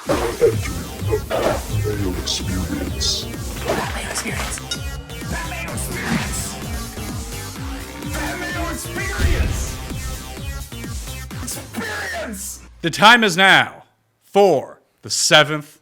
Entering the Mayo experience. Mayo experience. Mayo experience. Mayo experience. Experience. The time is now for the 7th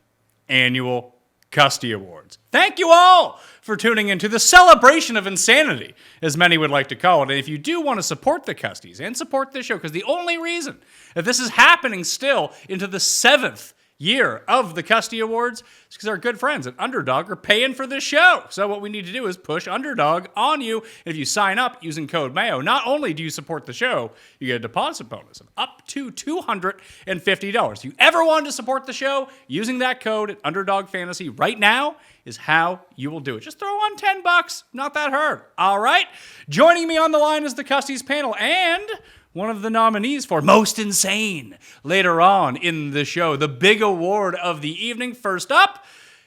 Annual Custy Awards. Thank you all for tuning into the celebration of insanity, as many would like to call it. And if you do want to support the Custies and support this show, because the only reason that this is happening still into the 7th year of the Custy Awards is because our good friends at Underdog are paying for this show. So what we need to do is push Underdog on you. And if you sign up using code Mayo, not only do you support the show, you get a deposit bonus of up to $250. If you ever wanted to support the show, using that code at Underdog Fantasy right now is how you will do it. Just throw on $10. Not that hard. All right. Joining me on the line is the Custies panel and one of the nominees for Most Insane later on in the show, the big award of the evening. First up,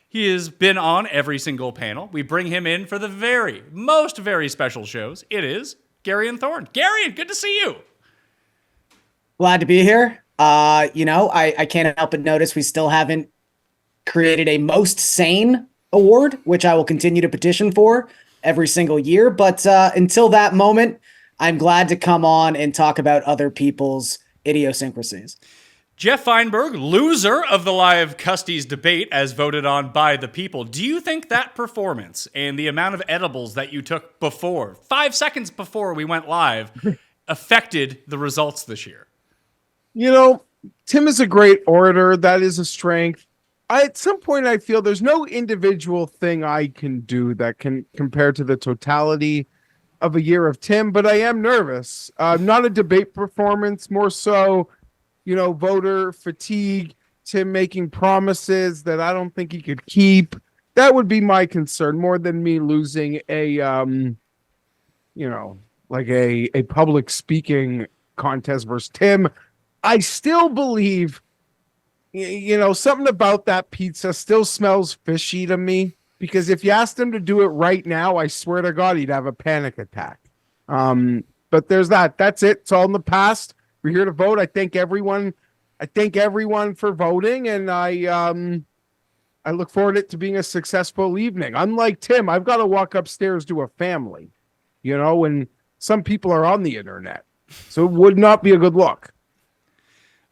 he has been on every single panel. We bring him in for the very special shows. It is Garion Thorne. Garion, good to see you. Glad to be here. I can't help but notice we still haven't created a Most Sane award, which I will continue to petition for every single year. But until that moment, I'm glad to come on and talk about other people's idiosyncrasies. Geoff Fienberg, loser of the live Custies debate as voted on by the people. Do you think that performance and the amount of edibles that you took before, 5 seconds before we went live, affected the results this year? You know, Tim is a great orator. That is a strength. At some point, I feel there's no individual thing I can do that can compare to the totality of a year of Tim, but I am nervous. Not a debate performance, more so, voter fatigue, Tim making promises that I don't think he could keep. That would be my concern more than me losing a public speaking contest versus Tim. I still believe, something about that pizza still smells fishy to me. Because if you asked him to do it right now, I swear to God, he'd have a panic attack. But there's that. That's it. It's all in the past. We're here to vote. I thank everyone. For voting, and I look forward to it to being a successful evening. Unlike Tim, I've got to walk upstairs to a family, and some people are on the internet, so it would not be a good look.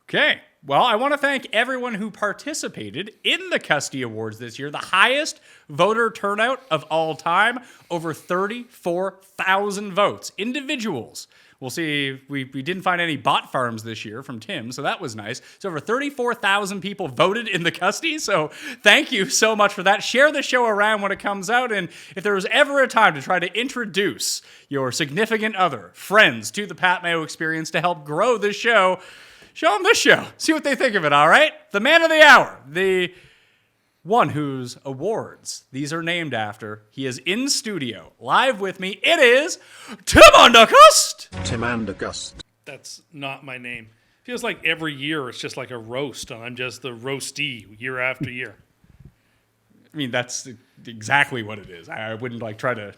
Okay. Well, I want to thank everyone who participated in the Custy Awards this year. The highest voter turnout of all time, over 34,000 votes. Individuals. We'll see, we didn't find any bot farms this year from Tim, so that was nice. So over 34,000 people voted in the Custy, so thank you so much for that. Share the show around when it comes out, and if there was ever a time to try to introduce your significant other, friends, to the Pat Mayo experience to help grow this show, show them this show. See what they think of it, all right? The man of the hour, the one whose awards these are named after. He is in studio, live with me. It is Tim Andercust. Tim Andercust. That's not my name. Feels like every year it's just like a roast, and I'm just the roastee year after year. I mean, that's exactly what it is. I wouldn't try to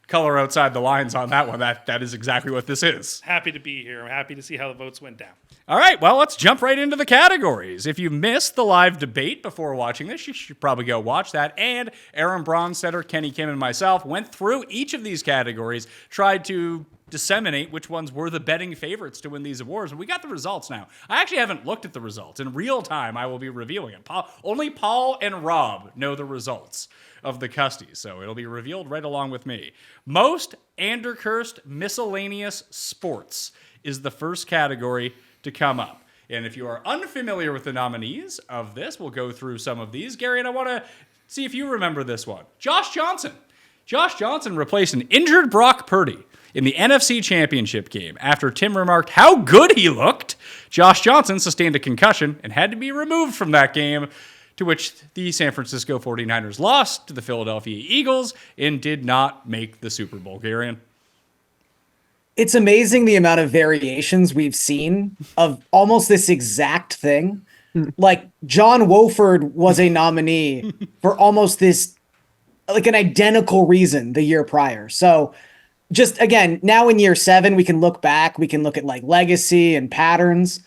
color outside the lines on that one. That is exactly what this is. Happy to be here. I'm happy to see how the votes went down. All right, well, let's jump right into the categories. If you missed the live debate before watching this, you should probably go watch that. And Aaron Bronstetter, Kenny Kim, and myself went through each of these categories, tried to disseminate which ones were the betting favorites to win these awards. And we got the results now. I actually haven't looked at the results. In real time, I will be revealing it. Only Paul and Rob know the results of the Custies, so it'll be revealed right along with me. Most Andercursed Miscellaneous Sports is the first category to come up. And if you are unfamiliar with the nominees of this, we'll go through some of these. Gary, and I want to see if you remember this one. Josh Johnson. Josh Johnson replaced an injured Brock Purdy in the NFC Championship game. After Tim remarked how good he looked, Josh Johnson sustained a concussion and had to be removed from that game, to which the San Francisco 49ers lost to the Philadelphia Eagles and did not make the Super Bowl. Garion? It's amazing the amount of variations we've seen of almost this exact thing. Like, John Wolford was a nominee for almost this, like, an identical reason the year prior. So just, again, now in year 7, we can look back, we can look at, legacy and patterns.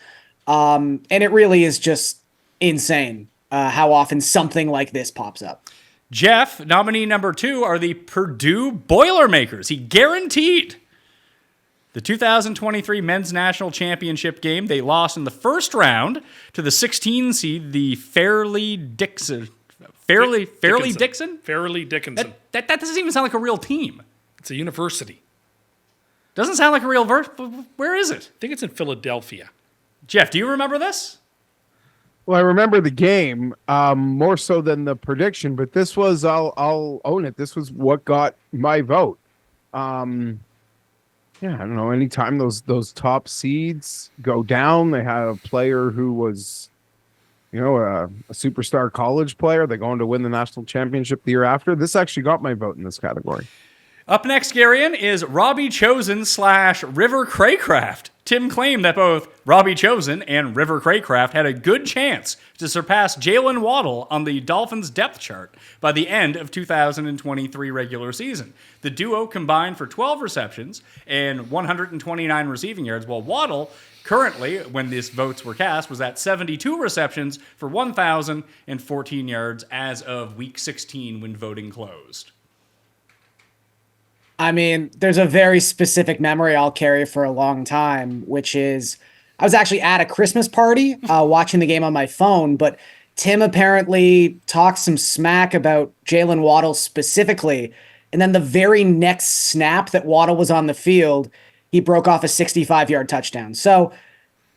And it really is just insane how often something like this pops up. Geoff, nominee number 2 are the Purdue Boilermakers. He guaranteed the 2023 Men's National Championship game. They lost in the first round to the 16 seed, the Fairleigh Dickinson. Fairleigh Dickinson? Fairleigh Dickinson. That doesn't even sound like a real team. It's a university. Doesn't sound like a real verse. Where is it? I think it's in Philadelphia. Geoff, do you remember this? Well, I remember the game more so than the prediction, but this was, I'll own it. This was what got my vote. Yeah, I don't know. Anytime those top seeds go down, they have a player who was, a superstar college player. They go on to win the national championship the year after. This actually got my vote in this category. Up next, Garion, is Robbie Chosen / River Craycraft. Tim claimed that both Robbie Chosen and River Craycraft had a good chance to surpass Jalen Waddle on the Dolphins' depth chart by the end of 2023 regular season. The duo combined for 12 receptions and 129 receiving yards, while Waddle, currently, when these votes were cast, was at 72 receptions for 1,014 yards as of week 16 when voting closed. I mean, there's a very specific memory I'll carry for a long time, which is I was actually at a Christmas party watching the game on my phone, but Tim apparently talked some smack about Jalen Waddle specifically. And then the very next snap that Waddle was on the field, he broke off a 65-yard touchdown. So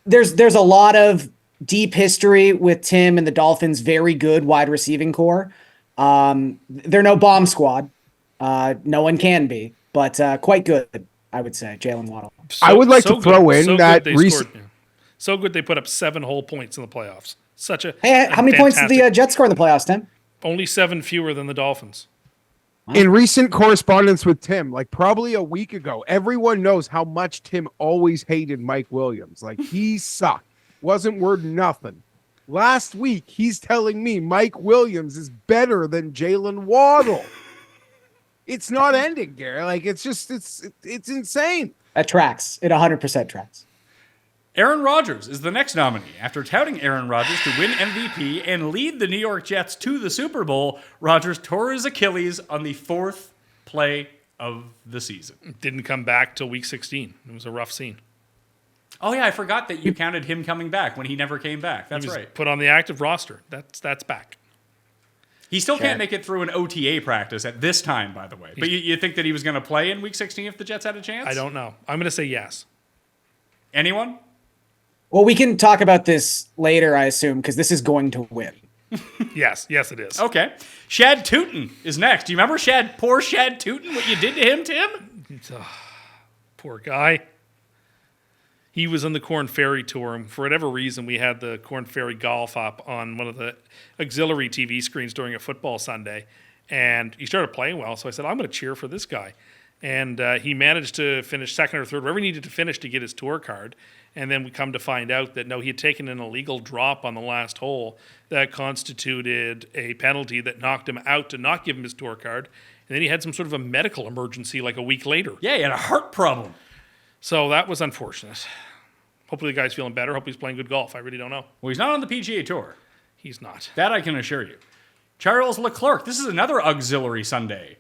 there's a lot of deep history with Tim and the Dolphins' very good wide receiving core. They're no bomb squad. No one can be, but quite good, I would say, Jalen Waddle. I would like to throw in that recent. So good they put up 7 whole points in the playoffs. Hey, how many points did the Jets score in the playoffs, Tim? Only 7 fewer than the Dolphins. Wow. In recent correspondence with Tim, like probably a week ago, everyone knows how much Tim always hated Mike Williams. Like he sucked. Wasn't worth nothing. Last week, he's telling me Mike Williams is better than Jalen Waddle. It's not ending, Gary. Like it's insane. That tracks. It 100% tracks. Aaron Rodgers is the next nominee. After touting Aaron Rodgers to win MVP and lead the New York Jets to the Super Bowl, Rodgers tore his Achilles on the 4th play of the season. Didn't come back till week 16. It was a rough scene. Oh yeah, I forgot that you counted him coming back when he never came back. That's He was right. put on the active roster. That's back. He still can't make it through an OTA practice at this time, by the way. But you think that he was going to play in Week 16 if the Jets had a chance? I don't know. I'm going to say yes. Anyone? Well, we can talk about this later, I assume, because this is going to win. Yes, it is. Okay. Shad Tootin is next. Do you remember poor Shad Tootin, what you did to him, Tim? Poor guy. He was on the Corn Ferry Tour, and for whatever reason, we had the Corn Ferry Golf up on one of the auxiliary TV screens during a football Sunday, and he started playing well, so I said, I'm going to cheer for this guy. And he managed to finish second or third, wherever he needed to finish to get his tour card, and then we come to find out that, no, he had taken an illegal drop on the last hole that constituted a penalty that knocked him out to not give him his tour card, and then he had some sort of a medical emergency like a week later. Yeah, he had a heart problem. So that was unfortunate. Hopefully the guy's feeling better. Hope he's playing good golf. I really don't know. Well, he's not on the PGA Tour. He's not. That I can assure you. Charles Leclerc. This is another auxiliary Sunday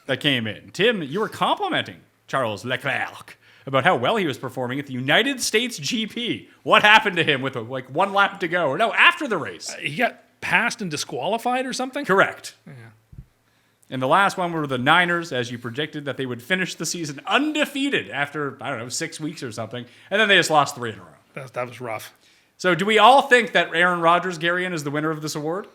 that came in. Tim, you were complimenting Charles Leclerc about how well he was performing at the United States GP. What happened to him with like 1 lap to go? Or no, after the race. He got passed and disqualified or something? Correct. Yeah. And the last one were the Niners, as you predicted, that they would finish the season undefeated after, 6 weeks or something. And then they just lost 3 in a row. That was rough. So do we all think that Aaron Rodgers, Garion, is the winner of this award?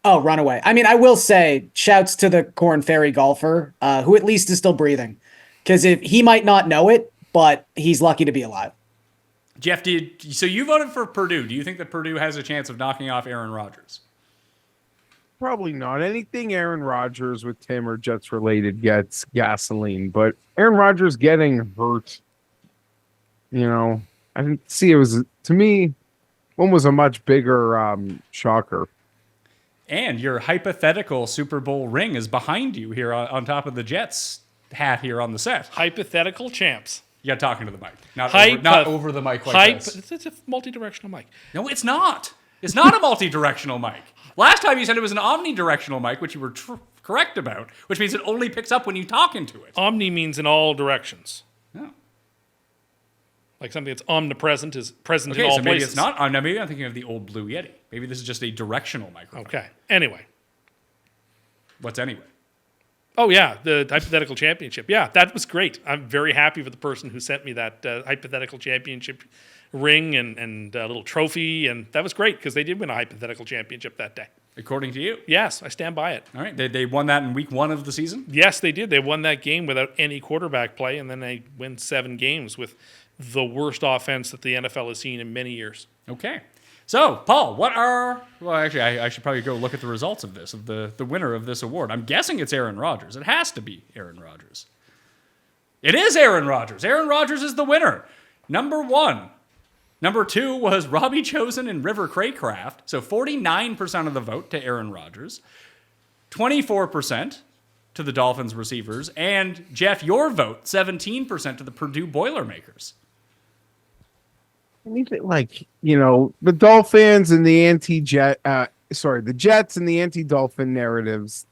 Oh, runaway. I mean, I will say, shouts to the Corn Ferry golfer, who at least is still breathing. Because if he might not know it, but he's lucky to be alive. Geoff, so you voted for Purdue. Do you think that Purdue has a chance of knocking off Aaron Rodgers? Probably not. Anything Aaron Rodgers with Tim or Jets related gets gasoline, but Aaron Rodgers getting hurt, I didn't see it was, to me, one was a much bigger shocker. And your hypothetical Super Bowl ring is behind you here on top of the Jets hat here on the set. Hypothetical champs. You got talking to the mic, not over the mic like this. It's a multi-directional mic. No, it's not. It's not a multi-directional mic. Last time you said it was an omnidirectional mic, which you were correct about, which means it only picks up when you talk into it. Omni means in all directions. Oh. Like something that's omnipresent is present Okay, in all so maybe places. it's not. Now maybe I'm thinking of the old Blue Yeti. Maybe this is just a directional microphone. Okay. Anyway. What's anyway? Oh, yeah, the hypothetical championship. Yeah, that was great. I'm very happy for the person who sent me that hypothetical championship ring and little trophy, and that was great because they did win a hypothetical championship that day. According to you. Yes, I stand by it. All right. They won that in week 1 of the season? Yes, they did. They won that game without any quarterback play, and then they win 7 games with the worst offense that the NFL has seen in many years. Okay. So, Paul, well, actually, I should probably go look at the results of this, of the winner of this award. I'm guessing it's Aaron Rodgers. It has to be Aaron Rodgers. It is Aaron Rodgers. Aaron Rodgers is the winner. Number 1. Number 2 was Robbie Chosen and River Craycraft. So 49% of the vote to Aaron Rodgers, 24% to the Dolphins receivers, and Geoff, your vote, 17% to the Purdue Boilermakers. Anything like, the Dolphins and the the Jets and the anti-Dolphin narratives,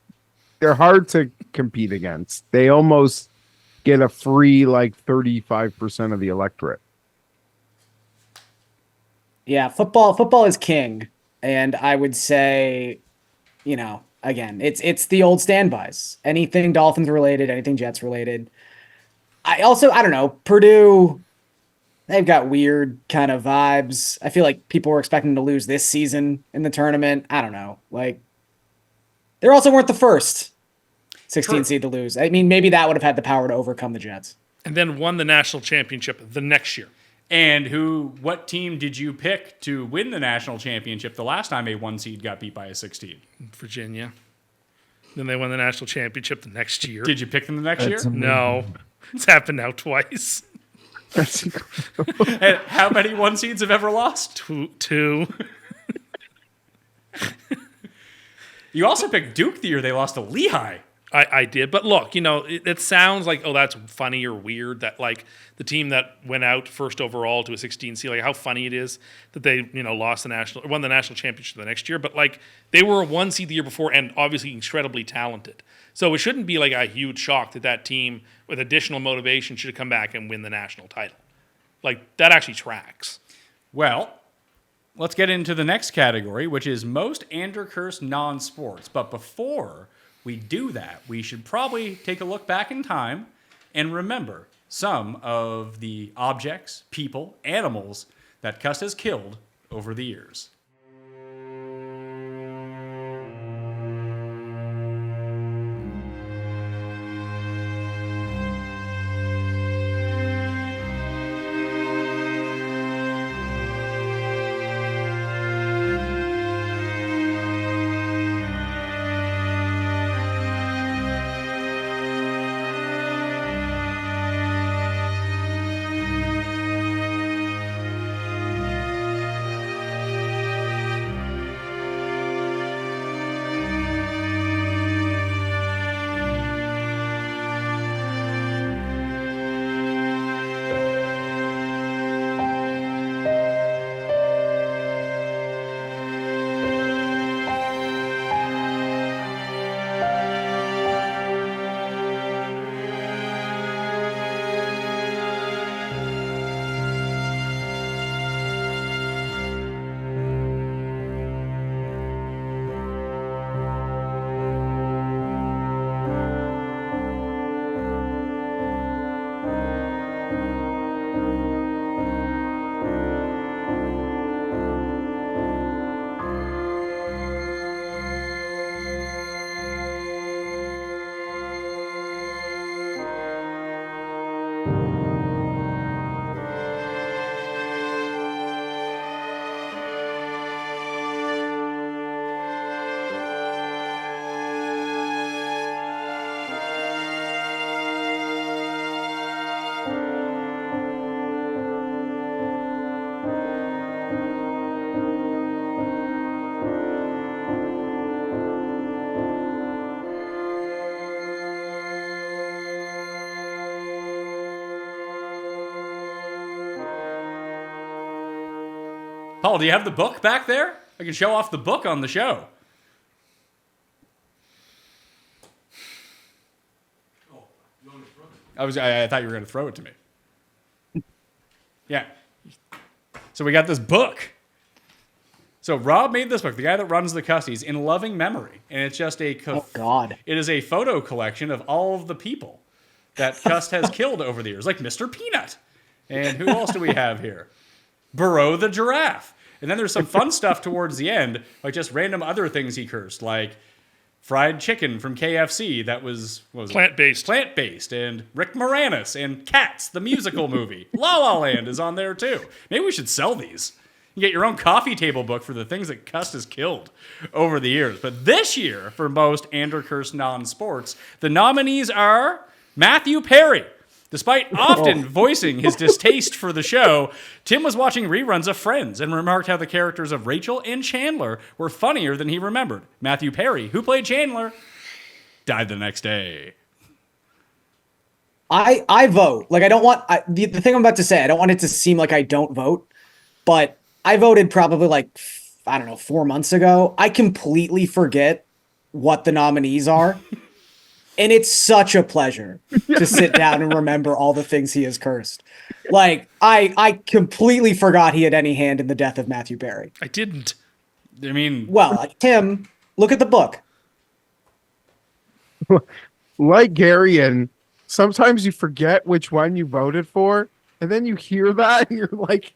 they're hard to compete against. They almost get a free 35% of the electorate. Yeah, football is king, and I would say, again, it's the old standbys. Anything Dolphins related, anything Jets related. I don't know, Purdue, they've got weird kind of vibes. I feel like people were expecting to lose this season in the tournament. I don't know. They also weren't the first 16 seed to lose. I mean, maybe that would have had the power to overcome the Jets. And then won the national championship the next year. And what team did you pick to win the national championship the last time a 1 seed got beat by a 16? Virginia. Then they won the national championship the next year. Did you pick them the next year? No. It's happened now twice. That's incredible. And how many 1 seeds have ever lost? Two. You also picked Duke the year they lost to Lehigh. I did. But look, it sounds like, oh, that's funny or weird that the team that went out first overall to a 16 seed, how funny it is that they, won the national championship the next year. But they were a 1 seed the year before and obviously incredibly talented. So it shouldn't be a huge shock that team with additional motivation should have come back and win the national title. That actually tracks. Well, let's get into the next category, which is most Andercursed non-sports. But before we do that, we should probably take a look back in time and remember some of the objects, people, animals that Cust has killed over the years. Paul, do you have the book back there? I can show off the book on the show. I thought you were going to throw it to me. Yeah. So we got this book. So Rob made this book, the guy that runs the Custies, in loving memory, and it's just Oh God. It is a photo collection of all of the people that Cust has killed over the years, like Mr. Peanut. And who else do we have here? Burrow the giraffe. And then there's some fun stuff towards the end, like just random other things he cursed, like fried chicken from KFC that was, what was it? Plant-based. Plant-based, and Rick Moranis, and Cats, the musical movie. La La Land is on there too. Maybe we should sell these. You get your own coffee table book for the things that Cust has killed over the years. But this year, for most Andercurse non-sports, the nominees are Matthew Perry. Despite often voicing his distaste for the show, Tim was watching reruns of Friends and remarked how the characters of Rachel and Chandler were funnier than he remembered. Matthew Perry, who played Chandler, died the next day. I vote. Like, I don't want the thing I'm about to say, I don't want it to seem like I don't vote, but I voted probably like, I don't know, 4 months ago. I completely forget what the nominees are. And it's such a pleasure to sit down and remember all the things he has cursed. Like, I completely forgot he had any hand in the death of Matthew Perry. I didn't. I mean, Well, Tim, look at the book. Like Garion, sometimes you forget which one you voted for, and then you hear that and you're like,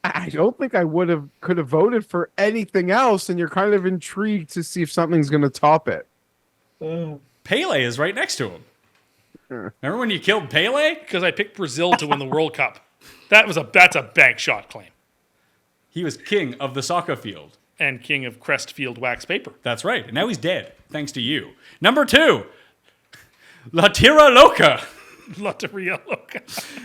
I don't think I could have voted for anything else, and you're kind of intrigued to see if something's going to top it. Pele is right next to him. Remember when you killed Pele? Because I picked Brazil to win the World Cup. That's a bank shot claim. He was king of the soccer field. And king of Crestfield wax paper. That's right. And now he's dead, thanks to you. Number 2, La Tira Loca, Loteria Loca.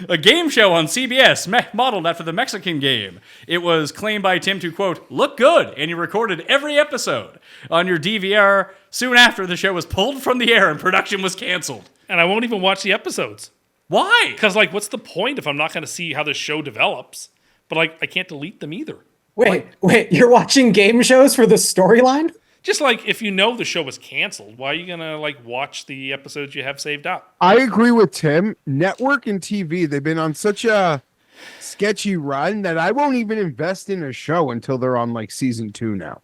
a game show on CBS modeled after the Mexican game. It was claimed by Tim to, quote, look good, and he recorded every episode on your DVR soon after the show was pulled from the air and production was canceled. And I won't even watch the episodes. Why? Because, like, what's the point if I'm not going to see how the show develops? But, like, I can't delete them either. Wait, you're watching game shows for the storyline? Just like if you know the show was canceled, why are you going to, like, watch the episodes you have saved up? I agree with Tim. Network and TV, they've been on such a sketchy run that I won't even invest in a show until they're on like season 2 now.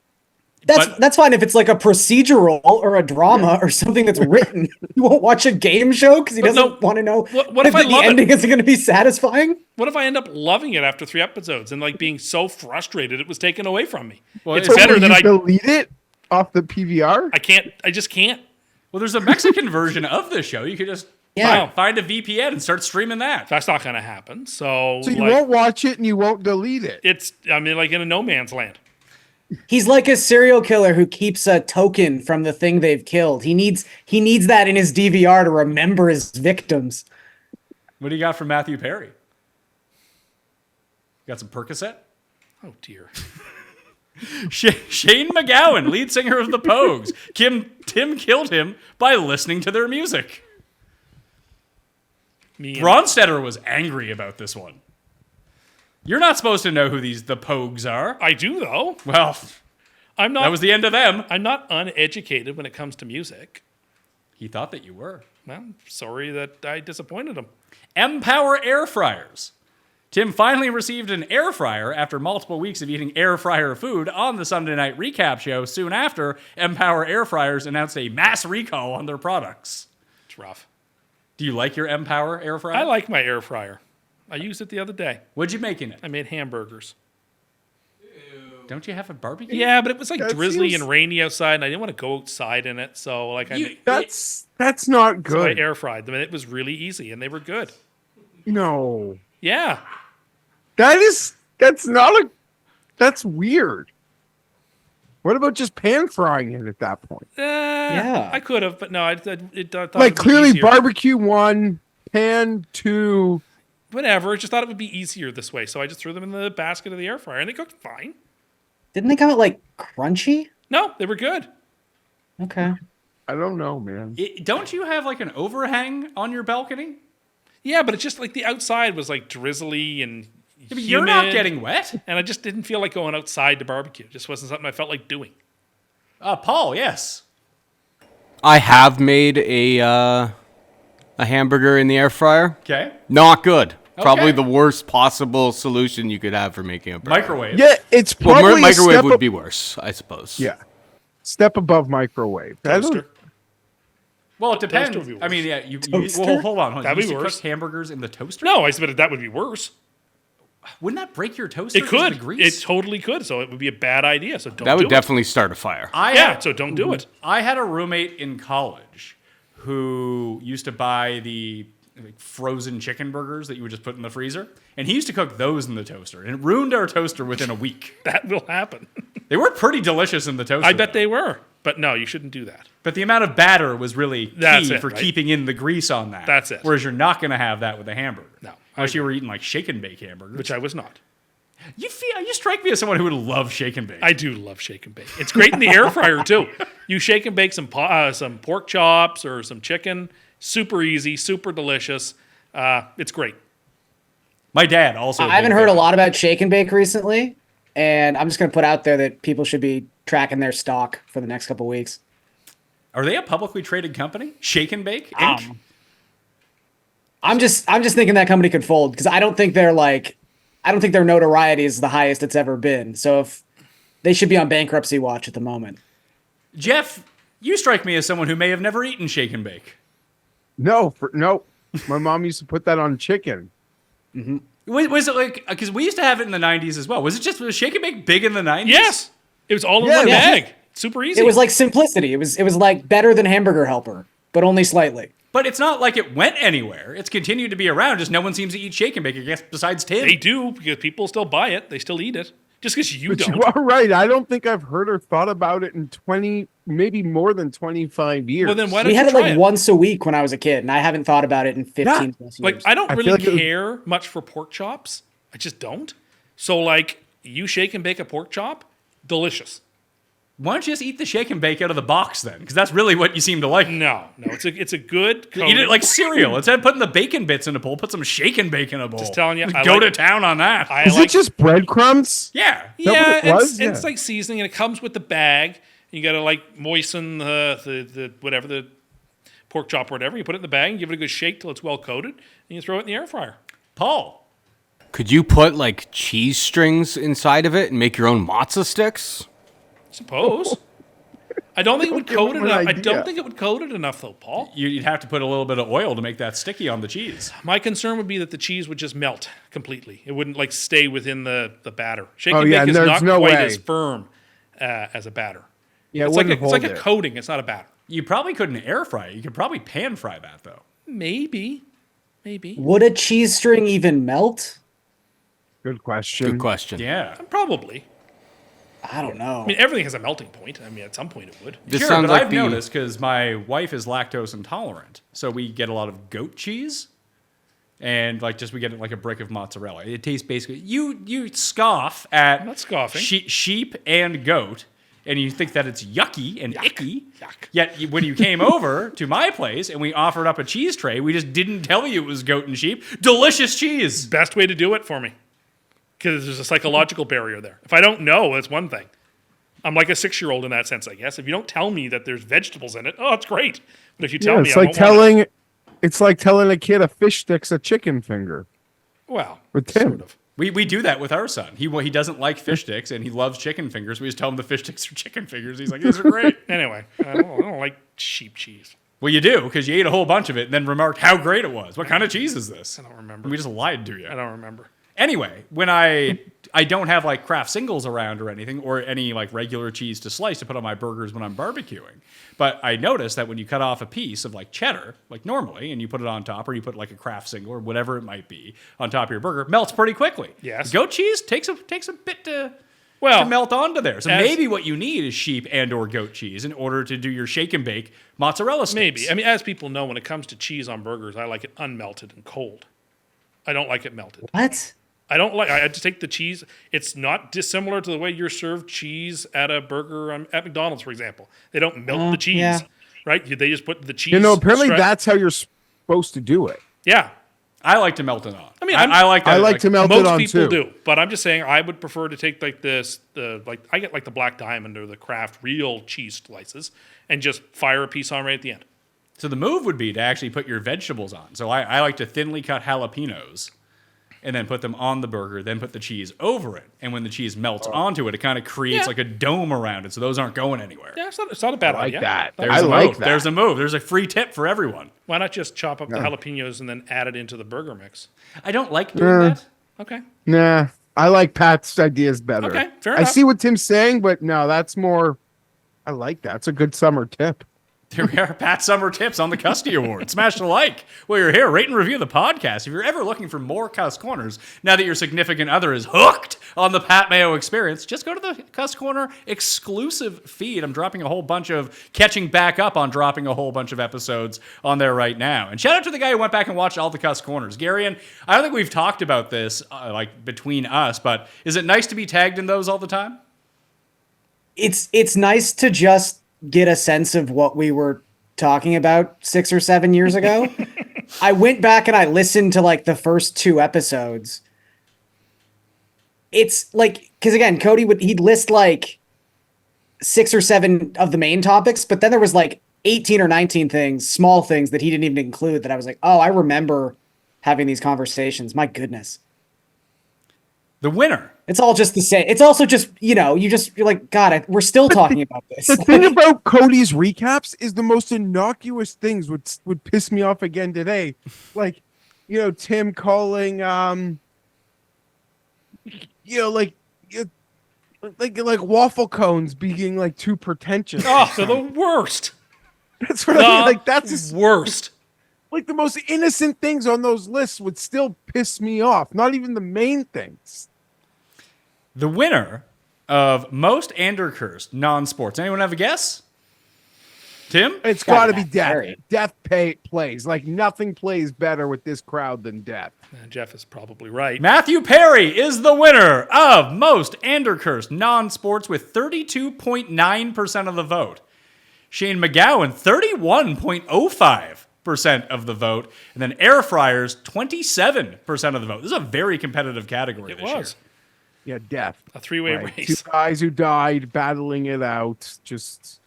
That's fine if it's like a procedural or a drama or something that's written. You won't watch a game show because he doesn't want to know what if I the love ending it? isn't going to be satisfying. What if I end up loving it after 3 episodes and, like, being so frustrated it was taken away from me? Well, It's so better Will that you I delete it off the PVR? I just can't. Well, there's a Mexican version of this show. You could just find a VPN and start streaming that. That's not going to happen. So So you like, won't watch it and you won't delete it. like in a no man's land. He's like a serial killer who keeps a token from the thing they've killed. He needs that in his DVR to remember his victims. What do you got from Matthew Perry? Got some Percocet? Oh dear. Shane McGowan, lead singer of the Pogues. Tim killed him by listening to their music. Bronstetter was angry about this one. You're not supposed to know who the Pogues are. I do though. Well, I'm not. that was the end of them. I'm not uneducated when it comes to music. He thought that you were. Well, sorry that I disappointed him. M-Power air fryers. Tim finally received an air fryer after multiple weeks of eating air fryer food on the Sunday Night Recap show. Soon after, M-Power air fryers announced a mass recall on their products. It's rough. Do you like your M-Power air fryer? I like my air fryer. I used it the other day. What'd you make in it? I made hamburgers. Don't you have a barbecue? Yeah, but it was like That drizzly seems- and rainy outside, and I didn't want to go outside in it. So like That's not I good. air fried them, and it was really easy, and they were good. No. Yeah. That's weird. What about just pan frying it at that point? Yeah. I could have, but no, I thought it Like would be clearly easier. barbecue 1, pan 2. Whatever. I just thought it would be easier this way, so I just threw them in the basket of the air fryer, and they cooked fine. Didn't they come out like crunchy? No, they were good. Okay. I don't know, man. Don't you have like an overhang on your balcony? Yeah, but it's just like the outside was like drizzly and but you're not humid, getting wet. and I just didn't feel like going outside to barbecue. It just wasn't something I felt like doing. Paul, yes. I have made a hamburger in the air fryer. Okay. Not good. Probably Okay. the worst possible solution you could have for making a burger. Microwave. Yeah, it's Well, probably a microwave step would up- be worse, I suppose. Yeah, step above microwave. I don't- Toaster. Well, it depends. would be worse. I mean, yeah. You Toaster? well, hold on. That'd you be used to worse. cook hamburgers in the toaster? No, I said that would be worse. Wouldn't that break your toaster? It 'cause of could. The grease? It totally could. So it would be a bad idea. So don't That do would definitely start a fire. it. So don't do it. I had a roommate in college who used to buy the frozen chicken burgers that you would just put in the freezer, and he used to cook those in the toaster, and it ruined our toaster within a week. That will happen. They were pretty delicious in the toaster. I bet though. they were. But no, you shouldn't do that. But the amount of batter was really That's key it, for right? keeping in the grease on that. That's it. Whereas you're not going to have that with a hamburger. No, Unless you were eating like shake and bake hamburgers. Which I was not. You strike me as someone who would love shake and bake. I do love shake and bake. It's great in the air fryer too. You shake and bake some pork chops or some chicken. Super easy, super delicious. It's great. My dad also. I haven't heard a lot about shake and bake recently, and I'm just going to put out there that people should be tracking their stock for the next couple weeks. Are they a publicly traded company? Shake and Bake Inc. I'm just thinking that company could fold because I don't think their notoriety is the highest it's ever been. So if they should be on bankruptcy watch at the moment. Jeff, you strike me as someone who may have never eaten shake and bake. No. My mom used to put that on chicken. Was it like because we used to have it in the '90s as well? Was shake and bake big in the '90s? Yes. It was all in Yeah, one yeah. bag. Super easy. It was like simplicity. It was like better than Hamburger Helper, but only slightly. But it's not like it went anywhere. It's continued to be around. Just no one seems to eat shake and bake, I guess, besides Tim. They do because people still buy it. They still eat it. Just because you But don't. you are right. I don't think I've heard or thought about it in 20, maybe more than 25 years. Well, then why don't We had you it try like once a week when I was a kid, and I haven't thought about it in 15 plus years. Like, I don't I feel really like it was- care much for pork chops. I just don't. So, like, you shake and bake a pork chop, delicious. Why don't you just eat the shake and bake out of the box then? Because that's really what you seem to like. No, it's a good. Eat it coating. like cereal. Instead of putting the bacon bits in a bowl, put some shake and bake in a bowl. Just telling you, I Go like- to town on that. Is it just breadcrumbs? yeah. that what Yeah, it was? it's Yeah. like seasoning, and it comes with the bag. You got to like moisten the whatever the pork chop or whatever. You put it in the bag and give it a good shake till it's well coated, and you throw it in the air fryer. Paul. Could you put like cheese strings inside of it and make your own matzo sticks? Suppose. I don't think it would Give coat him it an enough. I idea. don't think it would coat it enough though, Paul. You'd have to put a little bit of oil to make that sticky on the cheese. My concern would be that the cheese would just melt completely. It wouldn't like stay within the batter. Shake Oh, and yeah, bake is there's not no quite way. as firm as a batter. Yeah, It's it like wouldn't it's like hold a it. coating. It's not a batter. You probably couldn't air fry it. You could probably pan fry that though. Maybe. Would a cheese string even melt? Good question. Good question. Yeah. Probably. I don't know. I mean, everything has a melting point. I mean, at some point it would. This Sure, sounds but like I've the, noticed because my wife is lactose intolerant, so we get a lot of goat cheese, and we get like a brick of mozzarella. It tastes basically you scoff at I'm not scoffing. sheep and goat, and you think that it's yucky and icky. Yuck. Yet when you came over to my place and we offered up a cheese tray, we just didn't tell you it was goat and sheep. Delicious cheese. Best way to do it for me. Because there's a psychological barrier there. If I don't know, that's one thing. I'm like a 6-year-old in that sense, I guess. If you don't tell me that there's vegetables in it, oh, it's great. But if you tell Yeah, me, it's I like won't want telling it's like telling a kid a fish stick's a chicken finger. it. Well, With Tim. sort of. We do that with our son. He doesn't like fish sticks and he loves chicken fingers. We just tell him the fish sticks are chicken fingers. He's like, these are great. Anyway, I don't like sheep cheese. Well, you do because you ate a whole bunch of it and then remarked how great it was. What kind of cheese is this? I don't remember. We just lied to you. I don't remember. Anyway, when I don't have like Kraft singles around or anything or any like regular cheese to slice to put on my burgers when I'm barbecuing. But I noticed that when you cut off a piece of like cheddar, like normally, and you put it on top or you put like a Kraft single or whatever it might be on top of your burger, melts pretty quickly. Yes. Goat cheese takes a bit to Well, melt onto there. So as- maybe what you need is sheep and or goat cheese in order to do your shake and bake mozzarella sticks. maybe. I mean, as people know, when it comes to cheese on burgers, I like it unmelted and cold. I don't like it melted. What? I just take the cheese. It's not dissimilar to the way you're served cheese at a burger at McDonald's, for example. They don't melt the cheese, yeah. right? They just put the cheese. Apparently stri- that's how you're supposed to do it. Yeah. I like to melt it on. I mean, I like that. I like to melt it Most on people too. do, but I'm just saying I would prefer to take like I get like the Black Diamond or the Kraft real cheese slices and just fire a piece on right at the end. So the move would be to actually put your vegetables on. So I like to thinly cut jalapenos and then put them on the burger, then put the cheese over it. And when the cheese melts onto it, it kind of creates Yeah. like a dome around it. So those aren't going anywhere. Yeah, it's not a bad I like idea. that. There's I a like move. that. There's a move. There's a free tip for everyone. Why not just chop up the jalapenos and then add it into the burger mix? I don't like doing that. Okay. Nah, I like Pat's ideas better. Okay, fair I enough. see what Tim's saying, but no, that's more. I like that. It's a good summer tip. Here we are, Pat Summer Tips on the Custy Awards. Smash the like while you're here. Rate and review the podcast. If you're ever looking for more Cust Corners, now that your significant other is hooked on the Pat Mayo experience, just go to the Cust Corner exclusive feed. I'm dropping a whole bunch of, catching back up on dropping a whole bunch of episodes on there right now. And shout out to the guy who went back and watched all the Cust Corners. Garion, I don't think we've talked about this like between us, but is it nice to be tagged in those all the time? It's nice to just get a sense of what we were talking about 6 or 7 years ago. I went back and I listened to like the first 2 episodes. It's like, because again, he'd list like 6 or 7 of the main topics, but then there was like 18 or 19 things, small things that he didn't even include that I was like, oh, I remember having these conversations. My goodness. The winner. It's all just the same. It's also just, you're like, God, we're still talking about this. The thing about Cody's recaps is the most innocuous things would piss me off again today. Like, Tim calling, like waffle cones being like too pretentious. Oh, they're the worst. That's what I mean. Like, that's just, worst. like the most innocent things on those lists would still piss me off. Not even the main things. The winner of most Andercursed non-sports. Anyone have a guess? Tim? It's got to be Matt Death. Perry. Death plays. Like, nothing plays better with this crowd than Death. Jeff is probably right. Matthew Perry is the winner of most Andercursed non-sports with 32.9% of the vote. Shane McGowan, 31.05% of the vote. And then Air Fryers, 27% of the vote. This is a very competitive category It this was Yeah, Death. a three-way Right. race. 2 guys who died battling it out. Just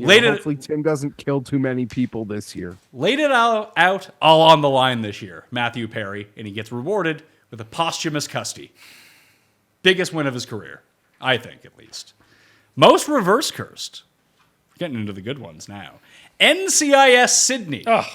hopefully Tim doesn't kill too many people this year. Laid it out all on the line this year, Matthew Perry, and he gets rewarded with a posthumous Custy. Biggest win of his career, I think, at least. Most reverse cursed. We're getting into the good ones now. NCIS Sydney. Ugh.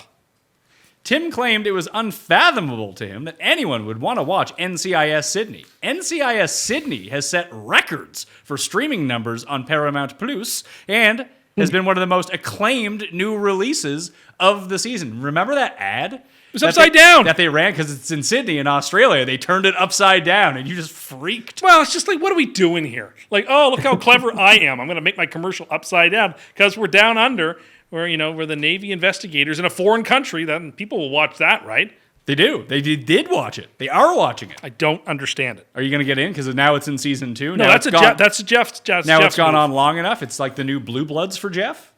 Tim claimed it was unfathomable to him that anyone would want to watch NCIS Sydney. NCIS Sydney has set records for streaming numbers on Paramount Plus and has been one of the most acclaimed new releases of the season. Remember that ad? It was upside down. That they ran because it's in Sydney in Australia. They turned it upside down and you just freaked. Well, it's just like, what are we doing here? Like, oh, look how clever I am. I'm going to make my commercial upside down because we're down under. We're the Navy investigators in a foreign country. Then people will watch that, right? They do. They did watch it. They are watching it. I don't understand it. Are you going to get in? Because now it's in season 2. No, now that's Jeff's. Now it's gone on long enough. It's like the new Blue Bloods for Jeff.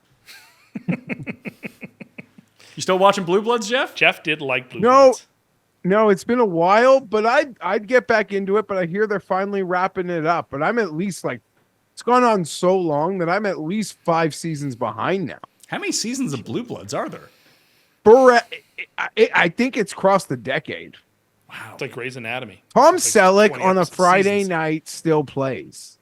You still watching Blue Bloods, Jeff? Jeff did like Blue No. Bloods. No, it's been a while, but I'd get back into it. But I hear they're finally wrapping it up. But I'm at least it's gone on so long that I'm at least 5 seasons behind now. How many seasons of Blue Bloods are there? I think it's crossed the decade. Wow. It's like Grey's Anatomy. Tom It's like Selleck 20 on a Friday seasons. night still plays.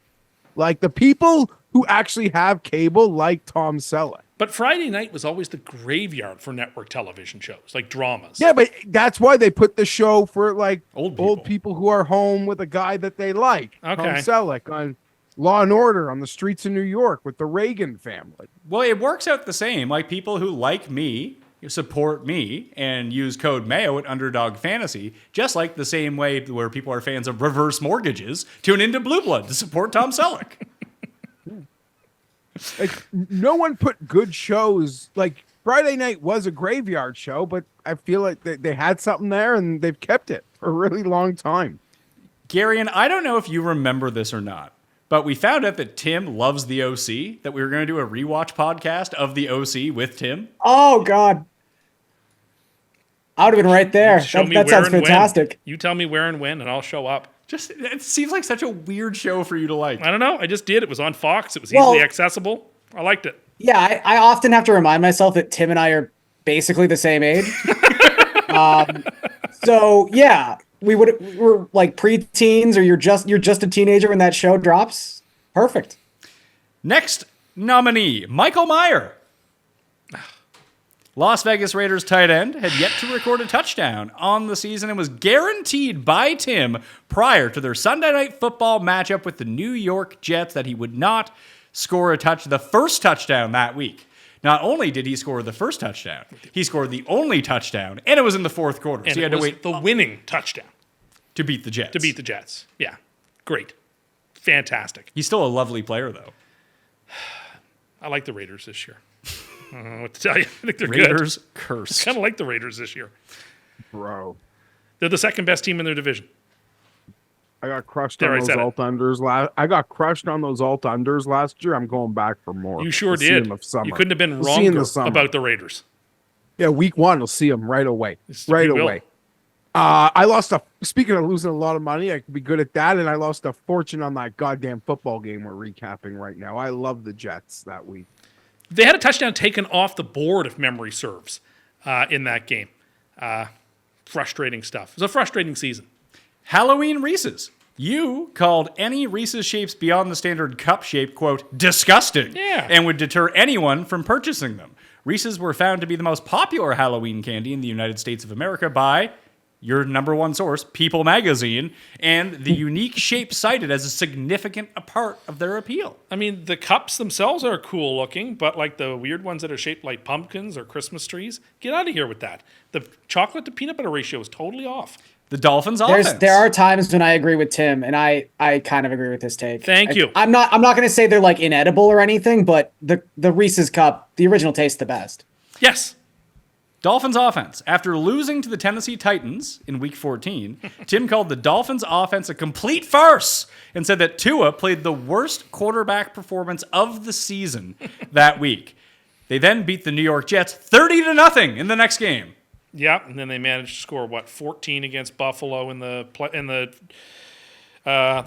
Like the people who actually have cable like Tom Selleck. But Friday night was always the graveyard for network television shows, like dramas. Yeah, but that's why they put the show for like Old people who are home with a guy that they like. Okay. Tom Selleck on Law and Order on the streets of New York with the Reagan family. Well, it works out the same. Like people who like me, support me, and use code Mayo at Underdog Fantasy, just like the same way where people are fans of reverse mortgages, tune into Blue Blood to support Tom Selleck. Like no one put good shows. Like Friday night was a graveyard show, but I feel like they had something there and they've kept it for a really long time. Garion, I don't know if you remember this or not, but we found out that Tim loves the OC, that we were going to do a rewatch podcast of the OC with Tim. Oh, God. I would have been right there. Show me That where sounds and when. fantastic. You tell me where and when, and I'll show up. Just it seems like such a weird show for you to like. I don't know. I just did. It was on Fox. It was Well- easily accessible. I liked it. Yeah, I often have to remind myself that Tim and I are basically the same age. So yeah, we're like preteens, or you're just a teenager when that show drops. Perfect. Next nominee, Michael Meyer. Las Vegas Raiders tight end had yet to record a touchdown on the season and was guaranteed by Tim prior to their Sunday Night Football matchup with the New York Jets that he would not score the first touchdown that week. Not only did he score the first touchdown, he scored the only touchdown, and it was in the fourth quarter. And so he had it to was wait the winning touchdown to beat the Jets. to beat the Jets. Yeah. Great. Fantastic. He's still a lovely player, though. I like the Raiders this year. I don't know what to tell you. I think they're Raiders good. cursed. Kind of like the Raiders this year. Bro. They're the second best team in their division. I got crushed There, I on those said it. alt unders last. I got crushed on those alt unders last year. I'm going back for more. You sure We'll see did. 'em of summer. You couldn't have been We'll see 'em in wronger the summer. about the Raiders. Yeah, week one, we'll see them right away. Right you will. away. I lost speaking of losing a lot of money, I could be good at that, and I lost a fortune on that goddamn football game we're recapping right now. I love the Jets that week. They had a touchdown taken off the board, if memory serves, in that game. Frustrating stuff. It was a frustrating season. Halloween Reese's. You called any Reese's shapes beyond the standard cup shape, quote, disgusting, Yeah. and would deter anyone from purchasing them. Reese's were found to be the most popular Halloween candy in the United States of America by your number one source, People Magazine, and the unique shape cited as a significant part of their appeal. I mean, the cups themselves are cool looking, but like the weird ones that are shaped like pumpkins or Christmas trees, get out of here with that. The chocolate to peanut butter ratio is totally off. The Dolphins offense. There are times when I agree with Tim, and I kind of agree with this take. Thank you. I'm not going to say they're like inedible or anything, but the Reese's Cup, the original, tastes the best. Yes. Dolphins offense. After losing to the Tennessee Titans in Week 14, Tim called the Dolphins offense a complete farce and said that Tua played the worst quarterback performance of the season that week. They then beat the New York Jets 30-0 in the next game. Yeah, and then they managed to score 14 against Buffalo in the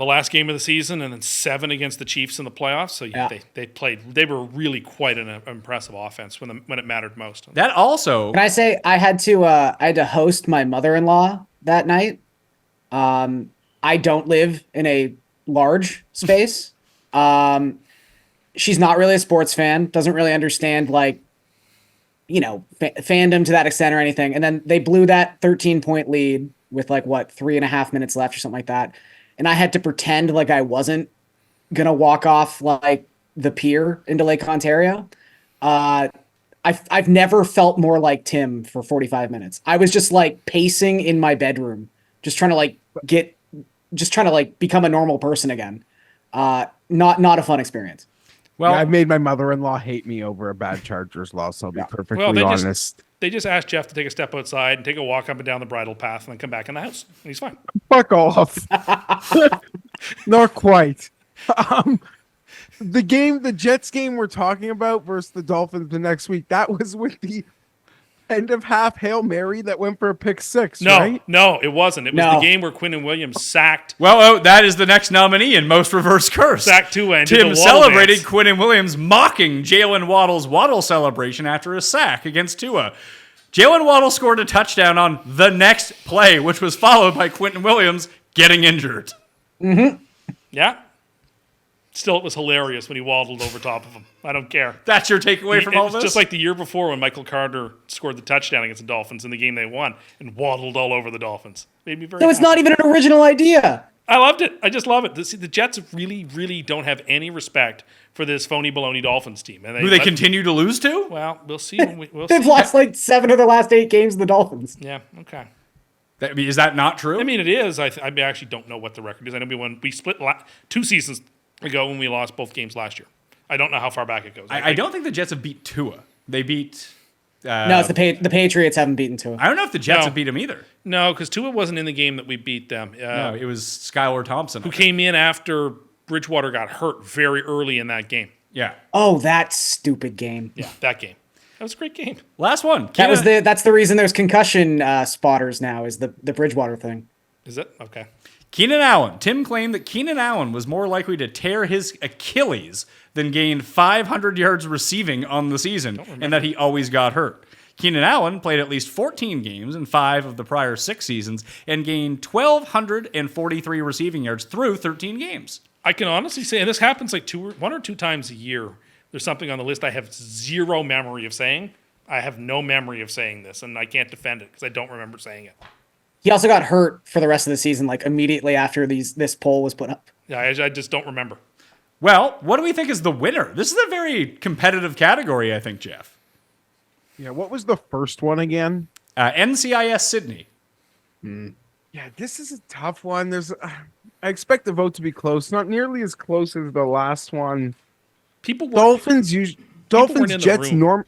last game of the season, and then 7 against the Chiefs in the playoffs. So yeah, they were really quite an impressive offense when it mattered most. That also, Can I say I had to host my mother-in-law that night. I don't live in a large space. She's not really a sports fan, doesn't really understand fandom to that extent or anything. And then they blew that 13-point lead with 3.5 minutes left or something like that. And I had to pretend like I wasn't going to walk off like the pier into Lake Ontario. I've never felt more like Tim for 45 minutes. I was just pacing in my bedroom, just trying to become a normal person again. Not a fun experience. well, Yeah, I've made my mother-in-law hate me over a bad Chargers loss. I'll be perfectly honest. They just asked Jeff to take a step outside and take a walk up and down the bridle path and then come back in the house. And he's fine. Fuck off. Not quite. The Jets game we're talking about versus the Dolphins the next week, that was with the end of half Hail Mary that went for a pick six, right? No, it wasn't. It was No. the game where Quinn Williams sacked that is the next nominee in most reverse curse. Tua and did the Tim waddle celebrated dance. Quinn Williams mocking Jalen Waddle's Waddle celebration after a sack against Tua. Jalen Waddle scored a touchdown on the next play, which was followed by Quentin Williams getting injured. Yeah. Still, it was hilarious when he waddled over top of him. I don't care. That's your takeaway from all It's this? just like the year before when Michael Carter scored the touchdown against the Dolphins in the game they won and waddled all over the Dolphins. Made me very So it's happy. not even an original idea. I loved it. I just love it. The Jets really, really don't have any respect for this phony baloney Dolphins team. And Who they continue to lose to? Well, we'll see. We'll They've see. lost 7 of the last 8 games of the Dolphins. Yeah, okay. Is that not true? I mean, it is. I actually don't know what the record is. I know we split 2 seasons ago when we lost both games last year. I don't know how far back it goes. I don't think the Jets have beat Tua. They beat... No, it's the Patriots haven't beaten Tua. I don't know if the Jets No. have beat him either. No, because Tua wasn't in the game that we beat them. No, it was Skylar Thompson. Who came in after Bridgewater got hurt very early in that game. Yeah. Oh, that stupid game. Yeah, that game. That was a great game. Last one. That's the reason there's concussion spotters now, is the Bridgewater thing. Is it? Okay. Keenan Allen. Tim claimed that Keenan Allen was more likely to tear his Achilles than gain 500 yards receiving on the season, and that he always got hurt. Keenan Allen played at least 14 games in 5 of the prior 6 seasons and gained 1,243 receiving yards through 13 games. I can honestly say, and this happens like 1 or 2 times a year, there's something on the list I have zero memory of saying. I have no memory of saying this, and I can't defend it because I don't remember saying it. He also got hurt for the rest of the season, like immediately after this poll was put up. Yeah, I just don't remember. Well, what do we think is the winner? This is a very competitive category, I think, Jeff. Yeah, what was the first one again? NCIS Sydney. Yeah, this is a tough one. I expect the vote to be close, not nearly as close as the last one. People were, Dolphins, weren't in the Jets, room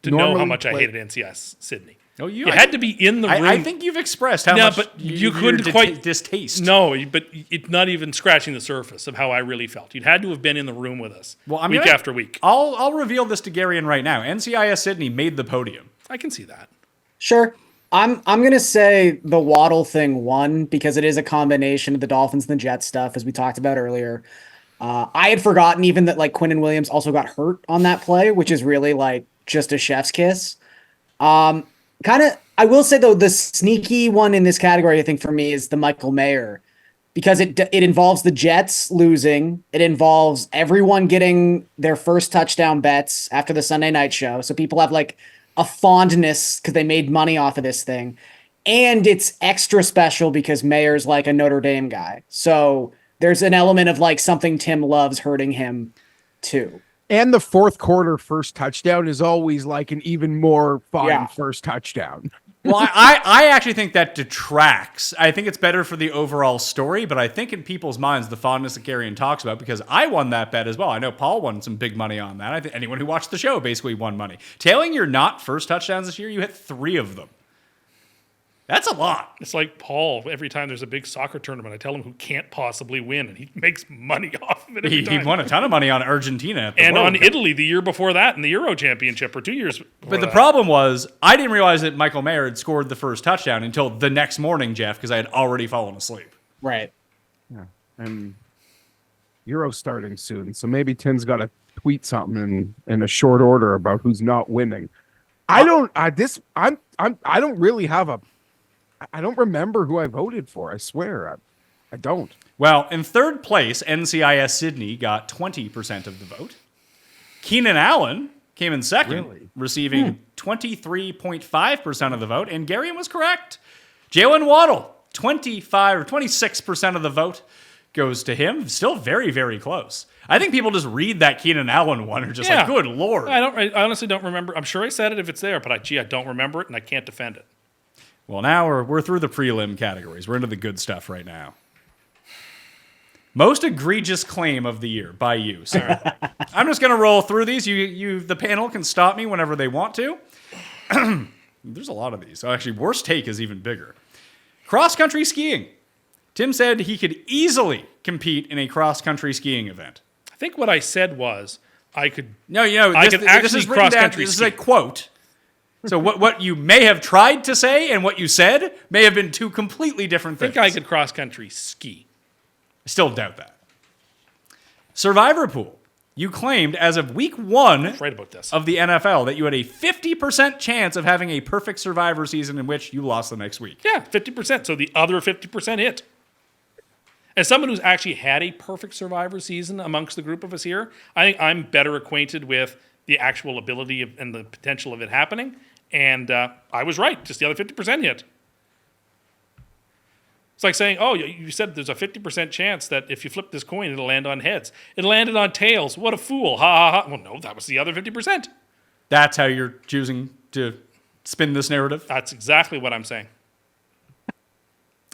to know how normally much I play- hated NCIS Sydney. Oh, You had to be in the room. I think you've expressed how No, much but you couldn't your quite distaste. No, but it's not even scratching the surface of how I really felt. You'd had to have been in the room with us week after week. I'll reveal this to Garion right now. NCIS Sydney made the podium. I can see that. Sure. I'm gonna say the Waddle thing won because it is a combination of the Dolphins and the Jets stuff, as we talked about earlier. I had forgotten even that like Quinnen Williams also got hurt on that play, which is really like just a chef's kiss. I will say though, the sneaky one in this category, I think for me, is the Michael Mayer, because it involves the Jets losing. It involves everyone getting their first touchdown bets after the Sunday night show. So people have like a fondness because they made money off of this thing. And it's extra special because Mayer's like a Notre Dame guy. So there's an element of like something Tim loves hurting him too. And the fourth quarter first touchdown is always like an even more fun first touchdown. Well, I actually think that detracts. I think it's better for the overall story, but I think in people's minds, the fondness that Garion talks about, because I won that bet as well. I know Paul won some big money on that. I think anyone who watched the show basically won money. Tailing your not first touchdowns this year, you hit 3 of them. That's a lot. It's like Paul. Every time there's a big soccer tournament, I tell him who can't possibly win, and he makes money off of it every time. He won a ton of money on Argentina at the and World on Cup. Italy the year before that in the Euro Championship, or 2 years before But the that. problem was, I didn't realize that Michael Mayer had scored the first touchdown until the next morning, Jeff, because I had already fallen asleep. Right. Yeah. And Euro starting soon, so maybe Tim's got to tweet something in a short order about who's not winning. I don't really have I don't remember who I voted for. I swear. I don't. Well, in third place, NCIS Sydney got 20% of the vote. Keenan Allen came in second, receiving 23.5% of the vote, and Garion was correct. Jalen Waddle, 26% of the vote goes to him. Still very, very close. I think people just read that Keenan Allen one and are just like, good Lord. I honestly don't remember. I'm sure I said it if it's there, but I don't remember it, and I can't defend it. Well, now we're through the prelim categories. We're into the good stuff right now. Most egregious claim of the year by you, sir. I'm just going to roll through these. The panel can stop me whenever they want to. There's a lot of these. Actually, worst take is even bigger. Cross-country skiing. Tim said he could easily compete in a cross-country skiing event. I think what I said was I could. This is cross-country. This is a quote. So what you may have tried to say and what you said may have been 2 completely different things. I think I could cross-country ski. I still doubt that. Survivor Pool. You claimed as of week 1 right about this. of the NFL that you had a 50% chance of having a perfect Survivor season in which you lost the next week. Yeah, 50%. So the other 50% hit. As someone who's actually had a perfect Survivor season amongst the group of us here, I think I'm better acquainted with the actual ability and the potential of it happening. And I was right. Just the other 50% hit. It's like saying, oh, you said there's a 50% chance that if you flip this coin, it'll land on heads. It landed on tails. What a fool. Ha, ha, ha. Well, no, that was the other 50%. That's how you're choosing to spin this narrative? That's exactly what I'm saying.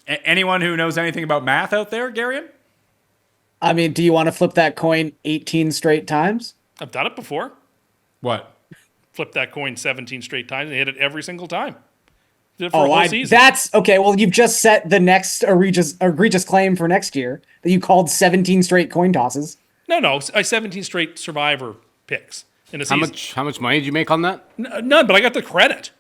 Anyone who knows anything about math out there, Garion? I mean, do you want to flip that coin 18 straight times? I've done it before. What? Flipped that coin 17 straight times and hit it every single time. Did it for a whole season. That's okay. Well, you've just set the next egregious claim for next year that you called 17 straight coin tosses. No, I 17 straight Survivor picks. in a How season. much money did you make on that? None, but I got the credit.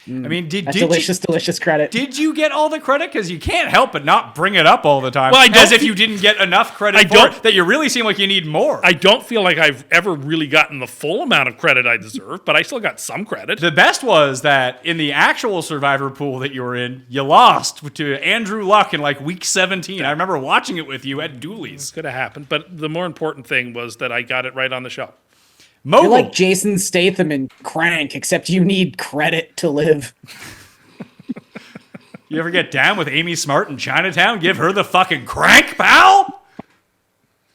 I mean, That's delicious credit. did you get all the credit? Because you can't help but not bring it up all the time. Well, I don't as if thi- you didn't get enough credit I for don't- it, that you really seem like you need more. I don't feel like I've ever really gotten the full amount of credit I deserve, but I still got some credit. The best was that in the actual Survivor pool that you were in, you lost to Andrew Luck in like week 17. I remember watching it with you at Dooley's. Could have happened, but the more important thing was that I got it right on the show. Mogul. You're like Jason Statham in Crank, except you need credit to live. You ever get down with Amy Smart in Chinatown? Give her the fucking crank, pal!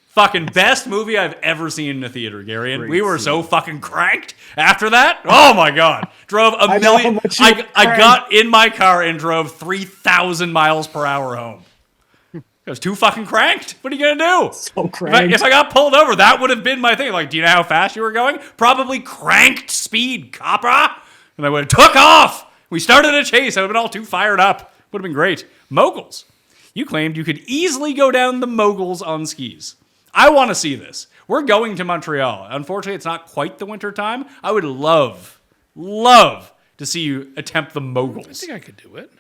Fucking best movie I've ever seen in a theater, Garion. We were so fucking cranked after that. Oh my God. Drove a know million. how much you I cranked. got in my car and drove 3,000 miles per hour home. I was too fucking cranked. What are you going to do? So cranked. If I got pulled over, that would have been my thing. Like, do you know how fast you were going? Probably cranked speed, copper. And I would have took off. We started a chase. I would have been all too fired up. Would have been great. Moguls. You claimed you could easily go down the moguls on skis. I want to see this. We're going to Montreal. Unfortunately, it's not quite the winter time. I would love to see you attempt the moguls. I think I could do it.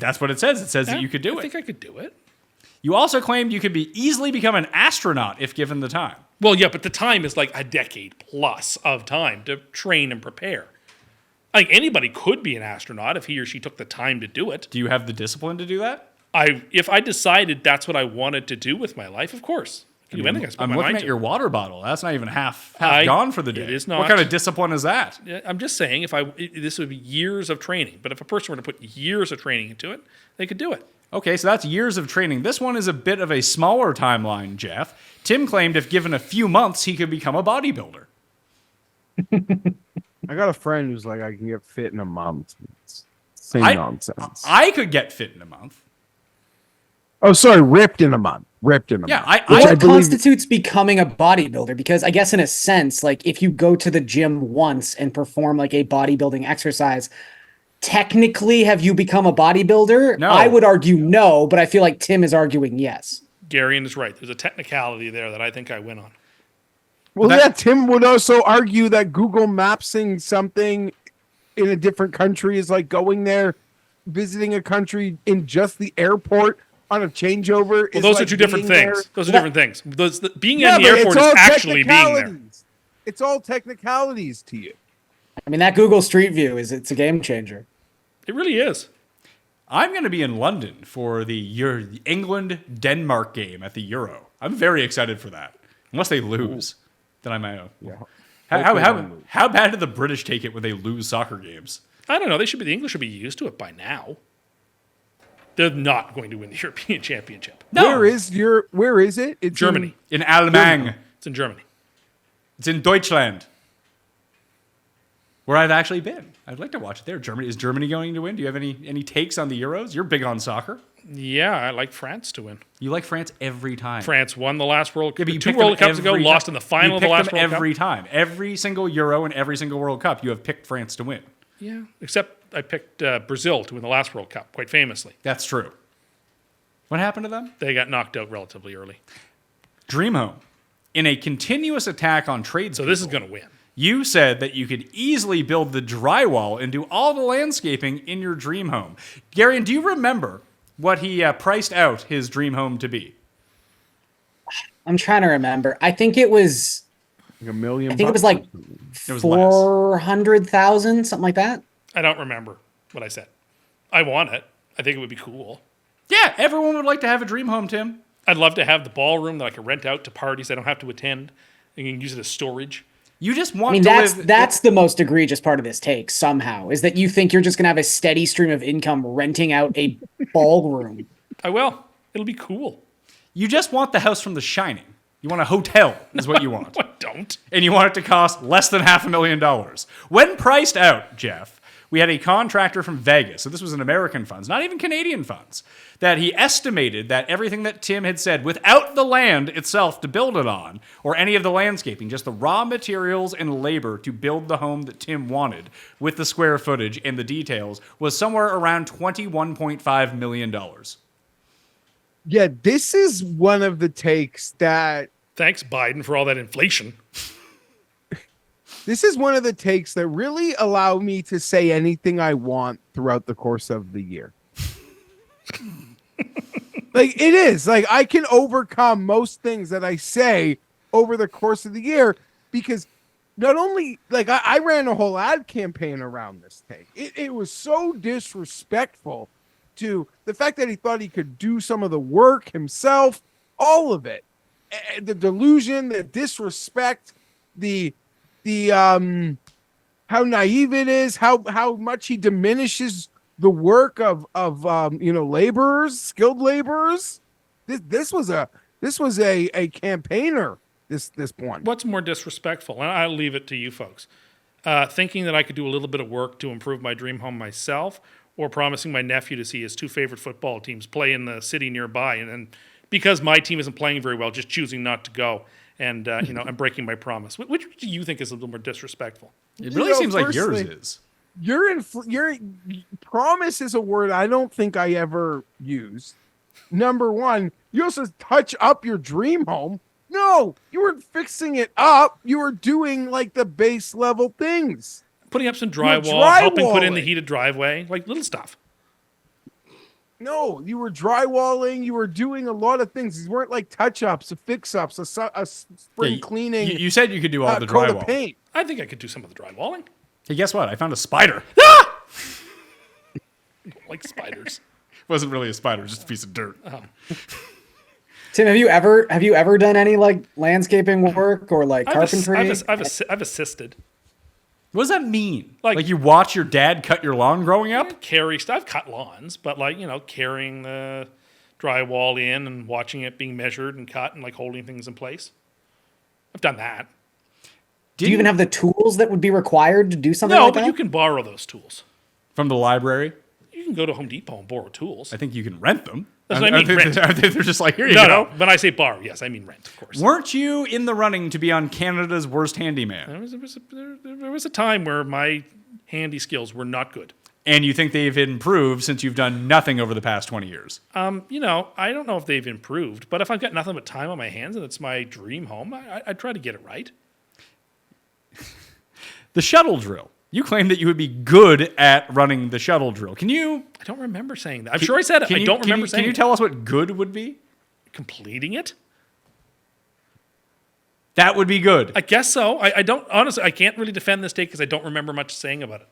That's what it says. It says that you could do I it. think I could do it. You also claimed you could easily become an astronaut if given the time. Well, yeah, but the time is like a decade plus of time to train and prepare. Like anybody could be an astronaut if he or she took the time to do it. Do you have the discipline to do that? If I decided that's what I wanted to do with my life, of course. I can do anything I spend I'm my looking mind at to. your water bottle. That's not even half gone for the day. It is What not. kind of discipline is that? Yeah, I'm just saying, this would be years of training. But if a person were to put years of training into it, they could do it. Okay, so that's years of training. This one is a bit of a smaller timeline, Jeff. Tim claimed if given a few months, he could become a bodybuilder. I got a friend who's like, I can get fit in a month. It's same I- nonsense. I could get fit in a month. Oh, sorry, ripped in a month. Ripped in a Yeah, month. I What believe- constitutes becoming a bodybuilder? Because I guess in a sense, like if you go to the gym once and perform like a bodybuilding exercise, technically have you become a bodybuilder? No. I would argue no, but I feel like Tim is arguing yes. Garion is right. There's a technicality there that I think I win on. Well, that- yeah, Tim would also argue that Google Mapsing something in a different country is like going there, visiting a country in just the airport on a changeover. Well, those are two different things. Those are different things. Being in the airport is actually being there. It's all technicalities to you. I mean, that Google Street View it's a game changer. It really is. I'm going to be in London for the England-Denmark game at the Euro. I'm very excited for that. Unless they lose, then I might. How bad did the British take it when they lose soccer games? I don't know. The English should be used to it by now. They're not going to win the European Championship. No. Where is it? It's Germany. In Allemagne. It's in Germany. It's in Deutschland. Where I've actually been. I'd like to watch it there. Germany. Is Germany going to win? Do you have any takes on the Euros? You're big on soccer. Yeah, I like France to win. You like France every time. France won the last World Cup. Yeah, but you Two pick them World Cups ago, every lost time. in the final You of the pick last them World every Cup. time. Every single Euro and every single World Cup, you have picked France to win. Yeah, except I picked Brazil to win the last World Cup, quite famously. That's true. What happened to them? They got knocked out relatively early. Dream Home. In a continuous attack on trade, So this is going to win. you said that you could easily build the drywall and do all the landscaping in your dream home. Garion, do you remember what he priced out his dream home to be? I'm trying to remember. I think it was like $1 million. I think it was like It was less. 400,000, something like that. I don't remember what I said. I want it. I think it would be cool. Yeah, everyone would like to have a dream home, Tim. I'd love to have the ballroom that I could rent out to parties I don't have to attend. And you can use it as storage. You just I want mean, to that's live. that's the most egregious part of this take somehow, is that you think you're just going to have a steady stream of income renting out a ballroom. I will. It'll be cool. You just want the house from The Shining. You want a hotel, is what you want. I don't. And you want it to cost less than $500,000. When priced out, Jeff, we had a contractor from Vegas, so this was an American funds, not even Canadian funds, that he estimated that everything that Tim had said, without the land itself to build it on, or any of the landscaping, just the raw materials and labor to build the home that Tim wanted, with the square footage and the details, was somewhere around $21.5 million. Yeah, this is one of the takes that Thanks, Biden, for all that inflation. This is one of the takes that really allow me to say anything I want throughout the course of the year. Like, it is. Like, I can overcome most things that I say over the course of the year because not only, like, I ran a whole ad campaign around this take. It was so disrespectful to the fact that he thought he could do some of the work himself, all of it. The delusion, the disrespect, the how naive it is, how much he diminishes the work of laborers, skilled laborers. This was a campaigner. This one. What's more disrespectful? And I'll leave it to you folks. Thinking that I could do a little bit of work to improve my dream home myself, or promising my nephew to see his two favorite football teams play in the city nearby, and then because my team isn't playing very well, just choosing not to go, and I'm breaking my promise. Which do you think is a little more disrespectful? It really seems like yours is. Your promise is a word I don't think I ever used. Number one, you also touch up your dream home. No, you weren't fixing it up. You were doing like the base level things. Putting up some drywall, helping put in the heated driveway, like little stuff. No, you were drywalling. You were doing a lot of things. These weren't like touch-ups, fix-ups, a spring cleaning. You said you could do all the drywall. Of paint. I think I could do some of the drywalling. Hey, guess what? I found a spider. I don't like spiders. It wasn't really a spider, just a piece of dirt. Tim, have you ever done any like landscaping work or like carpentry? I've assisted. What does that mean? Like you watch your dad cut your lawn growing up? Carry stuff. I've cut lawns, but carrying the drywall in and watching it being measured and cut and like holding things in place. I've done that. Do you even have the tools that would be required to do something No, like but that? you can borrow those tools. From the library? You can go to Home Depot and borrow tools. I think you can rent them. That's what I mean, rent. They're just like, here you No, go. when I say borrow, yes, I mean rent, of course. Weren't you in the running to be on Canada's Worst Handyman? There was a time where my handy skills were not good. And you think they've improved since you've done nothing over the past 20 years? I don't know if they've improved, but if I've got nothing but time on my hands and it's my dream home, I try to get it right. The shuttle drill. You claim that you would be good at running the shuttle drill. Can you? I don't remember saying that. I'm sure I said it. I don't remember saying it. Can you tell us what good would be? Completing it? That would be good. I guess so. I don't, honestly, I can't really defend this take because I don't remember much saying about it.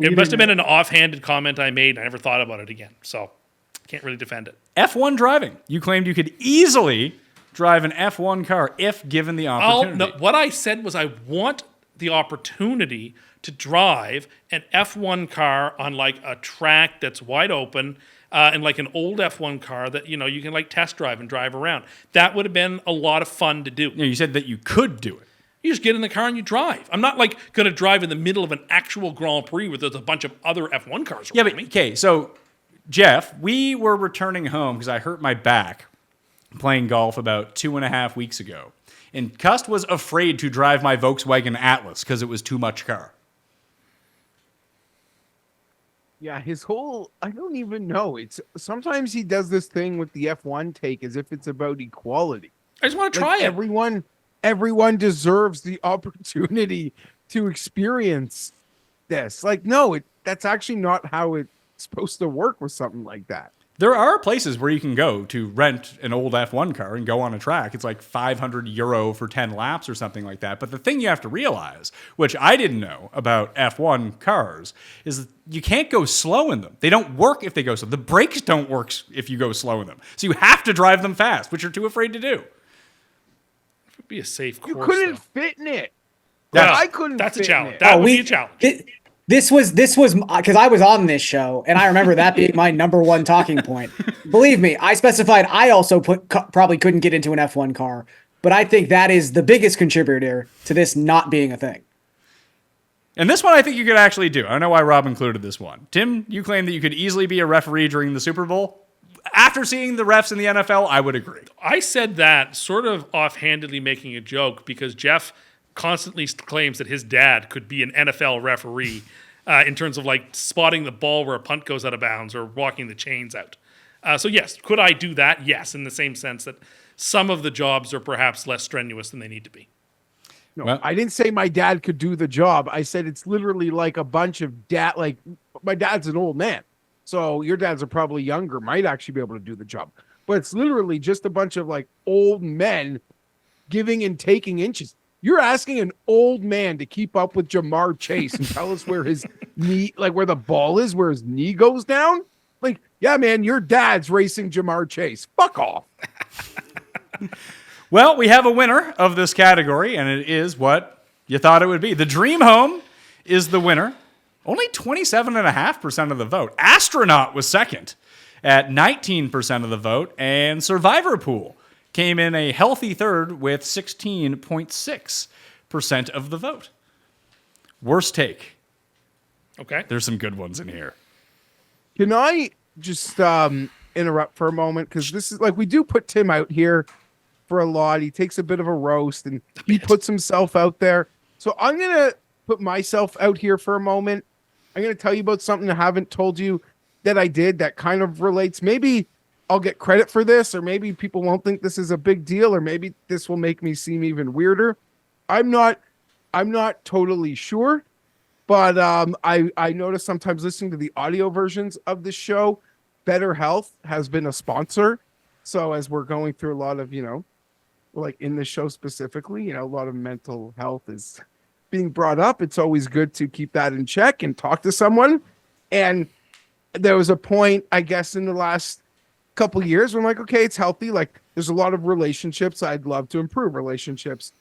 It must have been an offhanded comment I made. I never thought about it again. So I can't really defend it. F1 driving. You claimed you could easily drive an F1 car if given the opportunity. What I said was I want the opportunity to drive an F1 car on like a track that's wide open and like an old F1 car that, you can like test drive and drive around. That would have been a lot of fun to do. Yeah, you said that you could do it. You just get in the car and you drive. I'm not like going to drive in the middle of an actual Grand Prix where there's a bunch of other F1 cars around me. Okay, so Geoff, we were returning home because I hurt my back playing golf about 2.5 weeks ago. And Cust was afraid to drive my Volkswagen Atlas because it was too much car. Yeah, I don't even know. Sometimes he does this thing with the F1 take as if it's about equality. I just want to try it. Everyone deserves the opportunity to experience this. Like, no, that's actually not how it's supposed to work with something like that. There are places where you can go to rent an old F1 car and go on a track. It's like €500 for 10 laps or something like that. But the thing you have to realize, which I didn't know about F1 cars, is you can't go slow in them. They don't work if they go slow. The brakes don't work if you go slow in them. So you have to drive them fast, which you're too afraid to do. It would be a safe course. You couldn't fit in it. I couldn't. That's fit a challenge. In it. That would be a challenge. This was because I was on this show and I remember that being my number one talking point. Believe me, I specified I also probably couldn't get into an F1 car, but I think that is the biggest contributor to this not being a thing. And this one I think you could actually do. I don't know why Rob included this one. Tim, you claim that you could easily be a referee during the Super Bowl. After seeing the refs in the NFL, I would agree. I said that sort of offhandedly making a joke because Geoff constantly claims that his dad could be an NFL referee in terms of like spotting the ball where a punt goes out of bounds or walking the chains out. So yes, could I do that? Yes, in the same sense that some of the jobs are perhaps less strenuous than they need to be. No, Well- I didn't say my dad could do the job. I said it's literally like a bunch of like my dad's an old man. So your dads are probably younger, might actually be able to do the job. But it's literally just a bunch of like old men giving and taking inches. You're asking an old man to keep up with Jamar Chase and tell us where his knee, like where the ball is, where his knee goes down. Like, yeah, man, your dad's racing Jamar Chase. Fuck off. Well, we have a winner of this category, and it is what you thought it would be. The Dream Home is the winner. Only 27.5% of the vote. Astronaut was second at 19% of the vote, and Survivor Pool came in a healthy third with 16.6% of the vote. Worst take. Okay. There's some good ones in here. Can I just interrupt for a moment? Because this is like, we do put Tim out here for a lot. He takes a bit of a roast and he puts himself out there. So I'm going to put myself out here for a moment. I'm going to tell you about something I haven't told you that I did that kind of relates. Maybe I'll get credit for this, or maybe people won't think this is a big deal, or maybe this will make me seem even weirder. I'm not totally sure, but I notice sometimes listening to the audio versions of the show, Better Health has been a sponsor. So as we're going through a lot of, like in the show specifically, a lot of mental health is being brought up. It's always good to keep that in check and talk to someone. And there was a point, I guess, in the last couple of years where I'm like, okay, it's healthy. Like there's a lot of relationships I'd love to improve. Relationships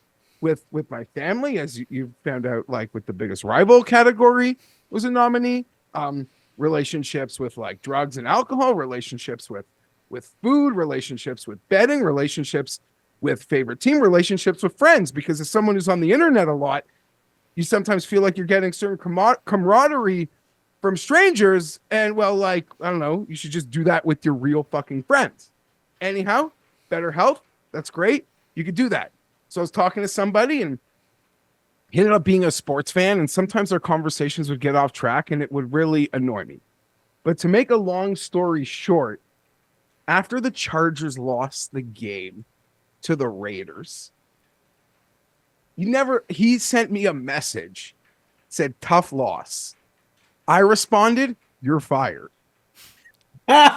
with my family, as you found out, like with the biggest rival category was a nominee. Relationships with like drugs and alcohol, relationships with food, relationships with betting, relationships with favorite team, relationships with friends. Because as someone who's on the internet a lot, you sometimes feel like you're getting certain camaraderie from strangers. And well, like, I don't know, you should just do that with your real fucking friends. Anyhow, Better Health, that's great. You could do that. So I was talking to somebody and he ended up being a sports fan. And sometimes our conversations would get off track and it would really annoy me. But to make a long story short, after the Chargers lost the game to the Raiders, he sent me a message, said, tough loss. I responded, you're fired. You're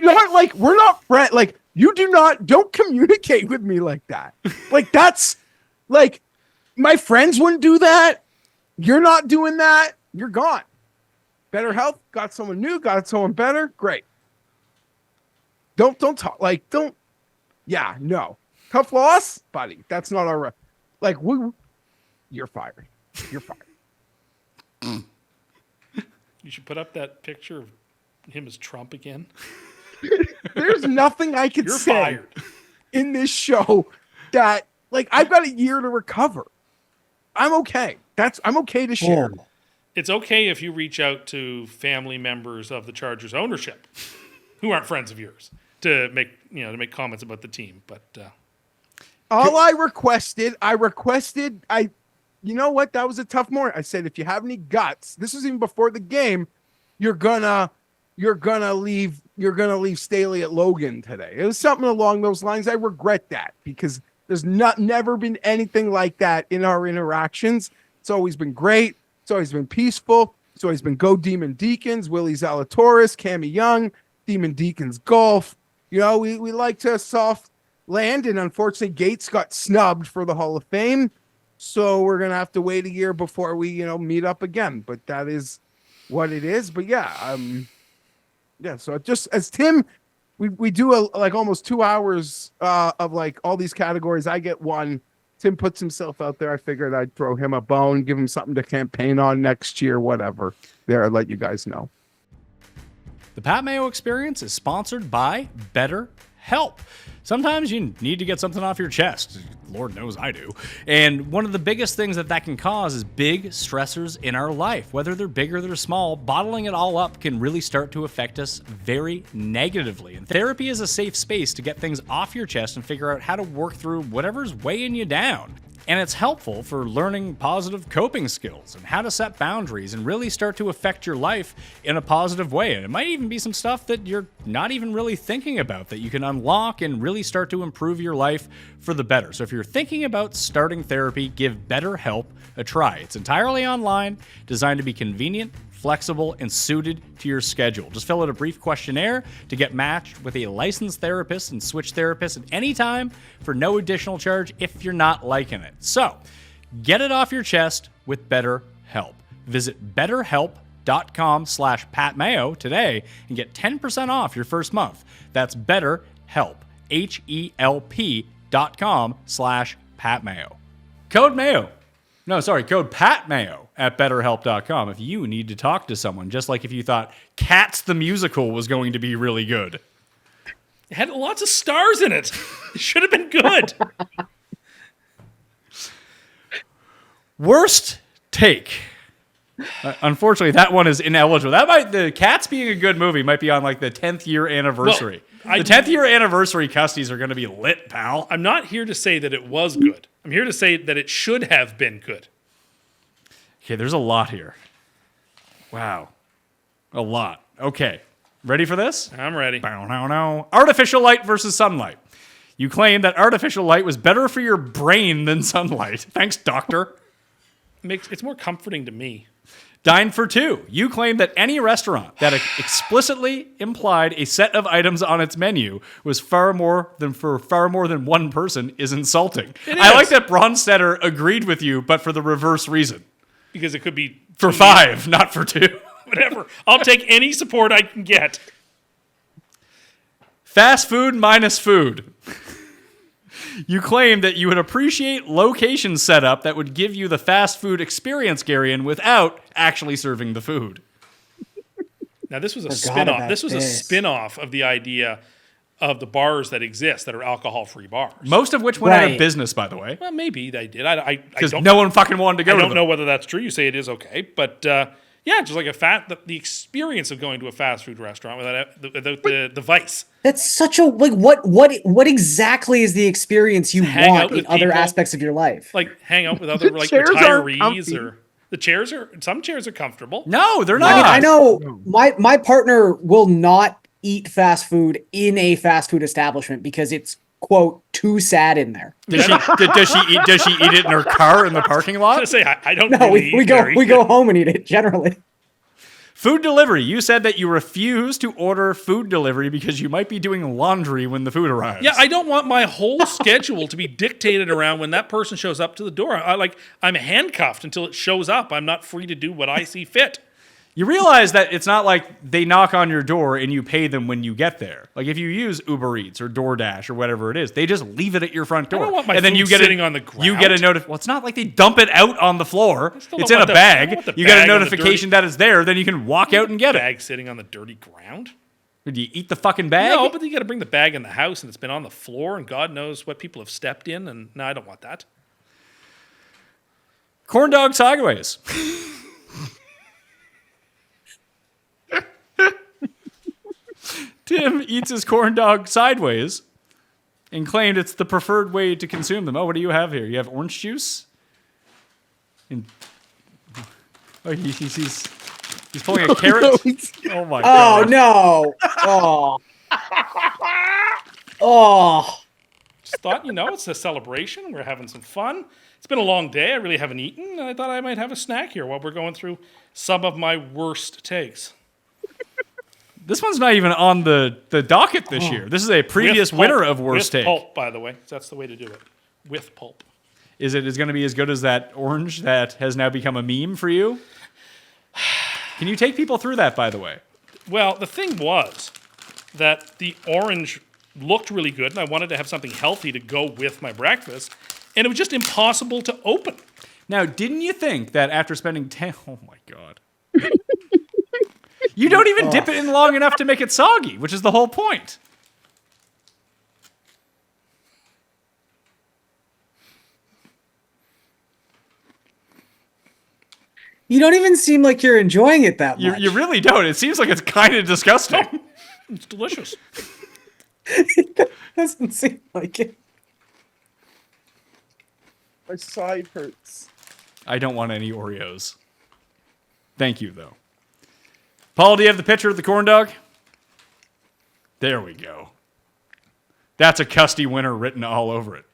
not like, we're not friends. Like, don't communicate with me like that. Like, that's like, my friends wouldn't do that. You're not doing that. You're gone. Better Health, got someone new, got someone better. Great. Don't talk like, no. Tough loss, buddy. That's not our, like, you're fired. You're fired. You should put up that picture of him as Trump again. There's nothing I could You're say fired. in this show that, like, I've got a year to recover. I'm okay. I'm okay to share. It's okay if you reach out to family members of the Chargers ownership who aren't friends of yours to make comments about the team. But All I requested, you know what? That was a tough morning. I said, if you have any guts, this was even before the game, you're gonna leave Staley at Logan today. It was something along those lines. I regret that because there's never been anything like that in our interactions. It's always been great. It's always been peaceful. It's always been go Demon Deacons, Willie Zalatoris, Cammie Young, Demon Deacons golf. We like to soft land, and unfortunately Gates got snubbed for the Hall of Fame. So we're going to have to wait a year before we, meet up again. But that is what it is. But yeah, so just as Tim, we do like almost 2 hours of like all these categories. I get one. Tim puts himself out there. I figured I'd throw him a bone, give him something to campaign on next year, whatever. There, I'd let you guys know. The Pat Mayo Experience is sponsored by Better Help. Sometimes you need to get something off your chest. Lord knows I do. And one of the biggest things that can cause is big stressors in our life. Whether they're big or they're small, bottling it all up can really start to affect us very negatively. And therapy is a safe space to get things off your chest and figure out how to work through whatever's weighing you down. And it's helpful for learning positive coping skills and how to set boundaries and really start to affect your life in a positive way. And it might even be some stuff that you're not even really thinking about that you can unlock and really start to improve your life for the better. So if you're thinking about starting therapy, give BetterHelp a try. It's entirely online, designed to be convenient, flexible, and suited to your schedule. Just fill out a brief questionnaire to get matched with a licensed therapist and switch therapists at any time for no additional charge if you're not liking it. So, get it off your chest with BetterHelp. Visit betterhelp.com/PatMayo today and get 10% off your first month. That's BetterHelp, HELP.com/PatMayo. Code Mayo. No, sorry, code PatMayo at BetterHelp.com if you need to talk to someone, just like if you thought Cats the Musical was going to be really good. It had lots of stars in it. It should have been good. Worst take. Unfortunately, that one is ineligible. The Cats being a good movie might be on like the 10th year anniversary. Well, the 10th year anniversary Custies are going to be lit, pal. I'm not here to say that it was good. I'm here to say that it should have been good. Okay, there's a lot here. Wow. A lot. Okay. Ready for this? I'm ready. Artificial light versus sunlight. You claim that artificial light was better for your brain than sunlight. Thanks, doctor. It's more comforting to me. Dine for two. You claim that any restaurant that explicitly implied a set of items on its menu was far more than one person is insulting. I like that Bronstetter agreed with you, but for the reverse reason. Because it could be For 5, not for 2. Whatever. I'll take any support I can get. Fast food minus food. You claim that you would appreciate location setup that would give you the fast food experience, Garion, without actually serving the food. Now, this was a spin-off. This was a spin-off of the idea of the bars that exist that are alcohol-free bars. Most of which went out of business, by the way. Well, maybe they did. Because no one fucking wanted to go to them. I don't know whether that's true. You say it is okay. But, yeah, just like the experience of going to a fast food restaurant without the vice. That's such a what exactly is the experience you want in other aspects of your life? Like hang out with other like retirees or some chairs are comfortable. No, they're not. I mean, I know my partner will not eat fast food in a fast food establishment because it's quote too sad in there. Does she eat it in her car in the parking lot? I was gonna say I don't. No, we go home and eat it generally. Food delivery. You said that you refuse to order food delivery because you might be doing laundry when the food arrives. Yeah, I don't want my whole schedule to be dictated around when that person shows up to the door. I'm handcuffed until it shows up. I'm not free to do what I see fit. You realize that it's not like they knock on your door and you pay them when you get there. Like if you use Uber Eats or DoorDash or whatever it is, they just leave it at your front door. I don't want my food sitting on the ground. You get a Well, it's not like they dump it out on the floor. It's in a bag. You get a notification that it's there. Then you can walk out and get it. Bag sitting on the dirty ground. Do you eat the fucking bag? No, but you got to bring the bag in the house and it's been on the floor and God knows what people have stepped in. And no, I don't want that. Corn dog sideways. Tim eats his corn dog sideways and claimed it's the preferred way to consume them. Oh, what do you have here? You have orange juice? He's pulling a carrot. Oh, my God. Oh, no. Oh. Just thought, it's a celebration. We're having some fun. It's been a long day. I really haven't eaten. And I thought I might have a snack here while we're going through some of my worst takes. This one's not even on the docket this year. This is a previous winner of Worst Take. With pulp, by the way. That's the way to do it. With pulp. Is it going to be as good as that orange that has now become a meme for you? Can you take people through that, by the way? Well, the thing was that the orange looked really good, and I wanted to have something healthy to go with my breakfast, and it was just impossible to open. Now, didn't you think that after spending 10... Oh, my God. You don't even dip it in long enough to make it soggy, which is the whole point. You don't even seem like you're enjoying it that much. You really don't. It seems like it's kind of disgusting. It's delicious. It doesn't seem like it. My side hurts. I don't want any Oreos. Thank you, though. Paul, do you have the picture of the corn dog? There we go. That's a Custy winner written all over it.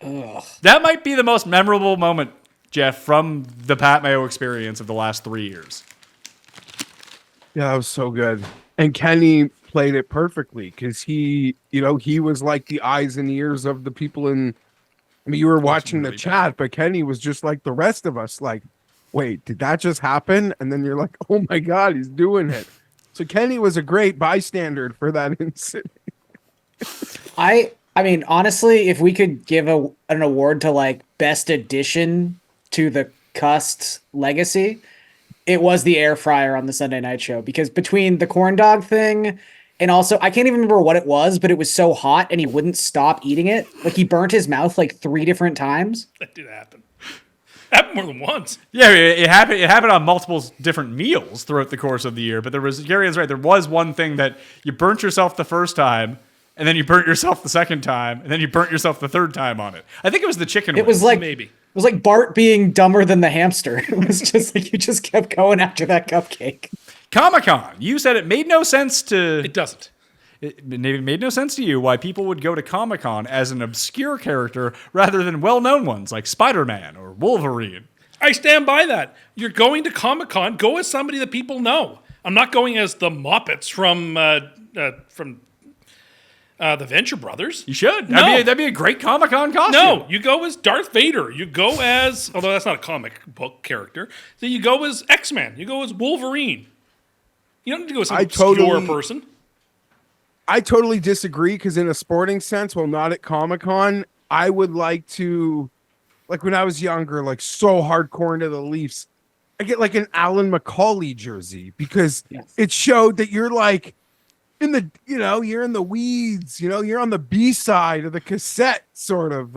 Ugh. That might be the most memorable moment, Geoff, from the Pat Mayo experience of the last 3 years. Yeah, that was so good. And Kenny played it perfectly because he was like the eyes and ears of the people in. I mean, you were watching the chat, but Kenny was just like the rest of us, like, wait, did that just happen? And then you're like, oh my God, he's doing it. So Kenny was a great bystander for that incident. I mean, honestly, if we could give an award to like best addition to the Cust legacy, it was the air fryer on the Sunday night show, because between the corn dog thing and also I can't even remember what it was, but it was so hot and he wouldn't stop eating it. Like he burnt his mouth like 3 different times. That did happen. Happened more than once. Yeah, it happened. It happened on multiple different meals throughout the course of the year. But Garion's right. There was one thing that you burnt yourself the first time, and then you burnt yourself the second time, and then you burnt yourself the third time on it. I think it was the chicken. It was like maybe. It was like Bart being dumber than the hamster. It was just like you just kept going after that cupcake. Comic-Con. You said it made no sense to. It doesn't. It made no sense to you why people would go to Comic-Con as an obscure character rather than well-known ones like Spider-Man or Wolverine. I stand by that. You're going to Comic-Con, go as somebody that people know. I'm not going as the Muppets from the Venture Brothers. You should. No. That'd be a great Comic-Con costume. No, you go as Darth Vader. You go as, although that's not a comic book character, so you go as X-Men. You go as Wolverine. You don't need to go as some obscure person. I totally disagree because in a sporting sense, well, not at Comic-Con, I would like to, like when I was younger, like so hardcore into the Leafs, I get like an Alan McCauley jersey because it showed that you're like in the, you're in the weeds, you're on the B side of the cassette sort of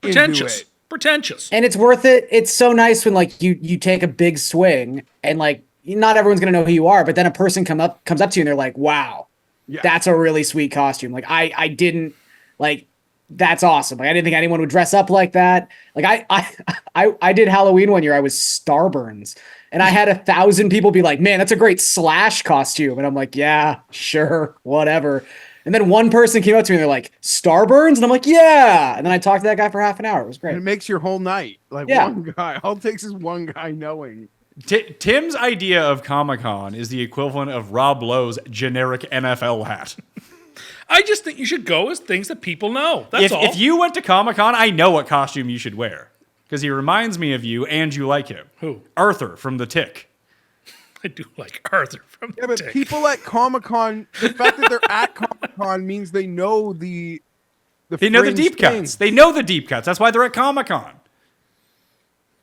Pretentious. And it's worth it. It's so nice when like you take a big swing and like not everyone's gonna know who you are, but then a person comes up to you and they're like, wow. Yeah. That's a really sweet costume. Like I didn't like that's awesome. Like I didn't think anyone would dress up like that. Like I did Halloween one year. I was Starburns and I had 1,000 people be like, man, that's a great Slash costume. And I'm like, yeah, sure, whatever. And then one person came up to me and they're like, Starburns? And I'm like, yeah. And then I talked to that guy for half an hour. It was great. And it makes your whole night. Like one guy. All it takes is one guy knowing. Tim's idea of Comic-Con is the equivalent of Rob Lowe's generic NFL hat. I just think you should go as things that people know. That's all. If you went to Comic-Con, I know what costume you should wear. Because he reminds me of you and you like him. Who? Arthur from The Tick. I do like Arthur from The Tick. Yeah, but people at Comic-Con, the fact that they're at Comic-Con means they know the They know the deep cuts. They know the deep cuts. That's why they're at Comic-Con.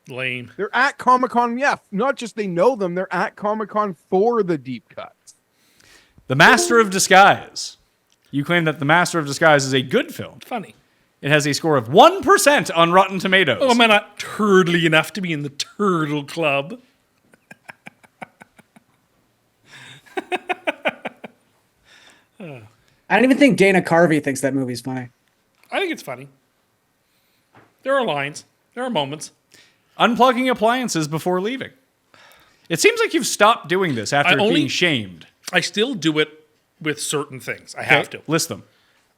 Lame. They're at Comic-Con, yeah. Not just they know them, they're at Comic-Con for the deep cuts. The Master of Disguise. You claim that The Master of Disguise is a good film. Funny. It has a score of 1% on Rotten Tomatoes. Oh, am I not turtly enough to be in the Turtle Club? I don't even think Dana Carvey thinks that movie's funny. I think it's funny. There are lines. There are moments. Unplugging appliances before leaving. It seems like you've stopped doing this after being shamed. I still do it with certain things. I have to. List them.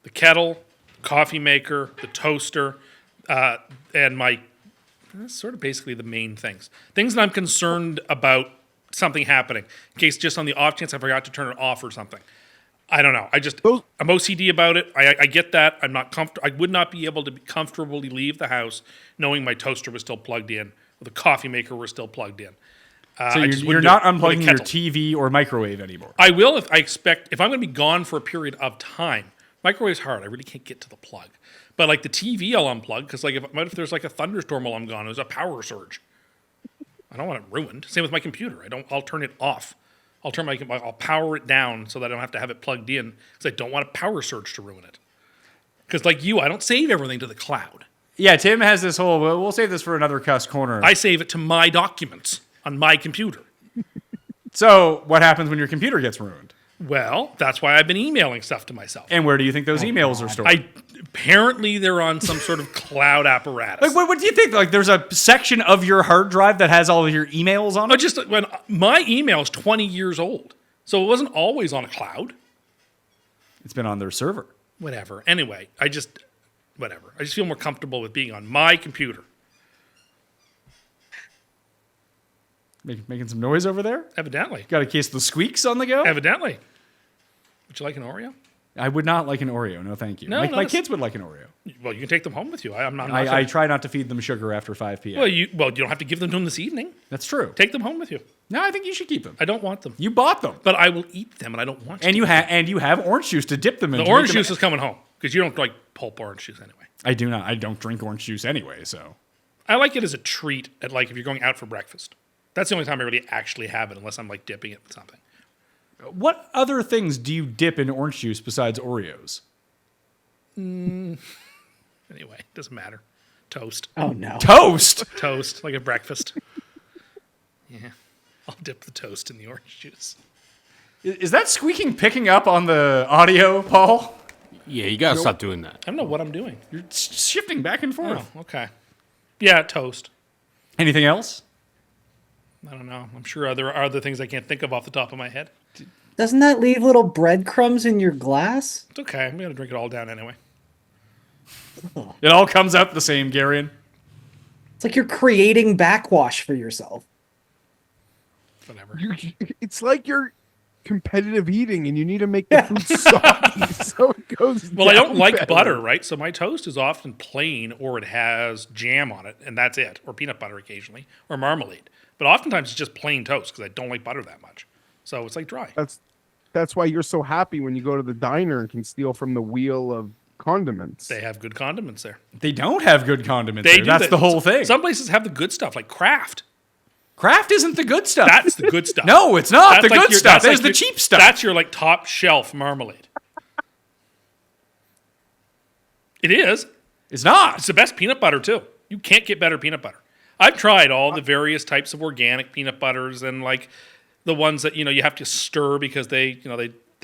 The kettle, coffee maker, the toaster, and that's sort of basically the main things. Things that I'm concerned about something happening. In case just on the off chance I forgot to turn it off or something. I don't know. I'm OCD about it. I get that. I'm not comfortable. I would not be able to comfortably leave the house knowing my toaster was still plugged in or the coffee maker was still plugged in. So you're not unplugging your TV or microwave anymore. I will if I'm going to be gone for a period of time. Microwave's hard. I really can't get to the plug. But like the TV, I'll unplug because like if there's like a thunderstorm while I'm gone, there's a power surge. I don't want it ruined. Same with my computer. I'll turn it off. I'll power it down so that I don't have to have it plugged in because I don't want a power surge to ruin it. Because like you, I don't save everything to the cloud. Yeah, Tim has this whole, we'll save this for another Cust Corner. I save it to my documents on my computer. So what happens when your computer gets ruined? Well, that's why I've been emailing stuff to myself. And where do you think those emails are stored? Apparently, they're on some sort of cloud apparatus. Like, what do you think? Like, there's a section of your hard drive that has all of your emails on it? Just when my email is 20 years old, so it wasn't always on a cloud. It's been on their server. Whatever. Anyway, whatever. I just feel more comfortable with being on my computer. Making some noise over there? Evidently. Got a case of the squeaks on the go? Evidently. Would you like an Oreo? I would not like an Oreo. No, thank you. No, my kids would like an Oreo. Well, you can take them home with you. I'm not. I try not to feed them sugar after 5 p.m. Well, you don't have to give them to them this evening. That's true. Take them home with you. No, I think you should keep them. I don't want them. You bought them. But I will eat them, and I don't want to. And you have orange juice to dip them in. The orange juice is coming home because you don't like pulp orange juice anyway. I do not. I don't drink orange juice anyway, so. I like it as a treat at like if you're going out for breakfast. That's the only time I really actually have it, unless I'm like dipping it with something. What other things do you dip in orange juice besides Oreos? Anyway, doesn't matter. Toast. Oh no. Toast? Toast, like a breakfast. Yeah. I'll dip the toast in the orange juice. Is that squeaking picking up on the audio, Paul? Yeah, you gotta stop doing that. I don't know what I'm doing. You're shifting back and forth. Oh, okay. Yeah, toast. Anything else? I don't know. I'm sure there are other things I can't think of off the top of my head. Doesn't that leave little breadcrumbs in your glass? It's okay. I'm going to drink it all down anyway. It all comes out the same, Garion. It's like you're creating backwash for yourself. Whatever. It's like you're competitive eating and you need to make the food soggy so it goes Well, I don't down like better. butter, right? So my toast is often plain or it has jam on it, and that's it. Or peanut butter occasionally, or marmalade. But oftentimes it's just plain toast because I don't like butter that much. So it's like dry. That's why you're so happy when you go to the diner and can steal from the wheel of condiments. They have good condiments there. They don't have good condiments They there. do. That's the whole thing. Some places have the good stuff, like Kraft. Kraft isn't the good stuff. That's the good stuff. No, it's not That's the like good your- stuff. that's There's like the your- cheap stuff. That's your like top shelf marmalade. It is. It's not. It's the best peanut butter too. You can't get better peanut butter. I've tried all the various types of organic peanut butters and like the ones that you have to stir because they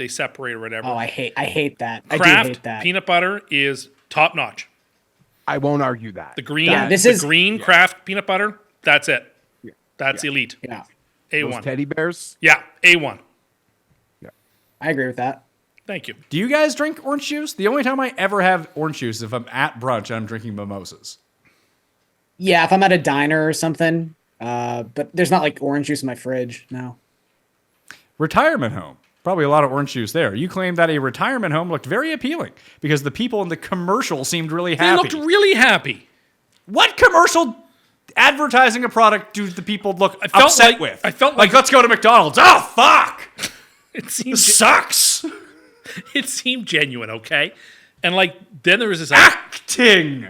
separate or whatever. Oh, I hate that. I do Kraft hate that. peanut butter is top notch. I won't argue that. The green, Yeah, this the is- green Kraft peanut butter. That's it. Yeah. That's elite. Yeah, Those A1. teddy bears. Yeah, A1. I agree with that. Thank you. Do you guys drink orange juice? The only time I ever have orange juice is if I'm at brunch and I'm drinking mimosas. Yeah, if I'm at a diner or something, but there's not like orange juice in my fridge. No. Retirement home. Probably a lot of orange juice there. You claimed that a retirement home looked very appealing because the people in the commercial seemed really They happy. looked really happy. What commercial advertising a product do the people look felt upset like- with? I felt like- let's go to McDonald's. Oh, fuck! It seemed This sucks! it seemed genuine, okay? And like then there was this Acting!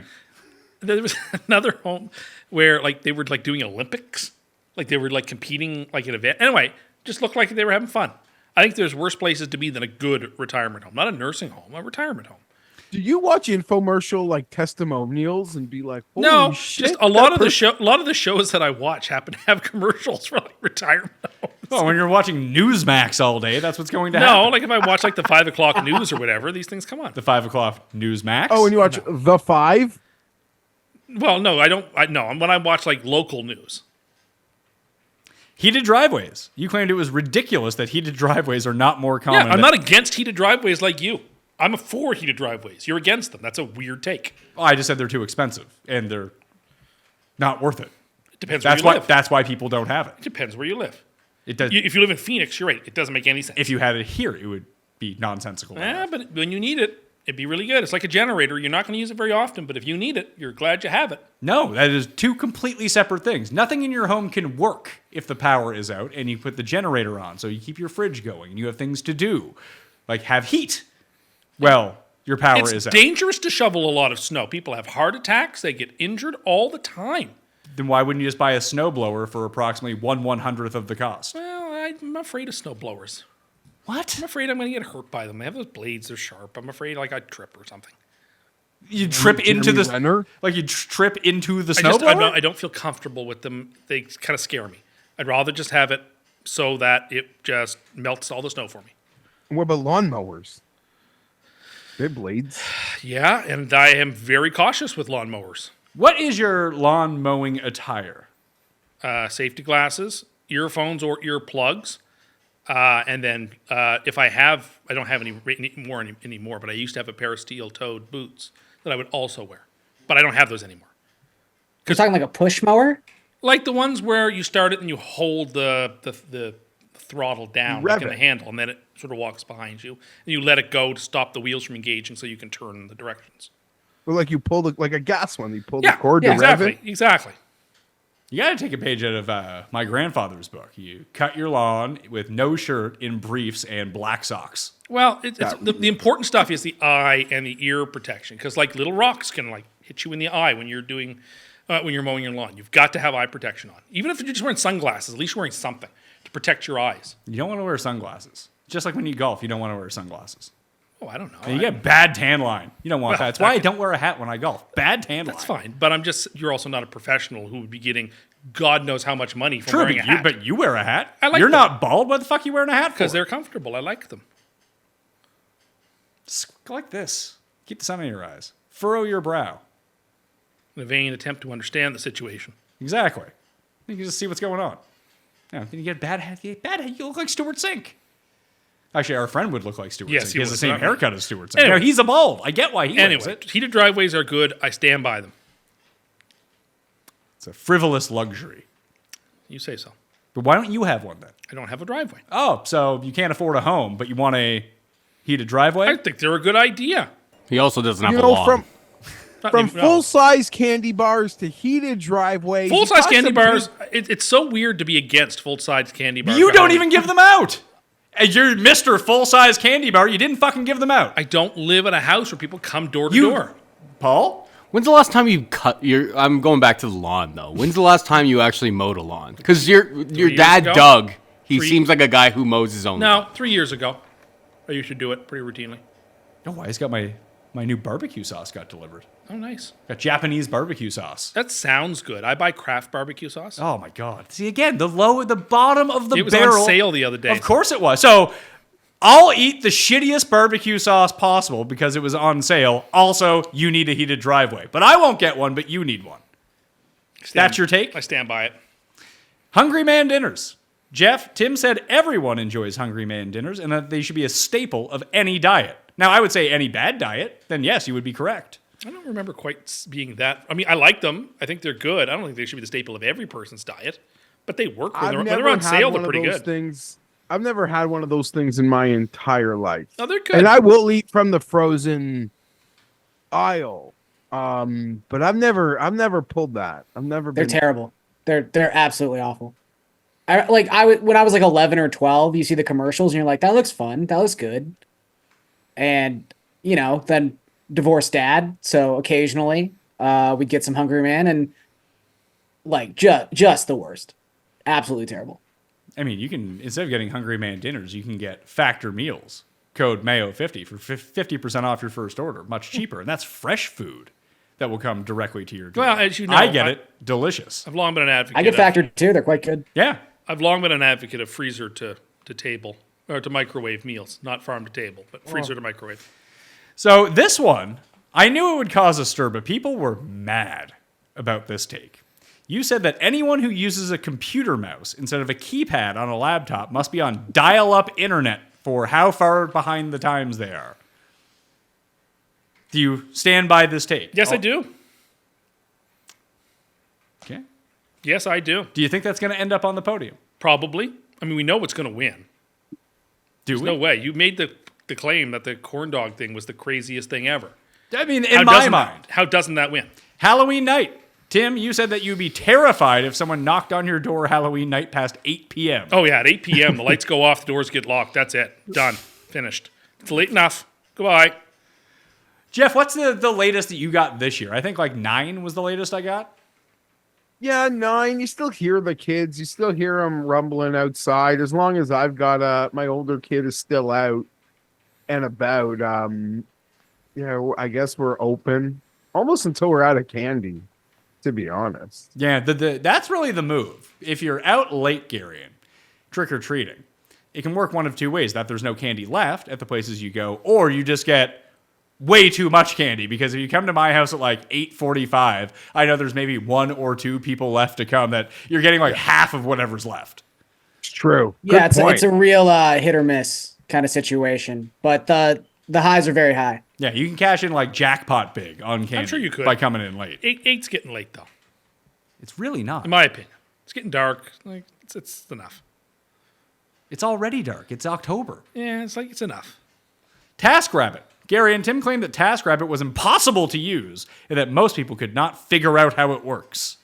there was another home where like they were like doing Olympics. Like they were like competing like an event. Anyway, just looked like they were having fun. I think there's worse places to be than a good retirement home. Not a nursing home, a retirement home. Do you watch infomercial like testimonials and be like, holy No, shit, just a lot of that the shows that I watch happen to have commercials for like retirement homes. Oh, when you're watching Newsmax all day, that's what's going to happen. No, like if I watch like the 5 o'clock news or whatever, these things come on. The 5 o'clock Newsmax. Oh, and you watch The Five? Well, no, I don't. No, when I watch like local news. Heated driveways. You claimed it was ridiculous that heated driveways are not more common. Yeah, I'm not against heated driveways like you. I'm for heated driveways. You're against them. That's a weird take. Oh, I just said they're too expensive and they're not worth it. It depends That's where you why. live. That's why people don't have it. It depends where you live. It does. If you live in Phoenix, you're right. It doesn't make any sense. If you had it here, it would be nonsensical. But when you need it, it'd be really good. It's like a generator. You're not going to use it very often, but if you need it, you're glad you have it. No, that is two completely separate things. Nothing in your home can work if the power is out and you put the generator on. So you keep your fridge going and you have things to do, like have heat. Well, your power It's is out. dangerous to shovel a lot of snow. People have heart attacks. They get injured all the time. Then why wouldn't you just buy a snowblower for approximately 1/100th of the cost? Well, I'm afraid of snow blowers. What? I'm afraid I'm going to get hurt by them. They have those blades. They're sharp. I'm afraid like I'd trip or something. You trip into Jeremy the Renner? like you trip into the I snowblower. don't feel comfortable with them. They kind of scare me. I'd rather just have it so that it just melts all the snow for me. What about lawnmowers? They have blades. Yeah, and I am very cautious with lawnmowers. What is your lawn mowing attire? Safety glasses, earphones or earplugs. And then if I don't have any anymore, but I used to have a pair of steel-toed boots that I would also wear. But I don't have those anymore. You're talking like a push mower? Like the ones where you start it and you hold the throttle down like in the handle, and then it sort of walks behind you. And you let it go to stop the wheels from engaging so you can turn in the directions. Well, like you pull like a gas one. You pull the cord to rev exactly, it. exactly. You got to take a page out of my grandfather's book. You cut your lawn with no shirt, in briefs, and black socks. Well, the important stuff is the eye and the ear protection, because like little rocks can like hit you in the eye when you're doing when you're mowing your lawn. You've got to have eye protection on, even if you're just wearing sunglasses. At least you're wearing something to protect your eyes. You don't want to wear sunglasses. Just like when you golf, you don't want to wear sunglasses. Oh, I don't know. And you get bad tan line. You don't want that. That's why I don't wear a hat when I golf. Bad tan line. That's fine, but you're also not a professional who would be getting God knows how much money from True, wearing a hat. but you wear a hat. I like You're them. not bald. What the fuck are you wearing a hat for? Because they're comfortable. I like them. Just go like this. Keep the sun in your eyes. Furrow your brow. In a vain attempt to understand the situation. Exactly. You can just see what's going on. Yeah, then you get bad hat. You look like Stuart Sink. Actually, our friend would look like Stuart Yes, Sink. he He has would, the same not me. haircut as Stuart Sink. Anyway. No, he's a bald. I get why he wears Anyway, it. heated driveways are good. I stand by them. It's a frivolous luxury. You say so. But why don't you have one then? I don't have a driveway. Oh, so you can't afford a home, but you want a heated driveway? I think they're a good idea. He also doesn't have You a know, lawn. from full-size candy bars to heated driveways. Full-size you got candy some bars, it's so weird to be against full-size candy bars. You for don't Halloween. even give them out. As you're Mr. Full-Size Candy Bar, you didn't fucking give them out. I don't live in a house where people come door to door. Paul? When's the last time you cut your? I'm going back to the lawn though. When's the last time you actually mowed a lawn? Because your years dad ago? Doug, he Three- seems like a guy who mows his own. lawn. No, 3 years ago. I used to do it pretty routinely. Oh, I just got my new barbecue sauce got delivered. Oh, nice. Got Japanese barbecue sauce. That sounds good. I buy Kraft barbecue sauce. Oh my god. See again, the bottom of the It was barrel. on sale the other day. Of course it was. So I'll eat the shittiest barbecue sauce possible because it was on sale. Also, you need a heated driveway. But I won't get one, but you need one. That's your take? I stand by it. Hungry Man dinners. Geoff, Tim said everyone enjoys Hungry Man dinners and that they should be a staple of any diet. Now, I would say any bad diet, then yes, you would be correct. I don't remember quite being that. I mean, I like them. I think they're good. I don't think they should be the staple of every person's diet, but they work when they're on sale. They're pretty good. I've never had one of those things in my entire life. Oh, they're good. And I will eat from the frozen aisle. But I've never pulled that. They're terrible. They're absolutely awful. When I was like 11 or 12, you see the commercials and you're like, that looks fun. That looks good. And, then divorced dad. So occasionally we'd get some Hungry Man and like just the worst. Absolutely terrible. I mean, you can, instead of getting Hungry Man dinners, you can get Factor meals. Code Mayo50 for 50% off your first order. Much cheaper. And that's fresh food that will come directly to your door. Well, as you know, I get it. Delicious. I've long been an advocate. I get Factor too. They're quite good. Yeah. I've long been an advocate of freezer to table or to microwave meals, not farm to table, but freezer to microwave. So this one, I knew it would cause a stir, but people were mad about this take. You said that anyone who uses a computer mouse instead of a keypad on a laptop must be on dial-up internet for how far behind the times they are. Do you stand by this take? Yes, I do. Okay. Yes, I do. Do you think that's going to end up on the podium? Probably. I mean, we know what's going to win. There's No way. You made the claim that the corn dog thing was the craziest thing ever. I mean, in my mind. How doesn't that win? Halloween night. Tim, you said that you'd be terrified if someone knocked on your door Halloween night past 8 p.m. Oh, yeah. At 8 p.m., the lights go off, the doors get locked. That's it. Done. Finished. It's late enough. Goodbye. Geoff, what's the latest that you got this year? I think like 9 was the latest I got. Yeah, 9. You still hear the kids. You still hear them rumbling outside. As long as I've got my older kid is still out and about. I guess we're open almost until we're out of candy, to be honest. Yeah, that's really the move. If you're out late, Garion, trick-or-treating, it can work one of two ways. That there's no candy left at the places you go, or you just get way too much candy, because if you come to my house at like 8:45, I know there's maybe 1 or 2 people left to come, that you're getting like half of whatever's left. It's true. Yeah, Good point. it's a real hit or miss kind of situation, but the highs are very high. Yeah, you can cash in like jackpot big on candy. I'm sure you could. By coming in late. Eight's getting late, though, It's really not. in my opinion. It's getting dark. Like, it's enough. It's already dark. It's October. Yeah, it's enough. TaskRabbit. Gary and Tim claimed that TaskRabbit was impossible to use and that most people could not figure out how it works.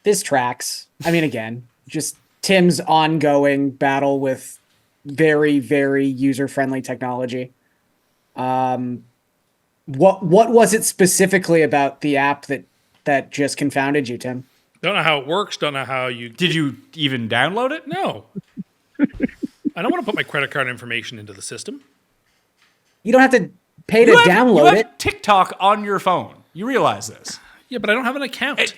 This tracks. I mean, again, just Tim's ongoing battle with very, very user-friendly technology. What was it specifically about the app that just confounded you, Tim? Don't know how it works. Don't know how you... Did you even download it? No. I don't want to put my credit card information into the system. You don't have to pay to You download have it. TikTok on your phone. You realize this. Yeah, but I don't have an account.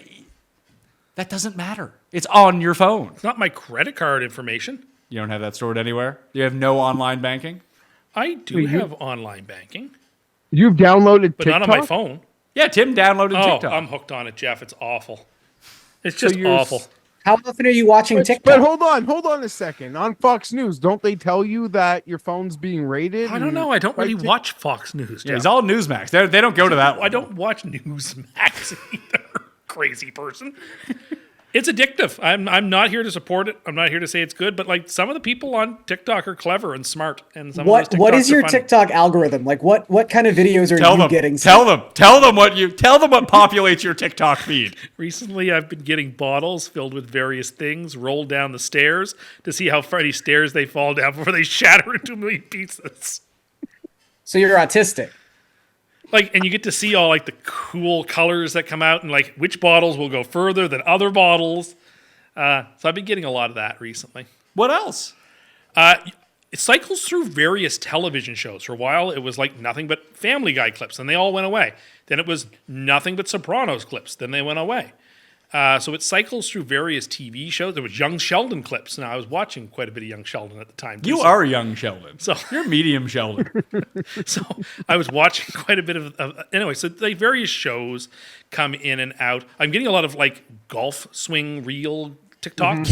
That doesn't matter. It's on your phone. It's not my credit card information. You don't have that stored anywhere? You have no online banking? I do have online banking, You've downloaded but TikTok? not on my phone. Yeah, Tim downloaded Oh, TikTok. I'm hooked on it, Jeff. It's awful. It's just you're awful. How often are you watching But TikTok? hold on a second. On Fox News, don't they tell you that your phone's being rated? I don't know. I don't really watch Fox News, Yeah, Jeff. it's all Newsmax. They don't go to that one. I don't watch Newsmax either. Crazy person. It's addictive. I'm not here to support it. I'm not here to say it's good, but like some of the people on TikTok are clever and smart, and some What of those what TikToks is your are funny. TikTok algorithm? Like what kind of videos are Tell you them. getting? Tell them what populates your TikTok feed. Recently, I've been getting bottles filled with various things rolled down the stairs to see how many stairs they fall down before they shatter into a million pieces. So you're autistic. Like, and you get to see all like the cool colors that come out, and like which bottles will go further than other bottles. So I've been getting a lot of that recently. What else? It cycles through various television shows. For a while, it was like nothing but Family Guy clips, and they all went away. Then it was nothing but Sopranos clips, then they went away. So it cycles through various TV shows. There was Young Sheldon clips. Now, I was watching quite a bit of Young Sheldon at the time. You are young Sheldon. So- You're medium Sheldon. So I was watching quite a bit of anyway, so like various shows come in and out. I'm getting a lot of like golf swing reel TikToks.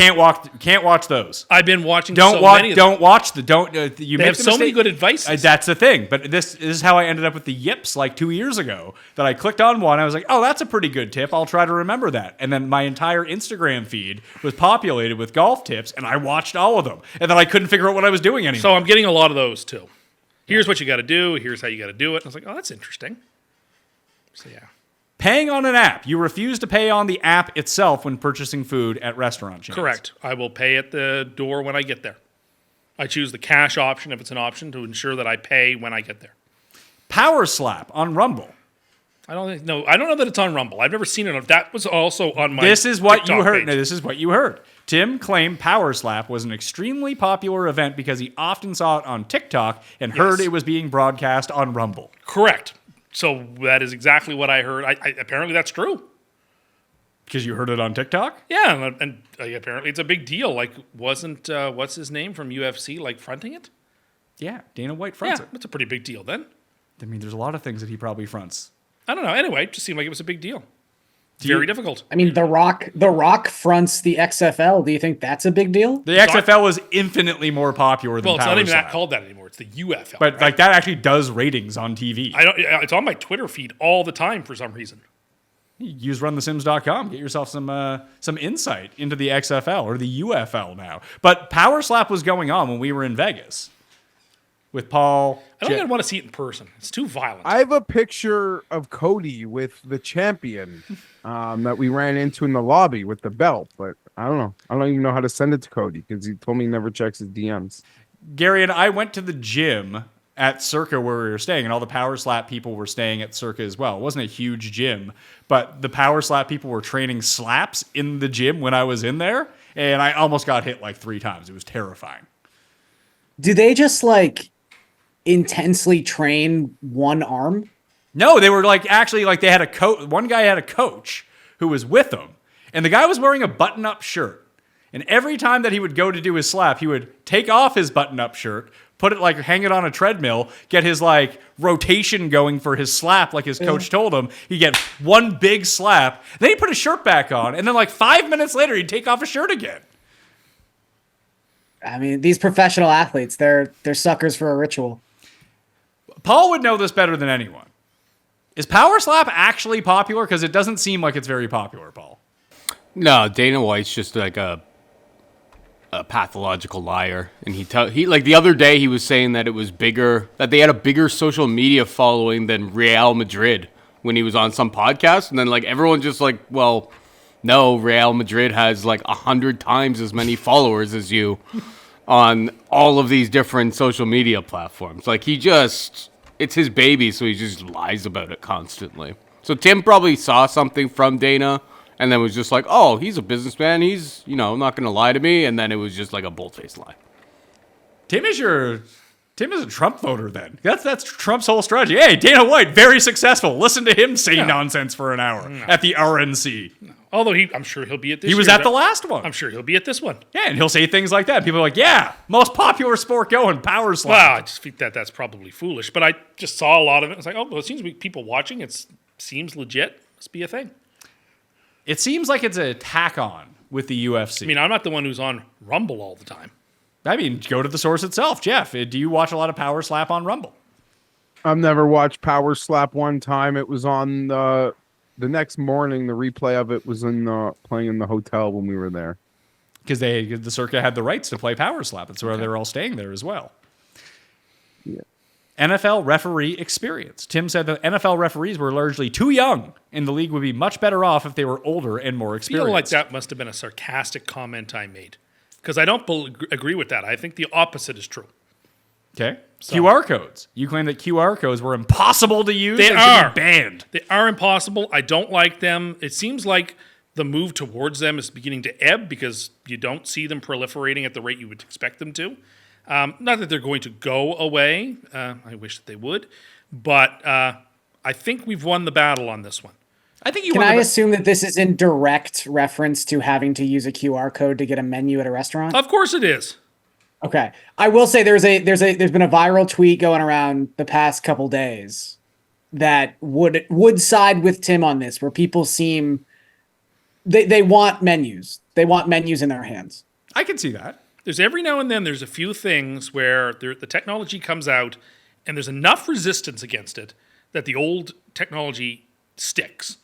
Can't watch those. I've been watching Don't so watch. many of them. Don't watch the. Don't. You They make have the so many mistake- good advice. That's the thing. But this is how I ended up with the yips like 2 years ago. That I clicked on one. I was like, oh, that's a pretty good tip. I'll try to remember that. And then my entire Instagram feed was populated with golf tips, and I watched all of them. And then I couldn't figure out what I was doing anymore. So I'm getting a lot of those too. Here's what you got to do. Here's how you got to do it. And I was like, oh, that's interesting. So yeah. Paying on an app. You refuse to pay on the app itself when purchasing food at restaurant chains. Correct. I will pay at the door when I get there. I choose the cash option if it's an option to ensure that I pay when I get there. Power Slap on Rumble. I don't know that it's on Rumble. I've never seen it. That was also on my This is what TikTok you heard. page. No, this is what you heard. Tim claimed Power Slap was an extremely popular event because he often saw it on TikTok and heard it was being broadcast on Rumble. Correct. So that is exactly what I heard. Apparently that's true. Because you heard it on TikTok? Yeah, and apparently it's a big deal. Like, wasn't what's his name from UFC like fronting it? Yeah, Dana White fronts Yeah, it. it's a pretty big deal then. I mean, there's a lot of things that he probably fronts. I don't know. Anyway, it just seemed like it was a big deal. Very difficult. I mean, The Rock fronts the XFL. Do you think that's a big deal? The XFL is infinitely more popular than Well, it's Power not even Slap. that called that anymore. It's the UFL. But right? like that actually does ratings on TV. It's on my Twitter feed all the time for some reason. Use runthesims.com. Get yourself some insight into the XFL or the UFL now. But Power Slap was going on when we were in Vegas with Paul. I don't even want to see it in person. It's too violent. I have a picture of Cody with the champion that we ran into in the lobby with the belt, but I don't know. I don't even know how to send it to Cody because he told me he never checks his DMs. Gary and I went to the gym at Circa where we were staying, and all the Power Slap people were staying at Circa as well. It wasn't a huge gym, but the Power Slap people were training slaps in the gym when I was in there, and I almost got hit like 3 times. It was terrifying. Do they just like intensely train one arm? No, they were like actually like they had a coach. One guy had a coach who was with them, and the guy was wearing a button-up shirt. And every time that he would go to do his slap, he would take off his button-up shirt, put it like hang it on a treadmill, get his like rotation going for his slap like his coach told him. He'd get one big slap, then he'd put his shirt back on, and then like 5 minutes later he'd take off his shirt again. I mean, these professional athletes, they're suckers for a ritual. Paul would know this better than anyone. Is Power Slap actually popular? Because it doesn't seem like it's very popular, Paul. No, Dana White's just like a pathological liar, and he like the other day he was saying that it was bigger, that they had a bigger social media following than Real Madrid when he was on some podcast, and then like everyone just like, well, no, Real Madrid has like 100 times as many followers as you on all of these different social media platforms. Like it's his baby, so he just lies about it constantly. So Tim probably saw something from Dana and then was just like, oh, he's a businessman. He's, not going to lie to me. And then it was just like a bold-faced lie. Tim is a Trump voter then. That's Trump's whole strategy. Hey, Dana White, very successful. Listen to him say nonsense for an hour at the RNC. No. Although I'm sure he'll be at this. He was at the last one. I'm sure he'll be at this one. Yeah, and he'll say things like that. People are like, yeah, most popular sport going, Power Slap. Well, I just think that's probably foolish. But I just saw a lot of it. It's like, oh, well, it seems to be people watching. It seems legit. Must be a thing. It seems like it's a tack on with the UFC. I mean, I'm not the one who's on Rumble all the time. I mean, go to the source itself. Jeff, do you watch a lot of Power Slap on Rumble? I've never watched Power Slap one time. It was on the next morning. The replay of it was playing in the hotel when we were there. Because the circuit had the rights to play Power Slap. That's where they were all staying there as well. Yeah. NFL referee experience. Tim said that NFL referees were largely too young, and the league would be much better off if they were older and more I experienced. feel like that must have been a sarcastic comment I made. Because I don't agree with that. I think the opposite is true. Okay. QR codes. You claim that QR codes were impossible to use. They and are should be banned. They are impossible. I don't like them. It seems like the move towards them is beginning to ebb because you don't see them proliferating at the rate you would expect them to. Not that they're going to go away. I wish that they would. But I think we've won the battle on this one. I think you Can I assume that this is in direct reference to having to use a QR code to get a menu at a restaurant? Of course it is. Okay. I will say there's been a viral tweet going around the past couple days that would side with Tim on this, where people seem they want menus. They want menus in their hands. I can see that. There's every now and then there's a few things where the technology comes out and there's enough resistance against it that the old technology sticks.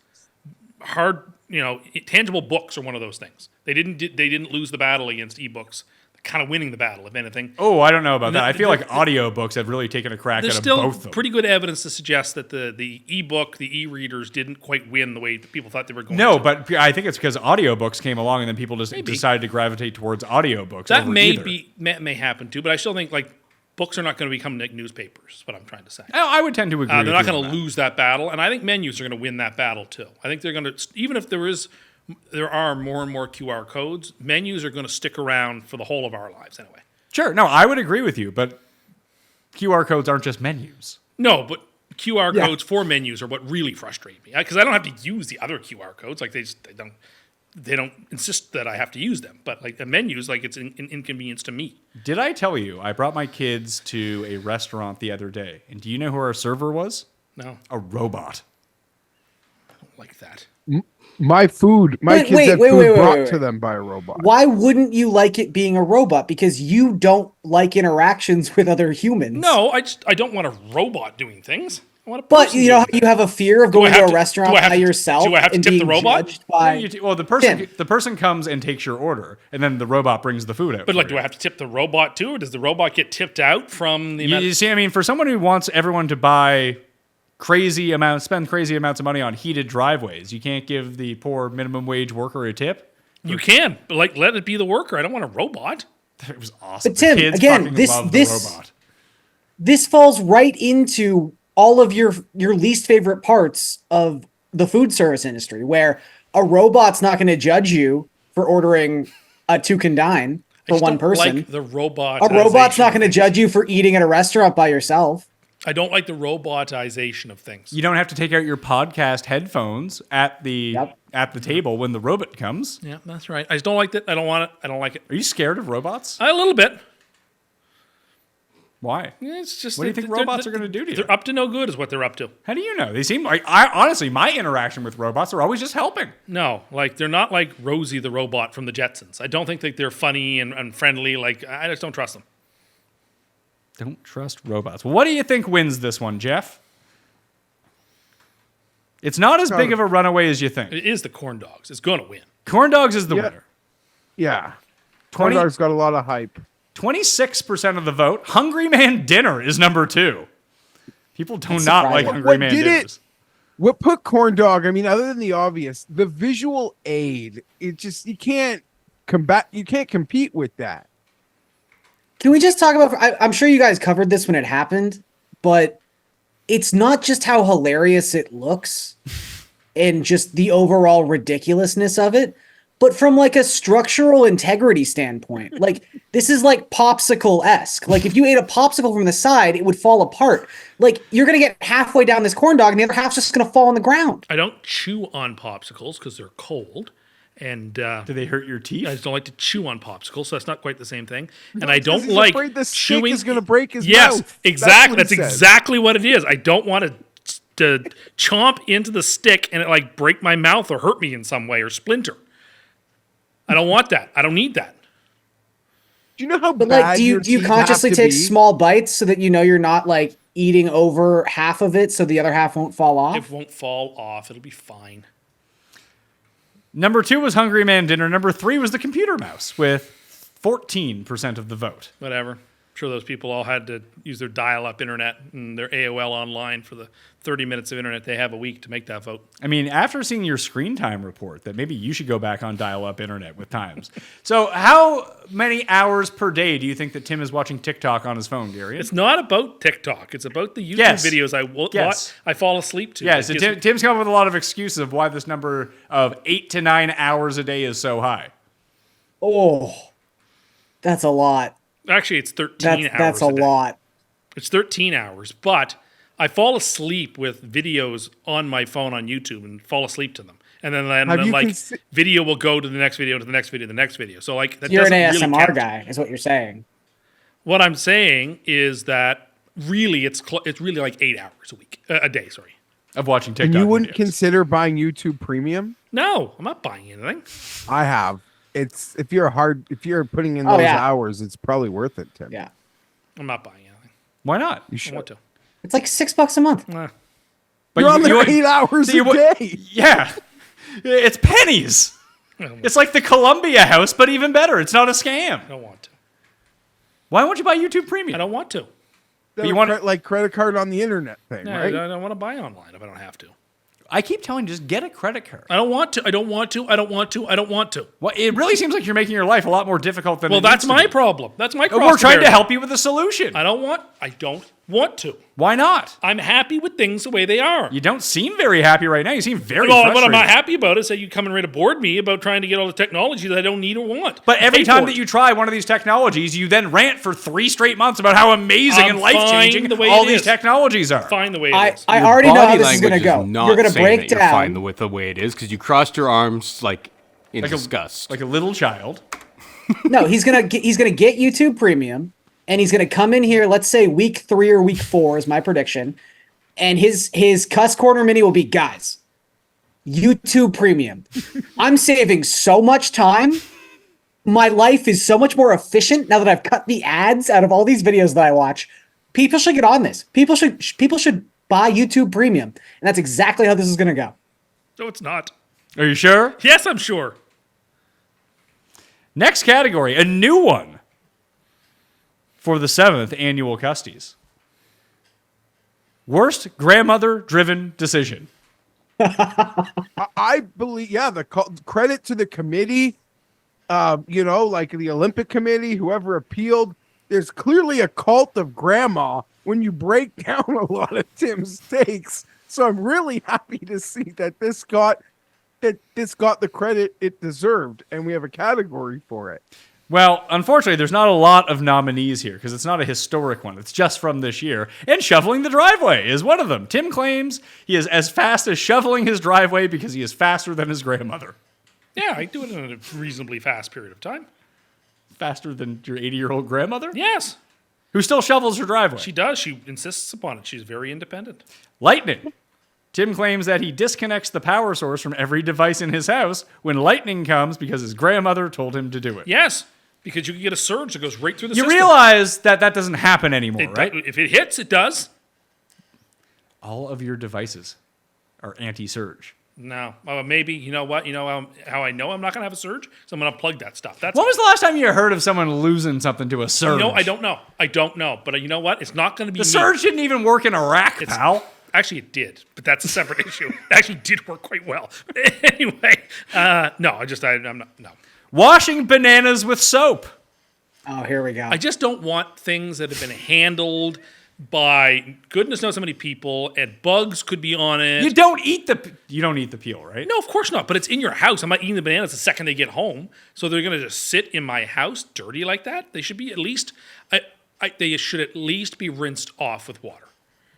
Tangible books are one of those things. They didn't lose the battle against ebooks. They're kind of winning the battle, if anything. Oh, I don't know about that. I feel like audiobooks have really taken a crack There's at still both of them. pretty good evidence to suggest that the ebook, the e-readers didn't quite win the way that people thought they were going to. No, but I think it's because audiobooks came along and then people just decided to gravitate towards audiobooks. That over may either. may happen too, but I still think like books are not going to become like newspapers, is what I'm trying to say. I would tend to agree. They're not going to lose that battle, and I think menus are going to win that battle too. I think they're going to, even if there are more and more QR codes, menus are going to stick around for the whole of our lives anyway. Sure. No, I would agree with you, but QR codes aren't just menus. No, but QR codes for menus are what really frustrate me because I don't have to use the other QR codes. Like they don't insist that I have to use them. But like the menus, like it's an inconvenience to me. Did I tell you I brought my kids to a restaurant the other day, and do you know who our server was? No, A robot. I don't like that. My kids had food brought to them by a robot. Why wouldn't you like it being a robot? Because you don't like interactions with other humans. No, I don't want a robot doing things. I want a But person you know how doing you have a fear of going to a restaurant by yourself do I have to and tip the being robot? judged by The person comes and takes your order, and then the robot brings the food out. But for like, you. do I have to tip the robot too, or does the robot get tipped out from the amount? You see, I mean, for someone who wants everyone to spend crazy amounts of money on heated driveways, you can't give the poor minimum wage worker a tip. You can, but like, let it be the worker. I don't want a robot. It was awesome. But Tim, the kids again, fucking this- loved this- the robot. This falls right into all of your least favorite parts of the food service industry, where a robot's not going to judge you for ordering a two can dine I for just one don't person. like the robot. A robot's not going to judge you for eating at a restaurant by yourself. I don't like the robotization of things. You don't have to take out your podcast headphones at the table when the robot comes. Yeah, that's right. I just don't like that. I don't want it. I don't like it. Are you scared of robots? A little bit. Why? It's just What do you think robots are going to do to you? They're up to no good, is what they're up to. How do you know? They seem like, honestly, my interaction with robots are always just helping. No, like they're not like Rosie the robot from the Jetsons. I don't think that they're funny and friendly. Like I just don't trust them. Don't trust robots. What do you think wins this one, Jeff? It's not as big of a runaway as you think. It is the corn dogs. It's going to win. Corn dogs is the winner. Yeah. Corn dogs got a lot of hype. 26% of the vote. Hungry Man Dinner is number 2. People do That's not like surprising. Hungry Man dinners. What put corn dog? I mean, other than the obvious, the visual aid. It just you can't compete with that. Can we just talk about? I'm sure you guys covered this when it happened, but it's not just how hilarious it looks and just the overall ridiculousness of it, but from like a structural integrity standpoint. Like this is like popsicle-esque. Like if you ate a popsicle from the side, it would fall apart. Like you're gonna get halfway down this corn dog and the other half's just gonna fall on the ground. I don't chew on popsicles because they're cold. And Do they hurt your teeth? I just don't like to chew on popsicles, so that's not quite the same thing. And I don't He's like afraid the stick chewing. is going to break his yes, mouth. exactly. That's That's what he said. exactly what it is. I don't want to chomp into the stick and it like break my mouth or hurt me in some way or splinter. I don't want that. I don't need that. Do you know how But bad like, do your you teeth consciously have to take be? small bites so that you know you're not like eating over half of it, so the other half won't fall off? It won't fall off. It'll be fine. Number 2 was Hungry Man Dinner. Number 3 was the computer mouse with 14% of the vote. Whatever. I'm sure those people all had to use their dial-up internet and their AOL online for the 30 minutes of internet they have a week to make that vote. I mean, after seeing your screen time report, that maybe you should go back on dial-up internet with times. So how many hours per day do you think that Tim is watching TikTok on his phone, Gary? It's not about TikTok. It's about the YouTube Yes. videos Yes. I fall asleep to. Yeah, It so gives me- Tim's come up with a lot of excuses of why this number of 8 to 9 hours a day is so high. Oh, that's a lot. Actually, it's 13 hours. That's a day. lot. It's 13 hours, but I fall asleep with videos on my phone on YouTube and fall asleep to them. And then Have you like video will go to the next video, to the next video, to the next video. So like that You're an doesn't really ASMR count. guy, is what you're saying. What I'm saying is that really it's really like 8 hours a week, a day. Sorry. Of watching TikTok And you wouldn't videos. consider buying YouTube Premium? No, I'm not buying anything. I have. It's if you're putting in Oh, those yeah. hours, it's probably worth it, Tim. Yeah. I'm not buying anything. Why not? You I should. want to. It's like $6 a month. Eh. But You're on there would- 8 hours so you a would- day. Yeah. It's pennies. It's like the Columbia House, but even better. It's not a scam. I don't want to. Why won't you buy YouTube Premium? I don't want to. That you want- like credit card on the internet thing, No, right? I don't want to buy online if I don't have to. I keep telling you, just get a credit card. I don't want to. I don't want to. I don't want to. I don't want to. Well, it really seems like you're making your life a lot more difficult than Well, it that's needs to my be. problem. That's my cross. We're trying to bear. help you with a solution. I don't want to. Why not? I'm happy with things the way they are. You don't seem very happy right now. You seem very Well, frustrated. what I'm not happy about is that you come and ready to board me about trying to get all the technology that I don't need or want. But every Pay time for that it. you try one of these technologies, you then rant for 3 straight months about how amazing I'm and life-changing fine the way all it these is. technologies are. Fine the way it I is. I Your already know how body this is going to language go. not You're going to saying break that you're down. fine with the way it is because you crossed your arms like in Like disgust. Like a little child. No, he's gonna get YouTube Premium, and he's gonna come in here. Let's say week 3 or week 4 is my prediction, and his Cust Corner Mini will be, guys, YouTube Premium. I'm saving so much time. My life is so much more efficient now that I've cut the ads out of all these videos that I watch. People should get on this. People should buy YouTube Premium, and that's exactly how this is gonna go. No, it's not. Are you sure? Yes, I'm sure. Next category, a new one for the 7th annual Custies. Worst grandmother-driven decision. I believe, yeah, credit to the committee, like the Olympic Committee, whoever appealed. There's clearly a cult of grandma when you break down a lot of Tim's takes. So I'm really happy to see that this got the credit it deserved, and we have a category for it. Well, unfortunately, there's not a lot of nominees here because it's not a historic one. It's just from this year. And shoveling the driveway is one of them. Tim claims he is as fast as shoveling his driveway because he is faster than his grandmother. Yeah, I do it in a reasonably fast period of time. Faster than your 80-year-old grandmother? Yes. who still shovels her driveway. She does. She insists upon it. She's very independent. Lightning. Tim claims that he disconnects the power source from every device in his house when lightning comes because his grandmother told him to do it. Yes, because you can get a surge that goes right through the You system. realize that that doesn't happen anymore, right? If it hits, it does. All of your devices are anti-surge. No. Maybe. You know what? You know how I know I'm not going to have a surge? So I'm going to plug that stuff. That's When was the last time you heard of someone losing something to a surge? I don't know. I don't know. But you know what? It's not going to be The surge didn't even work in Iraq, pal. Actually, it did, but that's a separate issue. It actually did work quite well. Anyway, no, I'm not. No, Washing bananas with soap. Oh, here we go. I just don't want things that have been handled by goodness knows how many people, and bugs could be on it. You don't eat the peel, right? No, of course not. But it's in your house. I'm not eating the bananas the second they get home. So they're going to just sit in my house dirty like that. They should be at least. They should at least be rinsed off with water.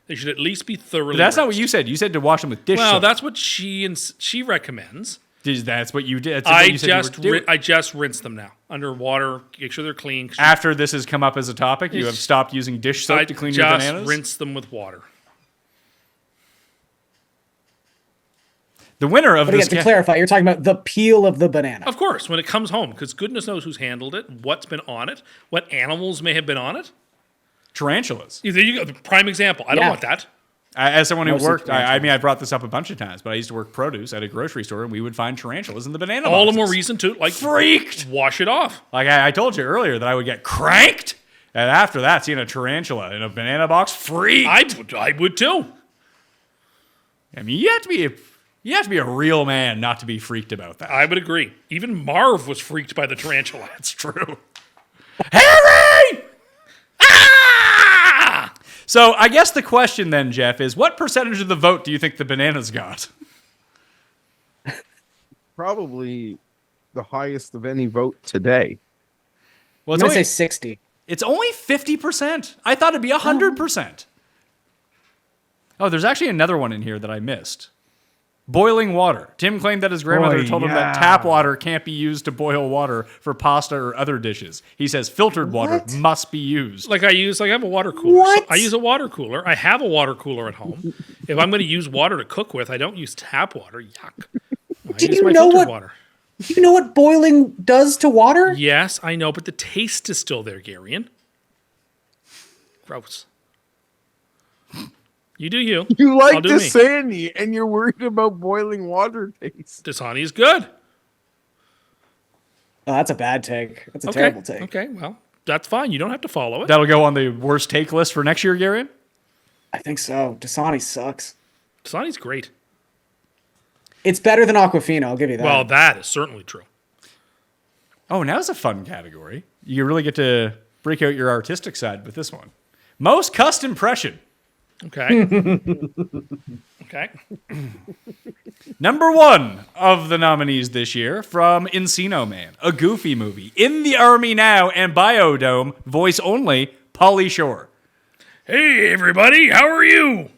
They should at least be thoroughly. But that's not what rinsed. you said. You said to wash them with dish Well, soap. that's what she recommends. That's what you did. That's what you said you were doing. I just rinse them now under water. Make sure they're clean. After this has come up as a topic, you have stopped using dish soap to clean your bananas? I just rinse them with water. The winner of But this again, to clarify, you're talking about the peel of the banana. Of course, when it comes home, because goodness knows who's handled it, what's been on it, what animals may have been on it. Tarantulas. There you go. Prime example. I don't want that. As someone who Mostly worked, I tarantulas. mean, I brought this up a bunch of times, but I used to work produce at a grocery store, and we would find tarantulas in the banana All the boxes. more reason to Freaked. wash it off. Like I told you earlier that I would get cranked, and after that, seeing a tarantula in a banana box, freaked. I would too. I mean, you have to be a real man not to be freaked about that. I would agree. Even Marv was freaked by the tarantula. That's true. Harry! Ah! So I guess the question then, Jeff, is what percentage of the vote do you think the bananas got? Probably the highest of any vote today. Well, I'm it's going to only, say 60. it's only 50%. I thought it'd be 100%. Oh, there's actually another one in here that I missed. Boiling water. Tim claimed that his grandmother told him that tap water can't be used to boil water for pasta or other dishes. He says filtered water What? must be used. I have a water cooler. What? So I use a water cooler. I have a water cooler at home. If I'm going to use water to cook with, I don't use tap water. Yuck. I Do use you my know filtered what- water. Do you know what boiling does to water? Yes, I know, but the taste is still there, Garion. Gross. You do you. You I'll like do the me. sandy, and you're worried about boiling water taste. Dasani is good. Oh, that's a bad take. That's a Okay. terrible take. Okay, well, that's fine. You don't have to follow it. That'll go on the worst take list for next year, Garion? I think so. Dasani sucks. Dasani's great. It's better than Aquafina, I'll give you that. Well, that is certainly true. Oh, now's a fun category. You really get to break out your artistic side with this one. Most Cust impression. Okay. Okay. Number one of the nominees this year from Encino Man, a Goofy movie, In the Army Now, and Biodome, voice only, Pauly Shore. Hey, everybody. How are you?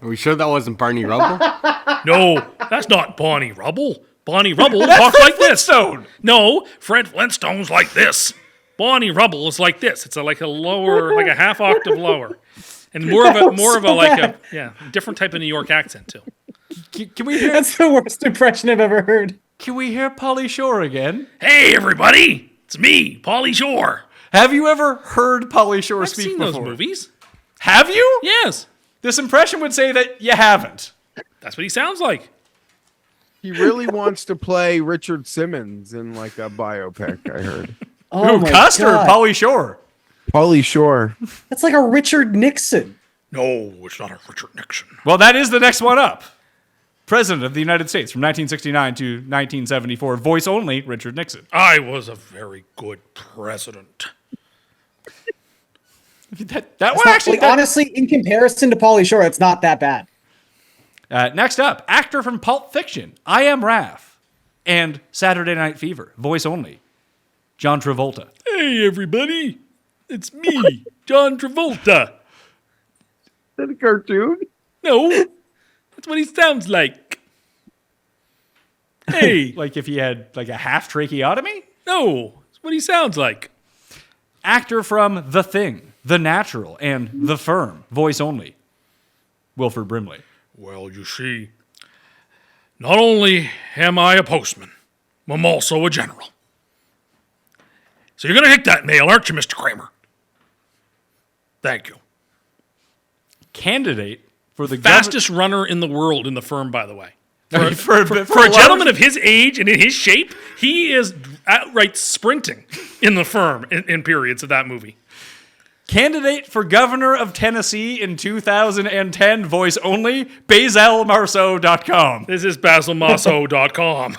Are we sure that wasn't Barney Rubble? No, that's not Bonnie Rubble. Bonnie Rubble talks like this. Flintstone. No, Fred Flintstone's like this. Bonnie Rubble is like this. It's like a lower, like a half octave lower, and more of a like a different type of New York accent too. Can we hear? That's the worst impression I've ever heard. Can we hear Pauly Shore again? Hey, everybody, it's me, Pauly Shore. Have you ever heard Pauly Shore I've speak seen before? those movies. Have you? Yes, This impression would say that you haven't. that's what he sounds like. He really wants to play Richard Simmons in like a biopic, I heard. Oh my Cust or God. Pauly Shore? Pauly Shore. That's like a Richard Nixon. No, it's not a Richard Nixon. Well, that is the next one up. President of the United States from 1969 to 1974, voice only, Richard Nixon. I was a very good president. That It's one not- actually. like, honestly, in comparison to Pauly Shore, it's not that bad. Next up, actor from Pulp Fiction, I Am Raph, and Saturday Night Fever, voice only, John Travolta. Hey, everybody, it's me, John Travolta. Is that a cartoon? No, that's what he sounds like. Hey, Like if he had like a half tracheotomy? No, it's what he sounds like. Actor from The Thing, The Natural, and The Firm, voice only. Wilford Brimley. Well, you see, not only am I a postman, I'm also a general. So you're going to hit that nail, aren't you, Mr. Kramer? Thank you. Candidate for the Fastest runner in the world in The Firm, by the way. for For a gentleman of his age and in his shape, he is outright sprinting in The Firm in periods of that movie. Candidate for governor of Tennessee in 2010, voice only, BasilMarceau.com. This is BasilMasso.com.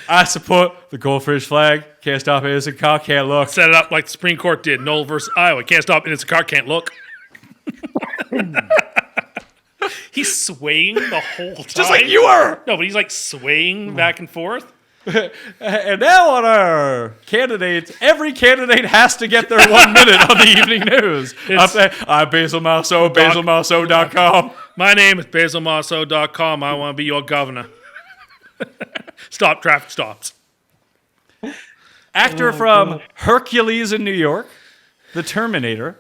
I support the goldfish flag. Can't stop it. It's a car. Can't look. Set it up like the Supreme Court did. Noel versus Iowa. Can't stop it. It's a car. Can't look. He's swaying the whole time. Just like you were. No, but he's like swaying back and forth. And now on our candidates, every candidate has to get their 1 minute on the evening news. I'm Basil Marceau, BasilMarceau.com. My name is BasilMasso.com. I want to be your governor. Stop traffic stops. Actor from Hercules in New York, The Terminator,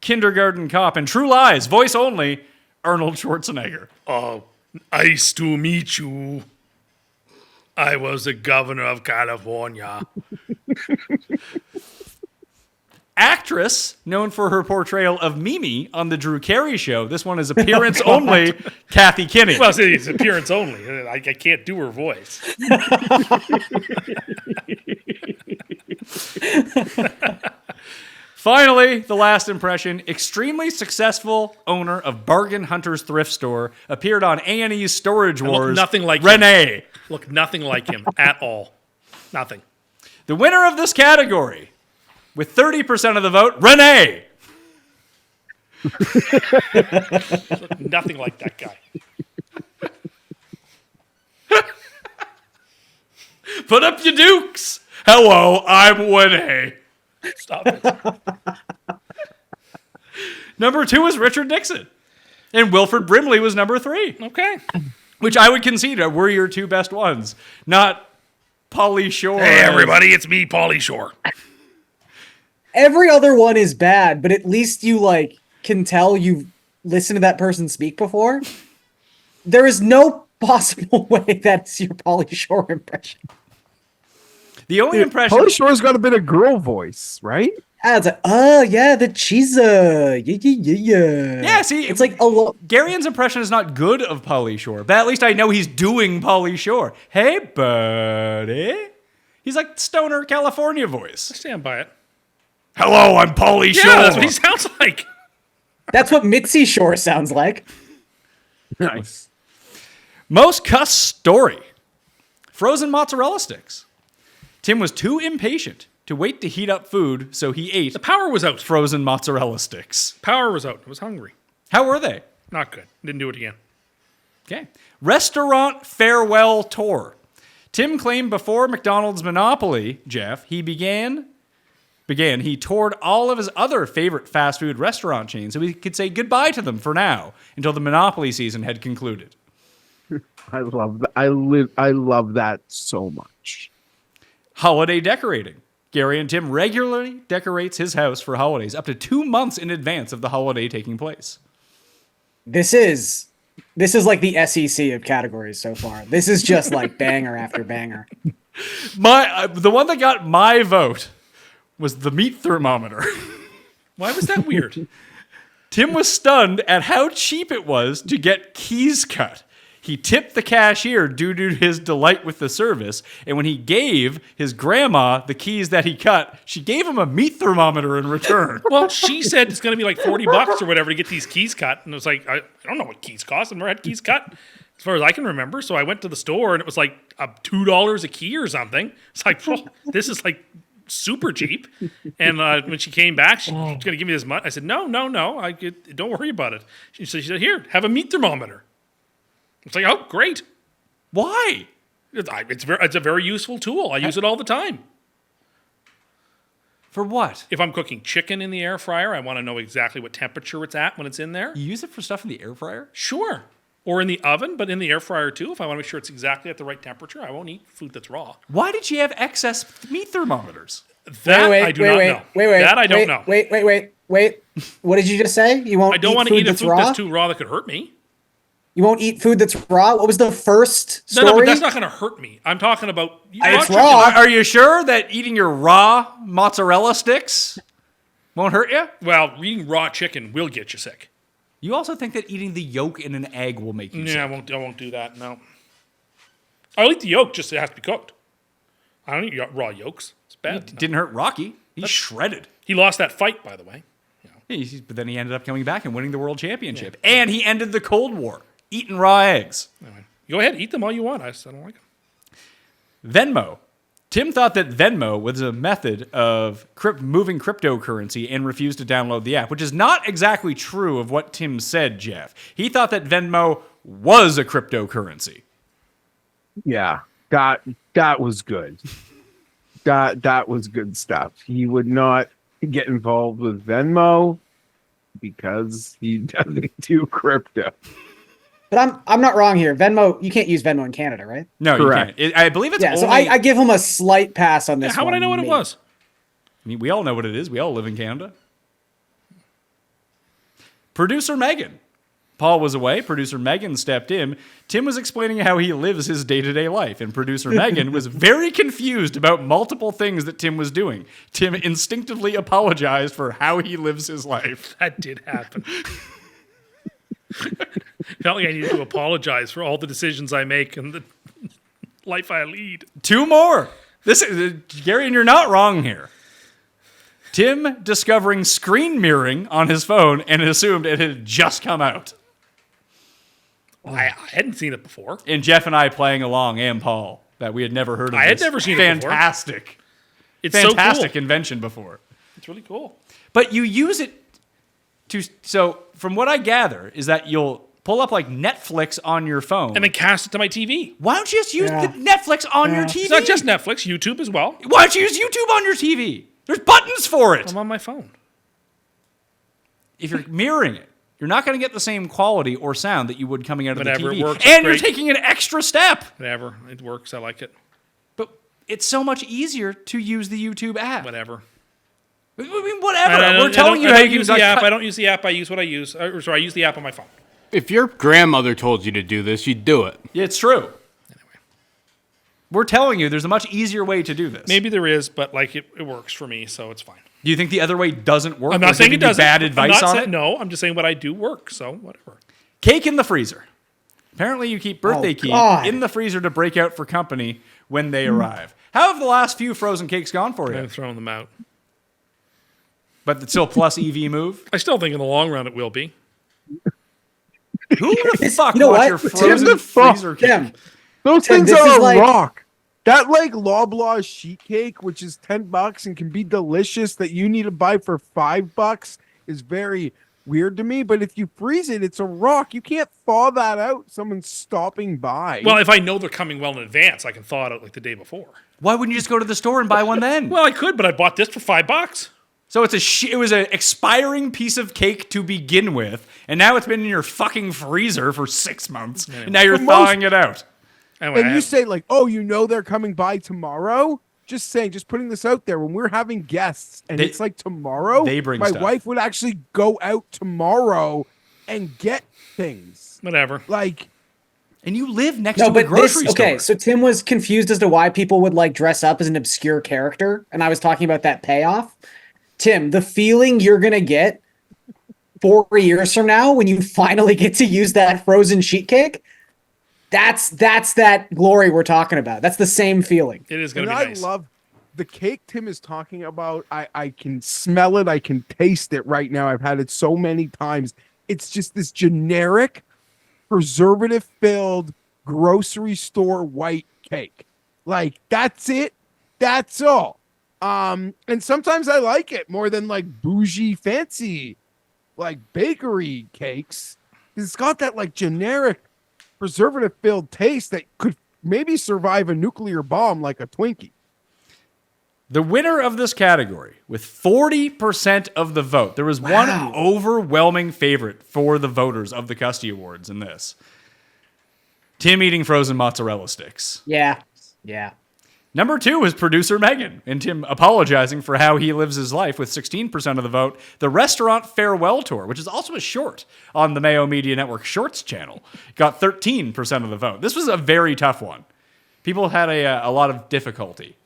Kindergarten Cop, and True Lies, voice only, Arnold Schwarzenegger. Nice to meet you. I was the governor of California. Actress known for her portrayal of Mimi on The Drew Carey Show. This one is appearance only, Kathy Kinney. Well, it's appearance only. I can't do her voice. Finally, the last impression, extremely successful owner of Bargain Hunter's thrift store, appeared on A&E's Storage Wars. Nothing like Renee. him. Look, nothing like him at all. Nothing. The winner of this category, with 30% of the vote, Renee. Look, nothing like that guy. Put up your dukes. Hello, I'm Renee. Stop it. Number 2 is Richard Nixon. And Wilford Brimley was number 3. Okay. Which I would concede were your 2 best ones. Not Pauly Shore. Hey, everybody, it's me, Pauly Shore. Every other one is bad, but at least you can tell you've listened to that person speak before. There is no possible way that's your Pauly Shore impression. The only impression... Pauly Shore's got a bit of girl voice, right? It's like, oh, yeah, the cheese. Yeah. Yeah, see... It's like a lot. Garion's impression is not good of Pauly Shore, but at least I know he's doing Pauly Shore. Hey, buddy. He's like Stoner California voice. I stand by it. Hello, I'm Pauly Shore. Yeah, that's what he sounds like. That's what Mitzi Shore sounds like. Nice. Most cuss story. Frozen mozzarella sticks. Tim was too impatient to wait to heat up food, so he ate The power was out. frozen mozzarella sticks. Power was out. I was hungry. How were they? Not good. Didn't do it again. Okay. Restaurant farewell tour. Tim claimed before McDonald's monopoly, Geoff, he he toured all of his other favorite fast food restaurant chains so he could say goodbye to them for now until the monopoly season had concluded. I love that. I love that so much. Holiday decorating. Garion Tim regularly decorates his house for holidays up to 2 months in advance of the holiday taking place. This is like the SEC of categories so far. This is just like banger after banger. The one that got my vote was the meat thermometer. Why was that weird? Tim was stunned at how cheap it was to get keys cut. He tipped the cashier due to his delight with the service, and when he gave his grandma the keys that he cut, she gave him a meat thermometer in return. Well, she said it's going to be like $40 or whatever to get these keys cut. And it was like, I don't know what keys cost. I've never had keys cut as far as I can remember. So I went to the store and it was like $2 a key or something. It's like, oh, this is like super cheap. And when she came back, she's going to give me this money. I said, no. Don't worry about it. She said, here, have a meat thermometer. It's like, oh, great. Why? It's a very useful tool. I use it all the time. For what? If I'm cooking chicken in the air fryer, I want to know exactly what temperature it's at when it's in there. You use it for stuff in the air fryer? Sure. Or in the oven, but in the air fryer too. If I want to make sure it's exactly at the right temperature, I won't eat food that's raw. Why did she have excess meat thermometers? That I do not know. That I don't know. Wait. What did you just say? You won't I don't eat want to food eat a that's food raw? that's too raw that could hurt me. You won't eat food that's raw? What was the first story? No, but that's not going to hurt me. I'm talking about It's chicken. raw. Are you sure that eating your raw mozzarella sticks won't hurt you? Well, eating raw chicken will get you sick. You also think that eating the yolk in an egg will make you sick? Yeah, I won't do that. No. I'll eat the yolk, just it has to be cooked. I don't eat raw yolks. It's bad. It didn't hurt Rocky. He's shredded. He lost that fight, by the way. But then he ended up coming back and winning the world championship. Yeah. And he ended the Cold War, eating raw eggs. Anyway, go ahead, eat them all you want. I don't like them. Venmo. Tim thought that Venmo was a method of moving cryptocurrency and refused to download the app, which is not exactly true of what Tim said, Geoff. He thought that Venmo was a cryptocurrency. Yeah, that was good. That was good stuff. He would not get involved with Venmo because he doesn't do crypto. But I'm not wrong here. Venmo, you can't use Venmo in Canada, right? No, correct. You can't. I believe it's Yeah, only... so I give him a slight pass on this How would one, I know what it maybe. was? I mean, we all know what it is. We all live in Canada. Producer Megan. Paul was away. Producer Megan stepped in. Tim was explaining how he lives his day-to-day life, and producer Megan was very confused about multiple things that Tim was doing. Tim instinctively apologized for how he lives his life. That did happen. Felt like I needed to apologize for all the decisions I make and the life I lead. Two more. Gary, and you're not wrong here. Tim discovering screen mirroring on his phone and assumed it had just come out. I hadn't seen it before. And Geoff and I playing along, and Paul, that we had never heard of. I had never seen it before. Fantastic. It's Fantastic so cool. invention before. It's really cool. But you use it to... So from what I gather is that you'll pull up like Netflix on your phone. And then cast it to my TV. Why don't you just use the Netflix on your TV? It's not just Netflix, YouTube as well. Why don't you use YouTube on your TV? There's buttons for it. I'm on my phone. If you're mirroring it, you're not going to get the same quality or sound that you would coming out of Whatever, the TV. it works, And you're great. taking an extra step. Whatever. It works. I like it. But it's so much easier to use the YouTube app. Whatever. I mean, whatever. We're telling you how you can use the app. I don't use the app. I use what I use. I use the app on my phone. If your grandmother told you to do this, you'd do it. Yeah, it's true. We're telling you there's a much easier way to do this. Maybe there is, but like it works for me, so it's fine. Do you think the other way doesn't work? I'm We're not saying it giving you doesn't. bad advice on it? No, I'm just saying what I do works, so whatever. Cake in the freezer. Apparently you keep birthday cake God. in the freezer to break out for company when they arrive. How have the last few frozen cakes gone for you? I'm throwing them out. But it's still plus EV move? I still think in the long run it will be. Who the fuck You know wants what? your Tim, frozen the fuck? freezer cake? Tim, Those Tim, things this are is a like- rock. That like Loblaw sheet cake, which is $10 and can be delicious, that you need to buy for $5 is very weird to me. But if you freeze it, it's a rock. You can't thaw that out. Someone's stopping by. Well, if I know they're coming well in advance, I can thaw it out like the day before. Why wouldn't you just go to the store and buy one then? Well, I could, but I bought this for $5. So it was an expiring piece of cake to begin with, and now it's been in your fucking freezer for 6 months, and now you're For thawing it out. Anyway, and you say like, oh, you know they're coming by tomorrow. Just saying, just putting this out there. When we're having guests and They- it's like tomorrow, they bring my stuff. wife would actually go out tomorrow and get things. whatever. Like, And you live next No, to a but grocery this, okay, store. so Tim was confused as to why people would like dress up as an obscure character, and I was talking about that payoff. Tim, the feeling you're gonna get 4 years from now when you finally get to use that frozen sheet cake, that's that glory we're talking about. That's the same feeling. It is going and to be I nice. love the cake Tim is talking about. I can smell it. I can taste it right now. I've had it so many times. It's just this generic, preservative-filled grocery store white cake. Like, that's it. That's all. And sometimes I like it more than like bougie, fancy, like bakery cakes. It's got that like generic, preservative-filled taste that could maybe survive a nuclear bomb like a Twinkie. The winner of this category, with 40% of the vote, there was one overwhelming favorite for the voters of the Custy Awards in this. Tim eating frozen mozzarella sticks. Yeah. Yeah. Number 2 was producer Megan, and Tim apologizing for how he lives his life with 16% of the vote. The Restaurant Farewell Tour, which is also a short on the Mayo Media Network Shorts channel, got 13% of the vote. This was a very tough one. People had a lot of difficulty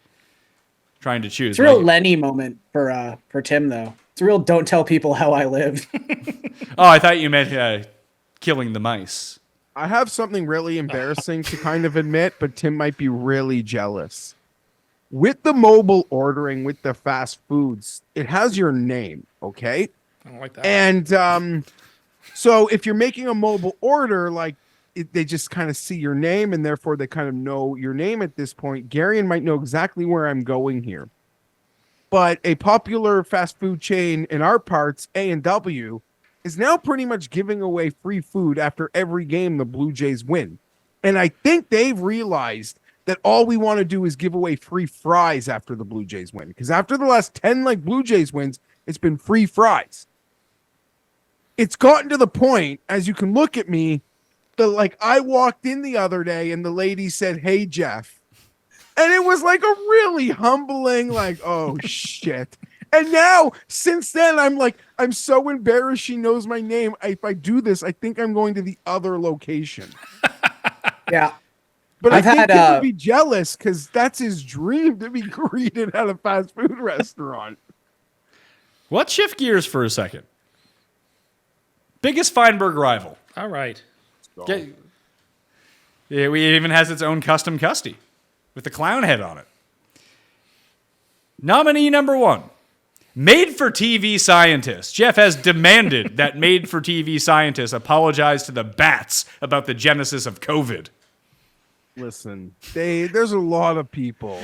trying to choose. It's a real Lenny moment for Tim, though. It's a real don't tell people how I live. Oh, I thought you meant killing the mice. I have something really embarrassing to kind of admit, but Tim might be really jealous. With the mobile ordering, with the fast foods, it has your name, okay? I don't like that. And so if you're making a mobile order, like they just kind of see your name, and therefore they kind of know your name at this point. Garion might know exactly where I'm going here. But a popular fast food chain in our parts, A&W, is now pretty much giving away free food after every game the Blue Jays win. And I think they've realized that all we want to do is give away free fries after the Blue Jays win. Because after the last 10 Blue Jays wins, it's been free fries. It's gotten to the point, as you can look at me, that I walked in the other day and the lady said, "Hey, Geoff." And it was a really humbling, oh, shit. And now, since then, I'm so embarrassed she knows my name. If I do this, I think I'm going to the other location. Yeah. But I've I think had, he would be jealous because that's his dream, to be greeted at a fast food restaurant. Let's shift gears for a second. Biggest Fienberg rival. All right. Yeah, it even has its own custom custy with the clown head on it. Nominee number 1. Made-for-TV scientists. Geoff has demanded that made-for-TV scientists apologize to the bats about the genesis of COVID. Listen, there's a lot of people.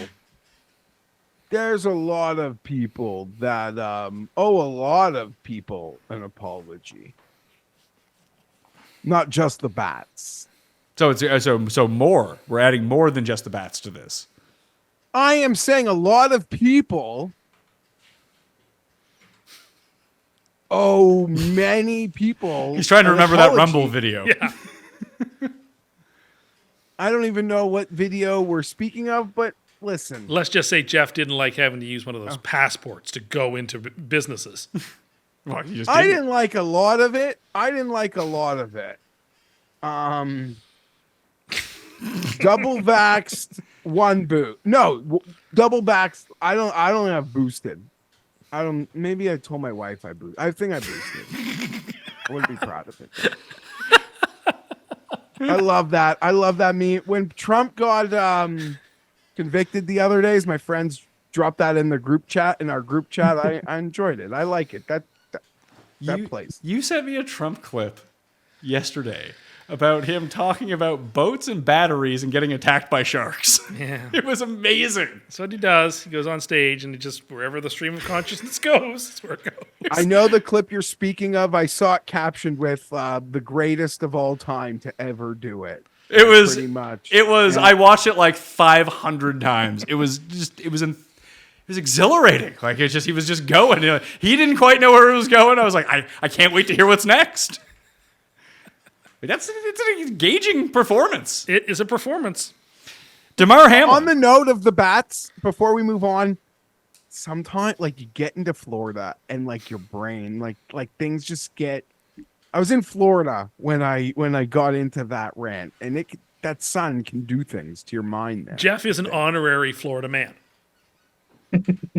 There's a lot of people that owe a lot of people an apology. Not just the bats. So it's so more. We're adding more than just the bats to this. I am saying a lot of people. Oh, many people. He's trying to an remember that apology. Rumble video. Yeah. I don't even know what video we're speaking of, but listen. Let's just say Geoff didn't like having to use one of those passports to go into businesses. Well, you just I didn't. didn't like a lot of it. Double vaxxed, one boot. No, double vaxxed. I don't have boosted. Maybe I told my wife I boosted. I think I boosted. I wouldn't be proud of it. I love that. I love that meme. When Trump got convicted the other days, my friends dropped that in our group chat. I enjoyed it. I like it. That plays. You sent me a Trump clip yesterday about him talking about boats and batteries and getting attacked by sharks. Yeah. It was amazing. That's what he does. He goes on stage and he just, wherever the stream of consciousness goes, that's where it goes. I know the clip you're speaking of. I saw it captioned with the greatest of all time to ever do it. It was pretty much. It was. Yeah. I watched it 500 times. It was exhilarating. He was just going. He didn't quite know where it was going. I was like, I can't wait to hear what's next. It's an engaging performance. It is a performance. Damar Hamlin. On the note of the bats, before we move on, sometimes you get into Florida and your brain, like things just get. I was in Florida when I got into that rant, and that sun can do things to your mind. There, Geoff is an honorary Florida man.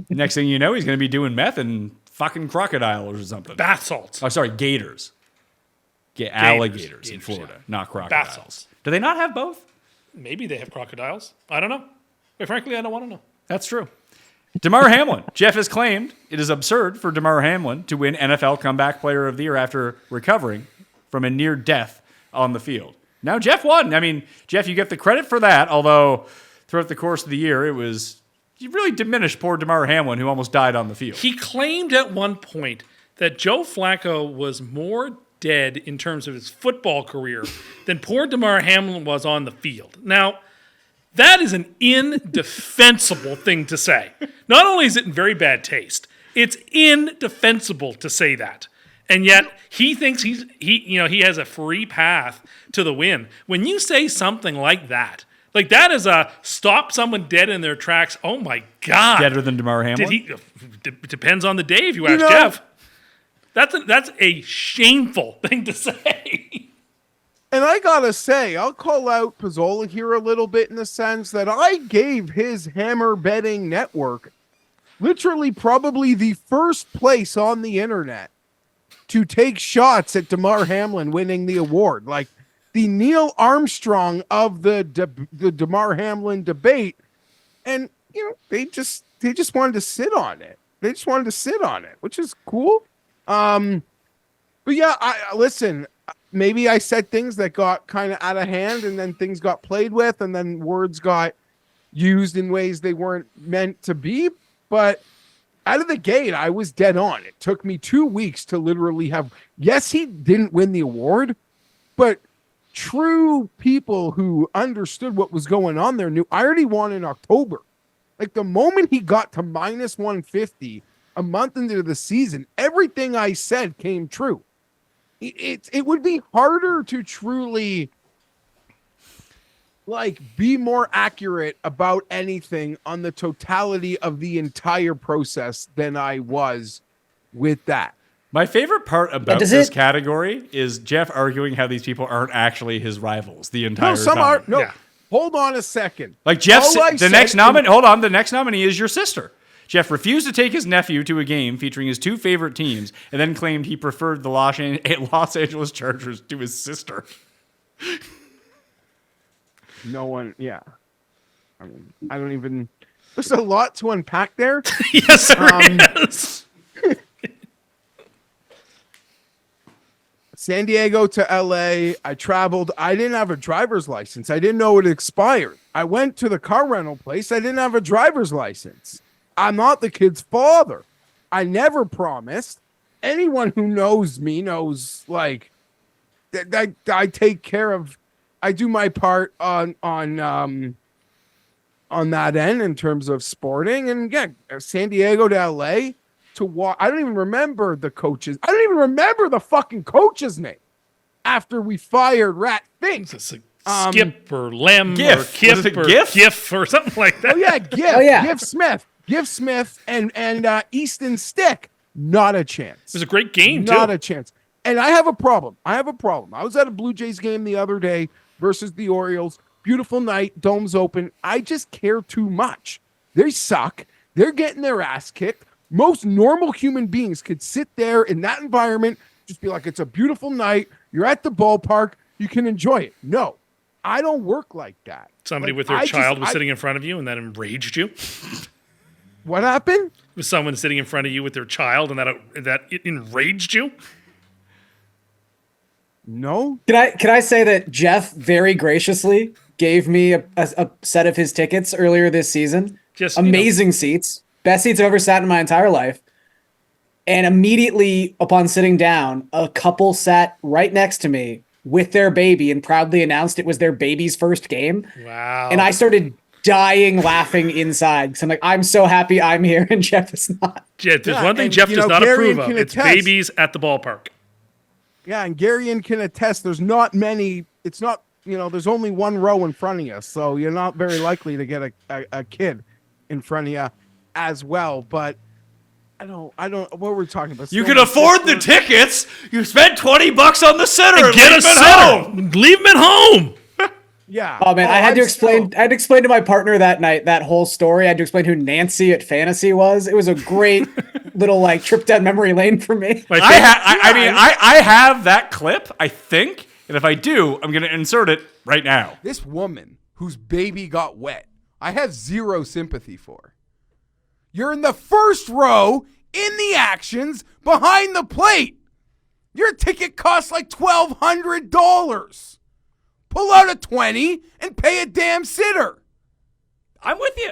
Next thing you know, he's going to be doing meth and fucking crocodiles or something. Bath salts. Oh, sorry, gators. Alligators in Gators, Florida, yeah. not crocodiles. Bath salts. Do they not have both? Maybe they have crocodiles. I don't know. But frankly, I don't want to know. That's true. Damar Hamlin. Geoff has claimed it is absurd for Damar Hamlin to win NFL Comeback Player of the Year after recovering from a near death on the field. Now, Geoff won. I mean, Geoff, you get the credit for that, although throughout the course of the year, you really diminished poor Damar Hamlin, who almost died on the field. He claimed at one point that Joe Flacco was more dead in terms of his football career than poor Damar Hamlin was on the field. Now, that is an indefensible thing to say. Not only is it in very bad taste, it's indefensible to say that. And yet he thinks he has a free path to the win. When you say something like that is a stop someone dead in their tracks. Oh my God! Better than DeMar Hamlin? Depends on the day. If you ask Jeff, that's a shameful thing to say. And I gotta say, I'll call out Pizzola here a little bit in the sense that I gave his hammer betting network literally probably the first place on the internet to take shots at DeMar Hamlin winning the award. Like the Neil Armstrong of the DeMar Hamlin debate. And, they just wanted to sit on it. They just wanted to sit on it, which is cool. But yeah, listen, maybe I said things that got kind of out of hand and then things got played with and then words got used in ways they weren't meant to be. But out of the gate, I was dead on. It took me 2 weeks to literally yes, he didn't win the award, but true people who understood what was going on there knew I already won in October. Like the moment he got to minus 150 a month into the season, everything I said came true. It would be harder to truly be more accurate about anything on the totality of the entire process than I was with that. My favorite part about this category is Jeff arguing how these people aren't actually his rivals the entire time. No, hold on a second. Like Jeff, the next nominee is your sister. Jeff refused to take his nephew to a game featuring his two favorite teams and then claimed he preferred the Los Angeles Chargers to his sister. No one, yeah. I mean, I don't even... There's a lot to unpack there. Yes, there is. San Diego to LA. I traveled. I didn't have a driver's license. I didn't know it expired. I went to the car rental place. I didn't have a driver's license. I'm not the kid's father. I never promised. Anyone who knows me knows that I take care of. I do my part on that end in terms of sporting. And again, San Diego to LA to walk. I don't even remember the coaches. I don't even remember the fucking coach's name after we fired Rat Fink. Skip or Lem Gif. or Kip or Gif or something like that. Oh yeah, Gif. Oh, yeah. Gif Smith and Easton Stick. Not a chance. It was a great game, Not a chance. And I have a problem. I was at a Blue Jays game the other day versus the Orioles. Beautiful night. Dome's open. I just care too much. They suck. They're getting their ass kicked. Most normal human beings could sit there in that environment, just be like, it's a beautiful night. You're at the ballpark. You can enjoy it. No, I don't work like that. Somebody with their child was sitting in front of you and that enraged you? What happened? Was someone sitting in front of you with their child and that it enraged you? No. Can I say that Jeff very graciously gave me a set of his tickets earlier this season? Just amazing seats, best seats I've ever sat in my entire life. And immediately upon sitting down, a couple sat right next to me with their baby and proudly announced it was their baby's first game. Wow. And I started dying laughing inside because I'm like, I'm so happy I'm here and Jeff is not. There's one thing Jeff does not Garion approve of. It's attest. babies at the ballpark. Yeah, and Garion can attest there's not many. It's not, there's only one row in front of you, so you're not very likely to get a kid in front of you as well. But I don't, what we're talking about. You can afford the tickets. You spent $20 on the center. And get a center. Leave him at home. Yeah. Oh man, I had to explain to my partner that night that whole story. I had to explain who Nancy at Fantasy was. It was a great little trip down memory lane for me. I have that clip, I think, and if I do, I'm going to insert it right now. This woman whose baby got wet, I have zero sympathy for. You're in the first row in the actions behind the plate. Your ticket costs like $1,200. Pull out a 20 and pay a damn sitter. I'm with you.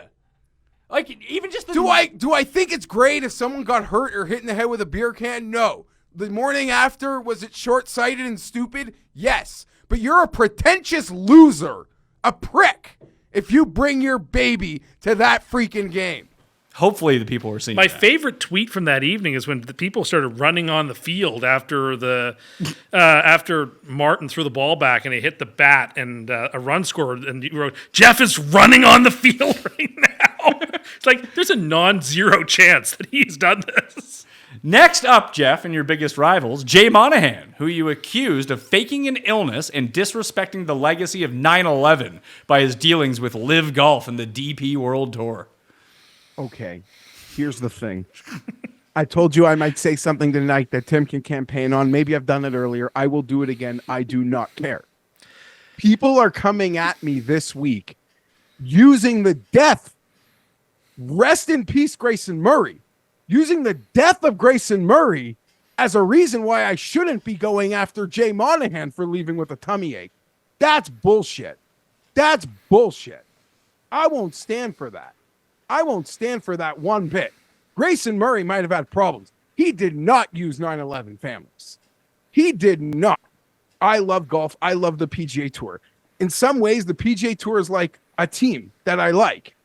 Even just the... Do I think it's great if someone got hurt or hit in the head with a beer can? No. The morning after, was it short-sighted and stupid? Yes. But you're a pretentious loser, a prick, if you bring your baby to that freaking game. Hopefully the people are seeing My that. favorite tweet from that evening is when the people started running on the field after after Martin threw the ball back and he hit the bat and a run scored, and you wrote, "Geoff is running on the field right now." It's like there's a non-zero chance that he's done this. Next up, Geoff, and your biggest rivals, Jay Monahan, who you accused of faking an illness and disrespecting the legacy of 9/11 by his dealings with Live Golf and the DP World Tour. Okay, here's the thing. I told you I might say something tonight that Tim can campaign on. Maybe I've done it earlier. I will do it again. I do not care. People are coming at me this week using the death. Rest in peace, Grayson Murray. Using the death of Grayson Murray as a reason why I shouldn't be going after Jay Monahan for leaving with a tummy ache. That's bullshit. That's bullshit. I won't stand for that. I won't stand for that one bit. Grayson Murray might have had problems. He did not use 9/11 families. He did not. I love golf. I love the PGA Tour. In some ways, the PGA Tour is like a team that I like.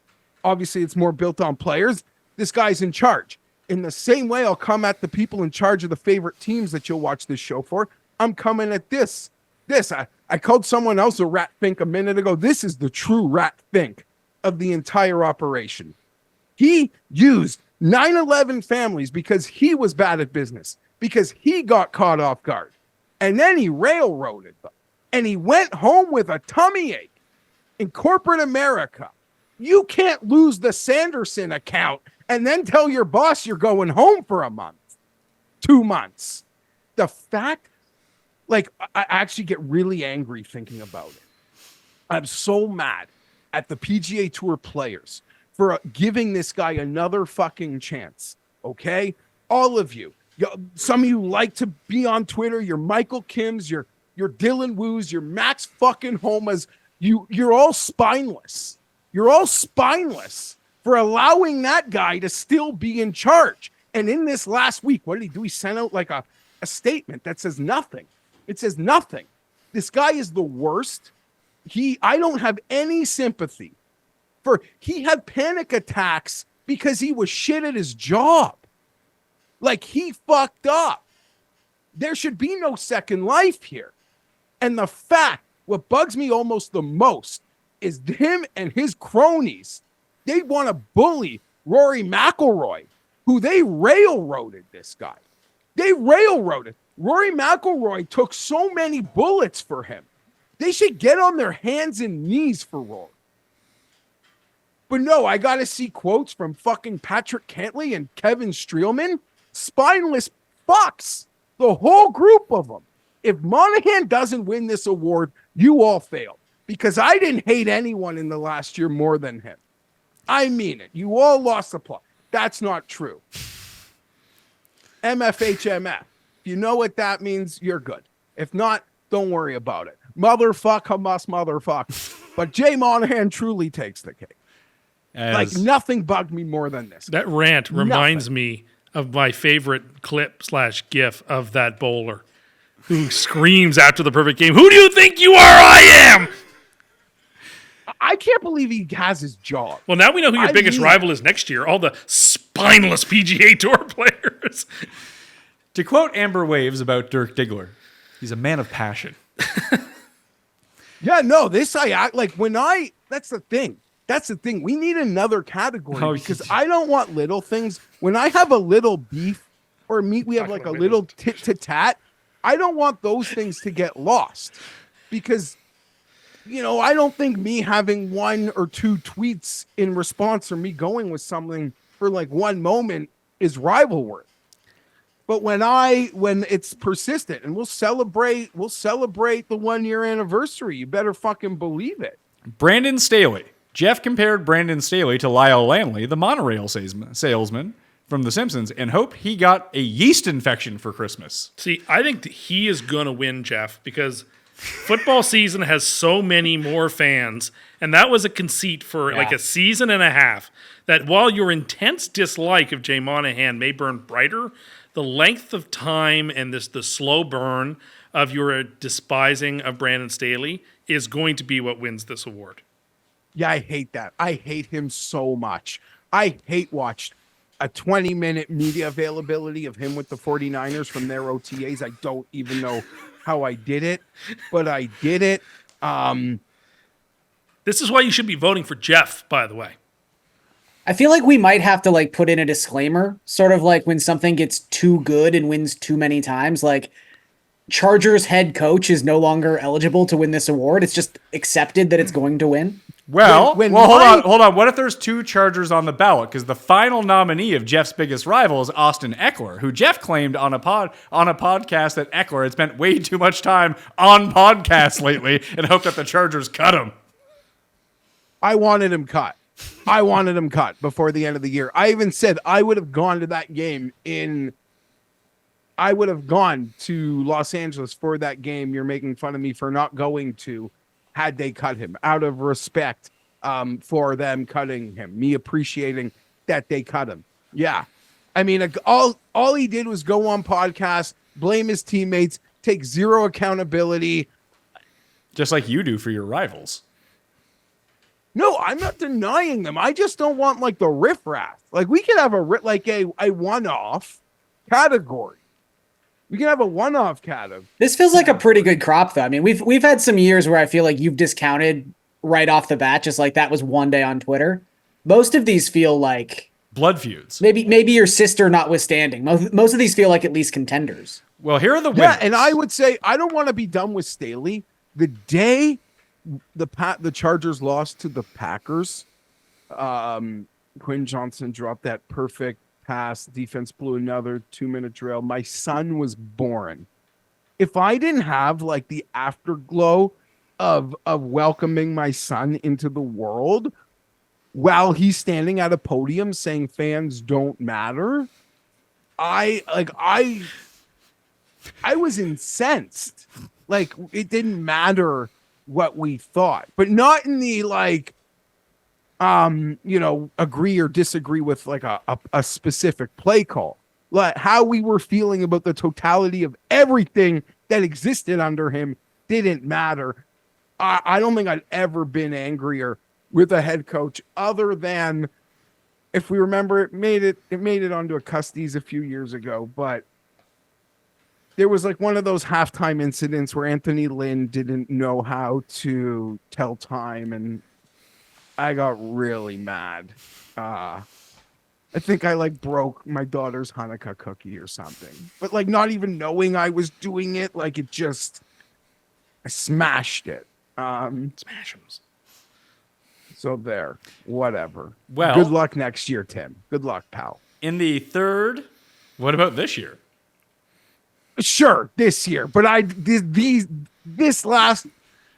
Obviously, it's more built on players. This guy's in charge. In the same way, I'll come at the people in charge of the favorite teams that you'll watch this show for. I'm coming at this. I called someone else a rat fink a minute ago. This is the true rat fink of the entire operation. He used 9/11 families because he was bad at business, because he got caught off guard. And then he railroaded them. And he went home with a tummy ache in corporate America. You can't lose the Sanderson account and then tell your boss you're going home for a month, 2 months. The fact, like, I actually get really angry thinking about it. I'm so mad at the PGA Tour players for giving this guy another fucking chance, okay? All of you. Some of you like to be on Twitter. You're Michael Kims, you're Dylan Woos, you're Max fucking Homas. You're all spineless. You're all spineless for allowing that guy to still be in charge. And in this last week, what did he do? He sent out like a statement that says nothing. It says nothing. This guy is the worst. I don't have any sympathy for, he had panic attacks because he was shit at his job. Like, he fucked up. There should be no second life here. And the fact, what bugs me almost the most is him and his cronies. They want to bully Rory McIlroy, who they railroaded this guy. They railroaded. Rory McIlroy took so many bullets for him. They should get on their hands and knees for Rory. But no, I got to see quotes from fucking Patrick Cantley and Kevin Streelman. Spineless fucks. The whole group of them. If Monahan doesn't win this award, you all failed. Because I didn't hate anyone in the last year more than him. I mean it. You all lost the plot. That's not true. MFHMF. If you know what that means, you're good. If not, don't worry about it. Motherfuck Hamas, motherfuck. But Jay Monahan truly takes the cake. Like, nothing bugged me more than this. That rant reminds me of my favorite clip / GIF of that bowler who screams after the perfect game, "Who do you think you are? I am!" I can't believe he has his job. Well, now we know who your biggest rival is next year. All the spineless PGA Tour players. To quote Amber Waves about Dirk Diggler, he's a man of passion. Yeah, no, this I act like that's the thing. That's the thing. We need another category because I don't want little things. When I have a little beef or we have like a little tit to tat, I don't want those things to get lost because, I don't think me having 1 or 2 tweets in response or me going with something for like one moment is rival worth. But when it's persistent, and we'll celebrate the 1 year anniversary, you better fucking believe it. Brandon Staley. Geoff compared Brandon Staley to Lyle Lanley, the monorail salesman from The Simpsons, and hoped he got a yeast infection for Christmas. See, I think that he is going to win, Geoff, because football season has so many more fans, and that was a conceit for like a season and a half, that while your intense dislike of Jay Monahan may burn brighter, the length of time and the slow burn of your despising of Brandon Staley is going to be what wins this award. Yeah, I hate that. I hate him so much. I hate watched a 20-minute media availability of him with the 49ers from their OTAs. I don't even know how I did it, but I did it. This is why you should be voting for Geoff, by the way. I feel like we might have to like put in a disclaimer, sort of like when something gets too good and wins too many times, like Chargers head coach is no longer eligible to win this award. It's just accepted that it's going to win. Well, hold on. What if there's 2 Chargers on the ballot? Because the final nominee of Jeff's biggest rival is Austin Eckler, who Jeff claimed on a podcast that Eckler had spent way too much time on podcasts lately and hoped that the Chargers cut him. I wanted him cut. I wanted him cut before the end of the year. I even said I would have gone to that game I would have gone to Los Angeles for that game you're making fun of me for not going to had they cut him, out of respect for them cutting him, me appreciating that they cut him. Yeah. I mean, all he did was go on podcasts, blame his teammates, take zero accountability. Just like you do for your rivals. No, I'm not denying them. I just don't want like the riffraff. Like we could have a one-off category. We can have a one-off category. This feels like a pretty good crop, though. I mean, we've had some years where I feel like you've discounted right off the bat, just like that was one day on Twitter. Most of these feel like blood feuds. Maybe your sister notwithstanding. Most of these feel like at least contenders. Well, here are the winners. Yeah, and I would say I don't want to be done with Staley. The day the Chargers lost to the Packers, Quinn Johnson dropped that perfect pass, defense blew another 2-minute drill. My son was born. If I didn't have like the afterglow of welcoming my son into the world while he's standing at a podium saying fans don't matter, I was incensed. Like it didn't matter what we thought, but not in the like agree or disagree with like a specific play call. Like how we were feeling about the totality of everything that existed under him didn't matter. I don't think I'd ever been angrier with a head coach other than, if we remember, it made it onto a Custies a few years ago, but there was like one of those halftime incidents where Anthony Lynn didn't know how to tell time, and I got really mad. I think I like broke my daughter's Hanukkah cookie or something, but like not even knowing I was doing it, like it just, I smashed it. Smash 'em. So there, whatever. Well, good luck next year, Tim. Good luck, pal. In the third, what about this year? Sure, this year, but this last.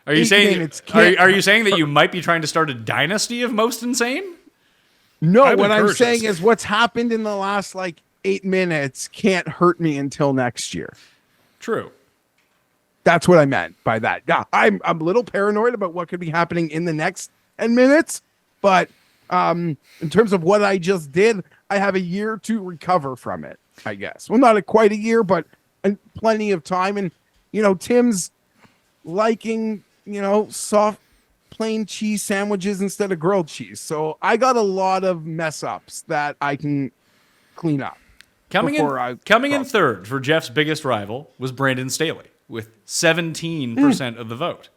Are you saying are you saying that you might be trying to start a dynasty of Most Insane? No, what I'm saying is what's happened in the last like 8 minutes can't hurt me until next year. True. That's what I meant by that. Yeah, I'm a little paranoid about what could be happening in the next 10 minutes, but in terms of what I just did, I have a year to recover from it, I guess. Well, not quite a year, but plenty of time. And, Tim's liking, soft plain cheese sandwiches instead of grilled cheese. So I got a lot of mess ups that I can clean up. Coming in third for Jeff's biggest rival was Brandon Staley with 17% of the vote.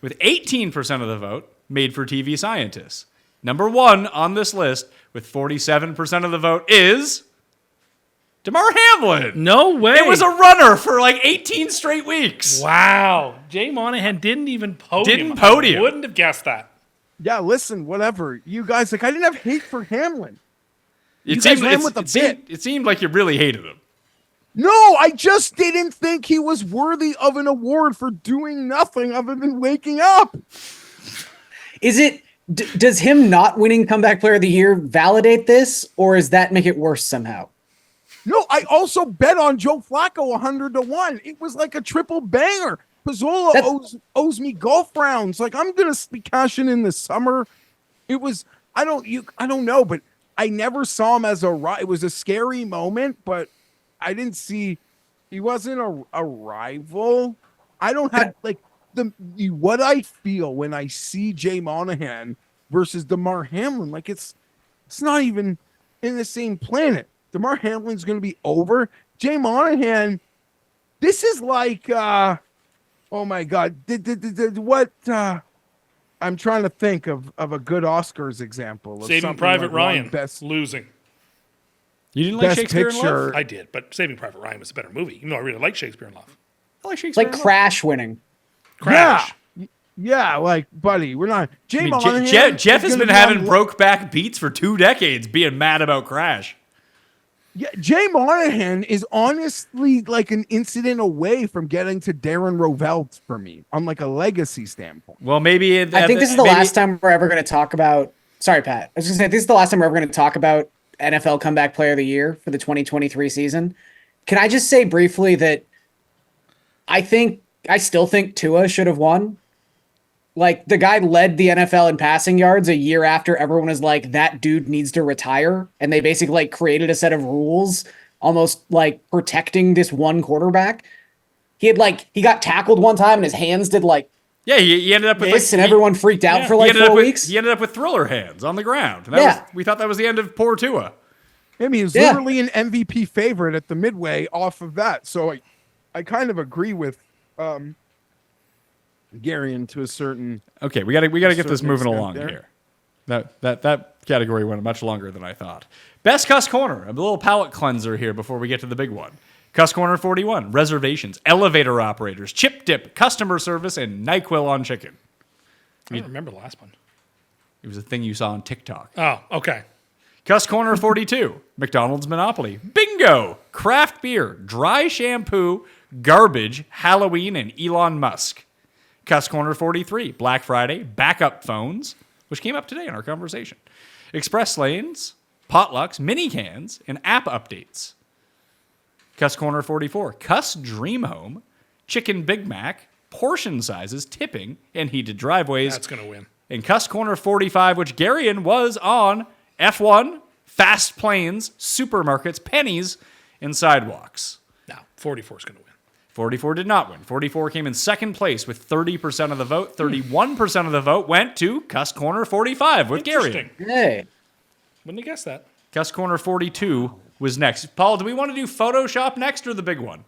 With 18% of the vote made for TV scientists. Number one on this list with 47% of the vote is Damar Hamlin. No way. It was a runner for like 18 straight weeks. Wow. Jay Monahan didn't even podium. I wouldn't have guessed that. Yeah, listen, whatever. You guys, like, I didn't have hate for Hamlin. It seemed like you really hated him. No, I just didn't think he was worthy of an award for doing nothing other than waking up. Does him not winning Comeback Player of the Year validate this, or does that make it worse somehow? No, I also bet on Joe Flacco 100-1. It was like a triple banger. Pizzola owes me golf rounds. Like, I'm gonna be cashing in this summer. It was I don't know, but I never saw him as it was a scary moment, but I didn't see he wasn't a rival. I don't have like what I feel when I see Jay Monahan versus Damar Hamlin. Like It's not even in the same planet. DeMar Hamlin's going to be over. Jay Monahan, this is like, oh my God, what? I'm trying to think of a good Oscars example. Of Saving something Private like Ryan, best losing. You didn't like Best Shakespeare in Picture. Love? I did, but Saving Private Ryan was a better movie. Even though I really like Shakespeare in Love. I like It's Shakespeare like in Love. Crash winning. Crash. Yeah, like, buddy, we're not. Jay I mean, Monahan. Jeff is has gonna been be having on- broke back beats for 2 decades, being mad about Crash. Yeah, Jay Monahan is honestly like an incident away from getting to Darren Rovell for me on like a legacy standpoint. Well, maybe I think this is the last time we're ever going to talk about. Sorry, Pat. I was going to say this is the last time we're ever going to talk about NFL Comeback Player of the Year for the 2023 season. Can I just say briefly that I still think Tua should have won. Like, the guy led the NFL in passing yards a year after everyone was like, that dude needs to retire. And they basically like created a set of rules almost like protecting this one quarterback. He got tackled one time and his hands did like Yeah, he ended up with this, like, and everyone freaked out for he like ended up 4 with- weeks. He ended up with thriller hands on the ground. And we thought that was the end of poor Tua. I mean, he's literally an MVP favorite at the midway off of that. So I kind of agree with Garion to a certain. Okay, we got to get this certain moving extent along there. here. That category went much longer than I thought. Best Cuss Corner, a little palate cleanser here before we get to the big one. Cuss Corner 41, reservations, elevator operators, chip dip, customer service, and NyQuil on chicken. I don't remember the last one. It was a thing you saw on TikTok. Oh, okay. Cuss Corner 42, McDonald's Monopoly, Bingo, craft beer, dry shampoo, garbage, Halloween, and Elon Musk. Cuss Corner 43, Black Friday, backup phones, which came up today in our conversation, express lanes, potlucks, mini cans, and app updates. Cuss Corner 44, Cuss Dream Home, Chicken Big Mac, portion sizes, tipping, and heated driveways. That's going to win. And Cuss Corner 45, which Garion was on, F1, fast planes, supermarkets, pennies, and sidewalks. No, 44 is going to win. 44 did not win. 44 came in second place with 30% of the vote. 31% of the vote went to Cuss Corner 45 with Garion. Interesting. Hey, Wouldn't have guessed that. Cuss Corner 42 was next. Paul, do we want to do Photoshop next or the big one?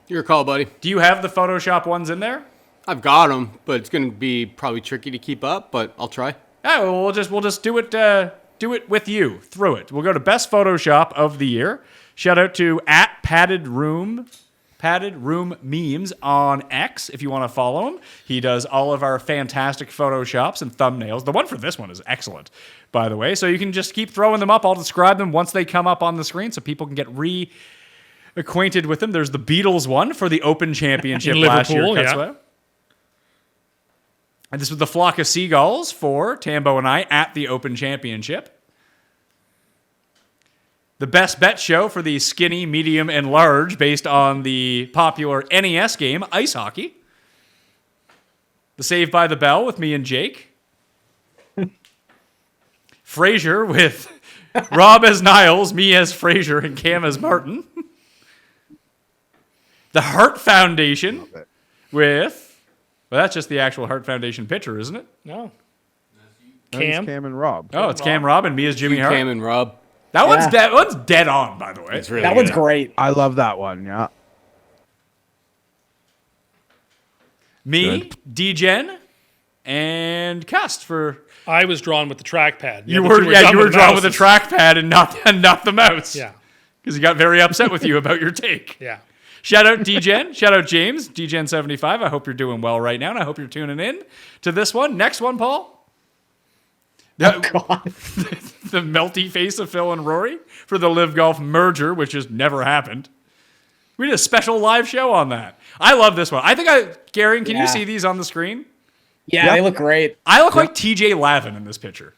Your call, buddy. Do you have the Photoshop ones in there? I've got them, but it's going to be probably tricky to keep up, but I'll try. Oh, well, we'll just do it with you through it. We'll go to best Photoshop of the year. Shout out to @Padded Room Memes on X if you want to follow him. He does all of our fantastic Photoshops and thumbnails. The one for this one is excellent, by the way. So you can just keep throwing them up. I'll describe them once they come up on the screen so people can get reacquainted with them. There's the Beatles one for the Open Championship In last year. Liverpool, yeah. Cutswell. And this was the Flock of Seagulls for Tambo and I at the Open Championship. The Best Bet Show for the skinny, medium, and large based on the popular NES game, Ice Hockey. The Saved by the Bell with me and Jake. Frasier with Rob as Niles, me as Frasier, and Cam as Martin. The Heart Foundation with... Well, that's just the actual Heart Foundation picture, isn't it? No. Cam and Rob. Oh, it's Cam Rob and me as Jimmy Hart. Cam and Rob. That Yeah. one's dead on, by the way. It's really that good. one's great. I love that one. Yeah. Me, D-Gen, and Cust for... I was drawn with the trackpad. You but were done drawn with the mouses. trackpad and not the mouse. Yeah. Because he got very upset with you about your take. Yeah. Shout out D-Gen. Shout out James. D-Gen75. I hope you're doing well right now, and I hope you're tuning in to this one. Next one, Paul. Oh, God. The melty face of Phil and Rory for the Live Golf merger, which has never happened. We did a special live show on that. I love this one. Garion, can you Yeah. see these on the screen? Yeah, Yep. they look great. I look like TJ Lavin in this picture.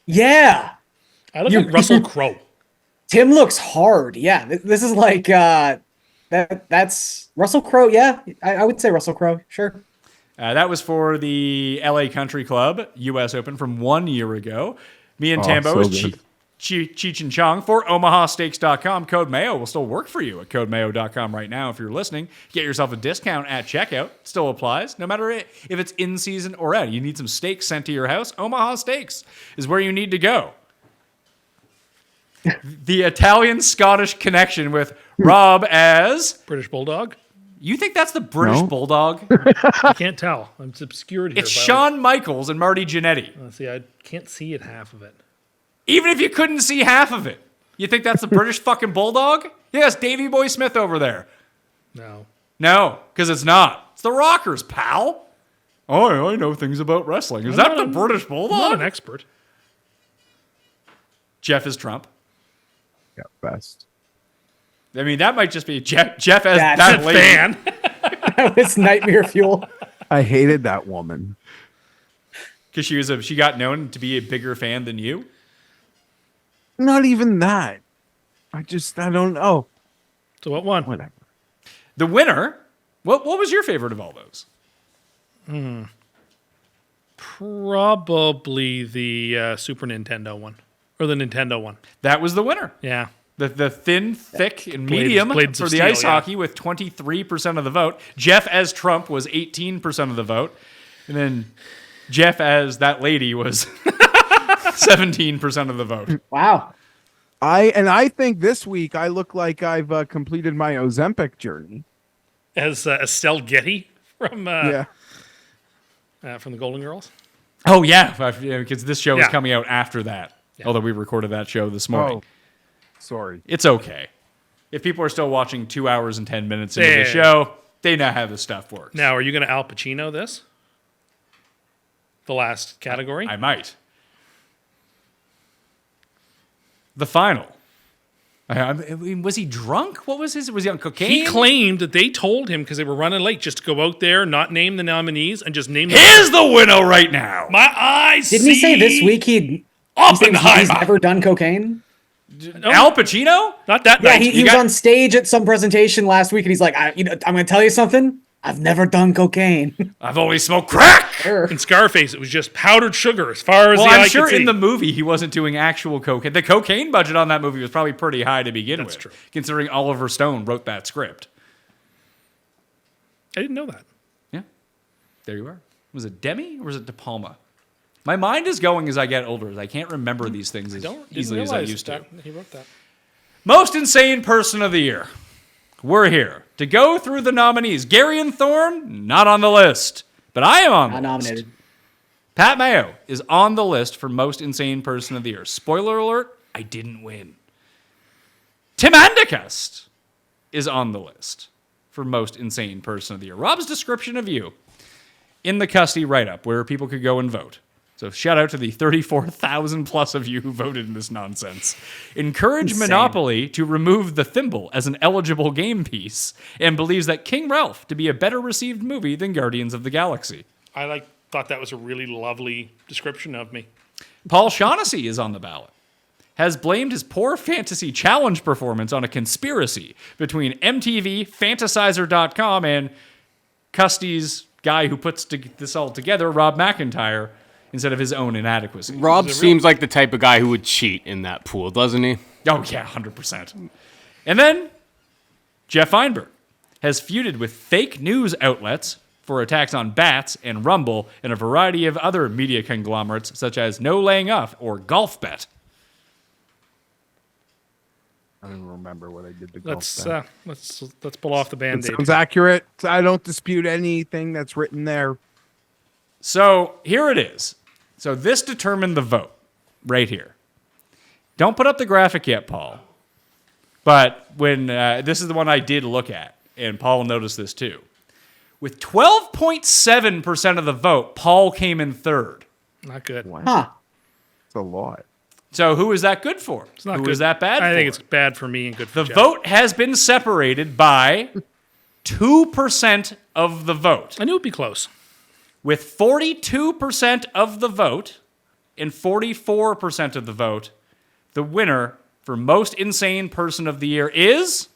Yeah. I look like Russell Crowe. Tim looks hard. Yeah. This is like, that's Russell Crowe. Yeah. I would say Russell Crowe. Sure. That was for the LA Country Club U.S. Open from 1 year ago. Me and Oh, Tambo so was good. Cheech and Chong for omahasteaks.com. Code Mayo will still work for you at codemayo.com right now if you're listening. Get yourself a discount at checkout. Still applies, no matter if it's in season or out. You need some steaks sent to your house? Omaha Steaks is where you need to go. The Italian-Scottish connection with Rob as... British Bulldog? You think that's the British No. Bulldog? I can't tell. It's obscured here. It's Shawn Michaels and Marty Jannetty. See, I can't see it half of it. Even if you couldn't see half of it, you think that's the British fucking Bulldog? Yes, Davey Boy Smith over there. No. No, because it's not. It's the Rockers, pal. Oh, I know things about wrestling. Is that the British I'm Bulldog? not an expert. Jeff is Trump. Yeah, best. I mean, that might just be Jeff as That's that a lady. Fan. That was nightmare fuel. I hated that woman. Because she got known to be a bigger fan than you. Not even that. I don't know. So what won? Whatever. The winner, what was your favorite of all those? Probably the Super Nintendo one. Or the Nintendo one. That was the winner. Yeah. The thin, thick, and Blades- medium blades for of the steel, ice yeah. hockey with 23% of the vote. Jeff as Trump was 18% of the vote. And then Jeff as that lady was 17% of the vote. Wow. I think this week I look like I've completed my Ozempic journey. As Estelle Getty from Yeah. from the Golden Girls. Oh, yeah, because this show is Yeah. coming out after that. Although we recorded that show this morning. Oh, sorry. It's okay. If people are still watching 2 hours and 10 minutes into Yeah. the show, they know how this stuff works. Now, are you going to Al Pacino this? The last category? I might. The final. I mean, was he drunk? What was his? Was he on cocaine? He claimed that they told him because they were running late just to go out there, not name the nominees, and just name them. Here's the winner right now. My eyes Didn't he say this week he's never done cocaine? Al Pacino? Not that Yeah, night. he was on stage at some presentation last week, and he's like, I'm going to tell you something. I've never done cocaine. I've always smoked crack. In Scarface, it was just powdered sugar as far as Well, the eye I'm sure could see. in the movie he wasn't doing actual cocaine. The cocaine budget on that movie was probably pretty high to begin with. That's true. Considering Oliver Stone wrote that script. I didn't know that. Yeah. There you are. Was it Demi or was it De Palma? My mind is going as I get older. I can't remember these things as Didn't easily as I realize used to. that he wrote that. Most insane person of the year. We're here to go through the nominees. Garion Thorne, not on the list, but I am on the Not list. nominated. Pat Mayo is on the list for most insane person of the year. Spoiler alert, I didn't win. Tim Andercust is on the list for most insane person of the year. Rob's description of you in the Custy write-up where people could go and vote. So shout out to the 34,000 plus of you who voted in this nonsense. Encourage Insane. Monopoly to remove the thimble as an eligible game piece and believes that King Ralph to be a better received movie than Guardians of the Galaxy. I thought that was a really lovely description of me. Paul Shaughnessy is on the ballot. Has blamed his poor fantasy challenge performance on a conspiracy between MTV, Fantasizer.com, and Custy's guy who puts this all together, Rob McIntyre, instead of his own inadequacy. Rob seems like the type of guy who would cheat in that pool, doesn't he? Oh, yeah, 100%. And then Geoff Fienberg has feuded with fake news outlets for attacks on Bats and Rumble and a variety of other media conglomerates such as No Laying Up or Golf Bet. I don't remember what I did to golf. Let's pull off the It Band-Aid. sounds accurate. I don't dispute anything that's written there. So here it is. So this determined the vote right here. Don't put up the graphic yet, Paul. But when this is the one I did look at, and Paul noticed this too. With 12.7% of the vote, Paul came in third. Not good. Huh. It's a lot. So who is that good for? It's not Who good. is that bad for? I think it's bad for me and good for The Jeff. vote has been separated by 2% of the vote. I knew it'd be close. With 42% of the vote and 44% of the vote, the winner for most insane person of the year is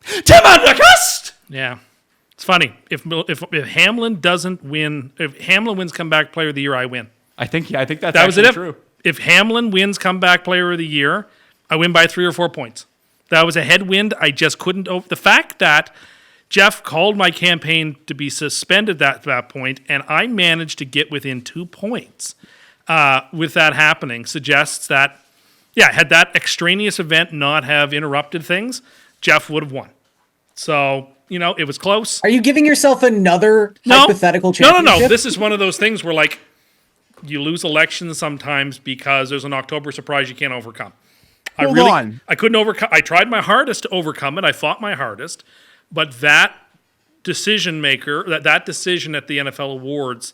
Tim Andercust. Yeah. It's funny. If Hamlin doesn't win, if Hamlin wins comeback player of the year, I win. I think that's That was actually it. true. If Hamlin wins comeback player of the year, I win by 3 or 4 points. That was a headwind. I just couldn't. The fact that Geoff called my campaign to be suspended at that point, and I managed to get within 2 points with that happening suggests that, had that extraneous event not have interrupted things, Geoff would have won. So, it was close. Are you giving yourself another hypothetical championship? No. This is one of those things where, like, you lose elections sometimes because there's an October surprise you can't overcome. Hold on. I couldn't overcome. I tried my hardest to overcome it. I fought my hardest, but that decision maker, that decision at the NFL awards,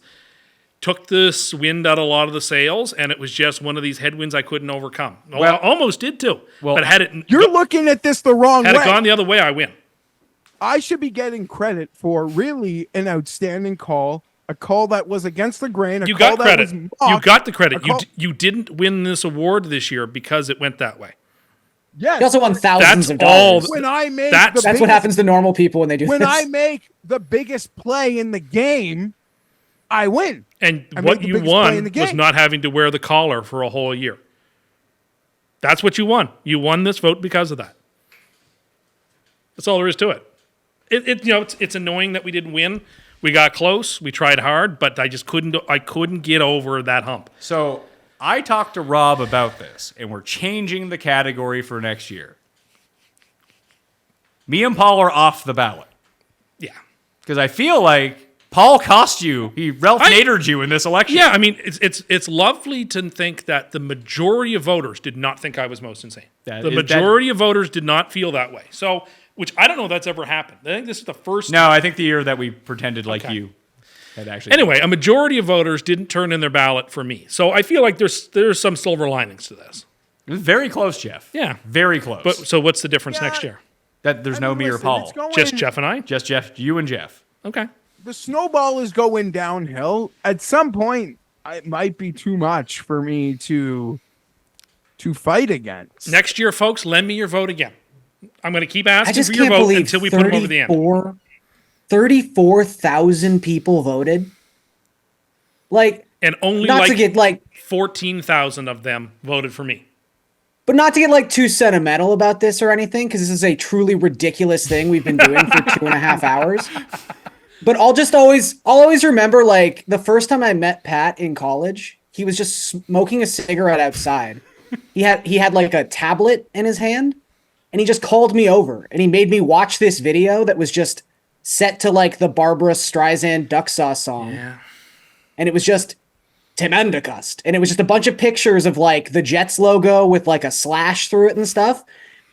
took this wind out of a lot of the sails, and it was just one of these headwinds I couldn't overcome. I almost did too. But had it, You're looking at this the wrong way. Had it gone the other way, I win. I should be getting credit for really an outstanding call. A call that was against the grain. You got credit. You got the credit. You didn't win this award this year because it went that way. Yes. He also won thousands of all. dollars. When I make That's what happens to normal people when they do when this. I make the biggest play in the game, I win. And what you won was not having to wear the collar for a whole year. That's what you won. You won this vote because of that. That's all there is to it. It's annoying that we didn't win. We got close. We tried hard, but I just couldn't get over that hump. So I talked to Rob about this, and we're changing the category for next year. Me and Paul are off the ballot. Yeah. Because I feel like Paul cost you. He Ralph Nadered you in this election. Yeah, I mean, it's lovely to think that the majority of voters did not think I was most insane. The majority of voters did not feel that way. So, which I don't know if that's ever happened. I think this is the first. No, I think the year that we pretended like you had actually. Anyway, a majority of voters didn't turn in their ballot for me. So I feel like there's some silver linings to this. It was very close, Geoff. Yeah. Very close. But so what's the difference next year? That there's no me or Paul. Just Geoff and I? Just Geoff, you and Geoff. Okay. The snowball is going downhill. At some point, it might be too much for me to fight against. Next year, folks, lend me your vote again. I'm going to keep asking I just for your can't vote believe until we put them over the end. 34,000 people voted. Like, and only not to get 14,000 of them voted for me. But not to get too sentimental about this or anything, because this is a truly ridiculous thing we've been doing for 2.5 hours. But I'll always remember the first time I met Pat in college, he was just smoking a cigarette outside. He had a tablet in his hand, and he just called me over and he made me watch this video that was just set to the Barbara Streisand Duck Sauce song. Yeah. And it was just Tim Andercust. And it was just a bunch of pictures of the Jets logo with a slash through it and stuff.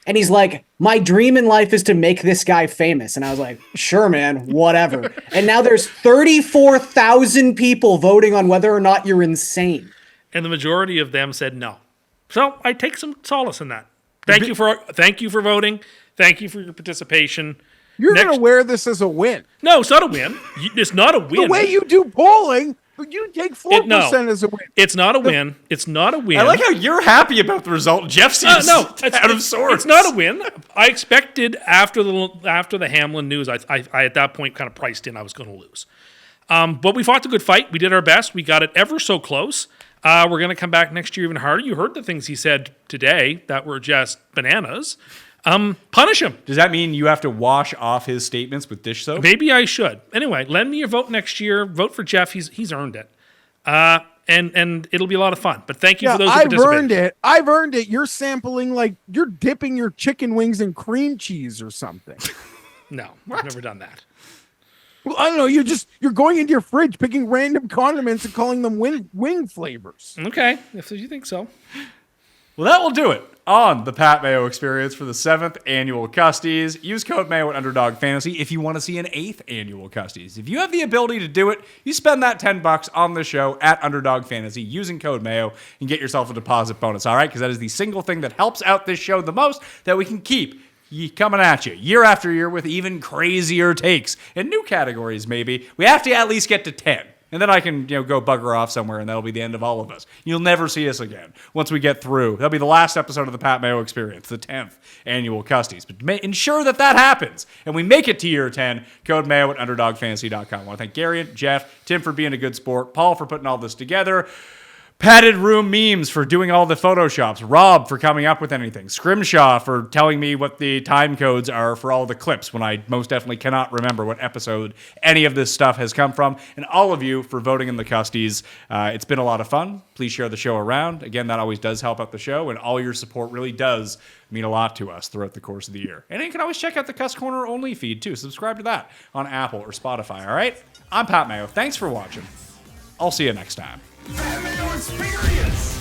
And he's like, my dream in life is to make this guy famous. And I was like, sure, man, whatever. And now there's 34,000 people voting on whether or not you're insane. And the majority of them said no. So I take some solace in that. Thank you for voting. Thank you for your participation. You're going to wear this as a win. No, it's not a win. It's not a win. The way you do polling, you take 4% as a win. It's not a win. It's not a win. I like how you're happy about the result. Jeff seems out of sorts. It's not a win. I expected after the Hamlin news, I at that point kind of priced in I was going to lose. But we fought the good fight. We did our best. We got it ever so close. We're going to come back next year even harder. You heard the things he said today that were just bananas. Punish him. Does that mean you have to wash off his statements with dish soap? Maybe I should. Anyway, lend me your vote next year. Vote for Geoff. He's earned it. And it'll be a lot of fun. But thank you for those who participated. I've earned it. You're sampling you're dipping your chicken wings in cream cheese or something. No, I've never done that. Well, I don't know. You're going into your fridge, picking random condiments and calling them wing flavors. Okay, if you think so. Well, that will do it on the Pat Mayo Experience for the 7th Annual Custies. Use code Mayo at Underdog Fantasy if you want to see an 8th Annual Custies. If you have the ability to do it, you spend that $10 on the show at Underdog Fantasy using code Mayo and get yourself a deposit bonus, all right? Because that is the single thing that helps out this show the most that we can keep coming at you year after year with even crazier takes and new categories maybe. We have to at least get to 10. And then I can, go bugger off somewhere, and that'll be the end of all of us. You'll never see us again once we get through. That'll be the last episode of the Pat Mayo Experience, the 10th Annual Custies. But ensure that happens, and we make it to year 10. Code Mayo at UnderdogFantasy.com. I want to thank Garion, Geoff, Tim for being a good sport, Paul for putting all this together. Padded Room Memes for doing all the photoshops. Rob for coming up with anything. Scrimshaw for telling me what the time codes are for all the clips when I most definitely cannot remember what episode any of this stuff has come from. And all of you for voting in the Custies. It's been a lot of fun. Please share the show around. Again, that always does help out the show, and all your support really does mean a lot to us throughout the course of the year. And you can always check out the Cust Corner only feed too. Subscribe to that on Apple or Spotify, all right? I'm Pat Mayo. Thanks for watching. I'll see you next time. Mayo experience.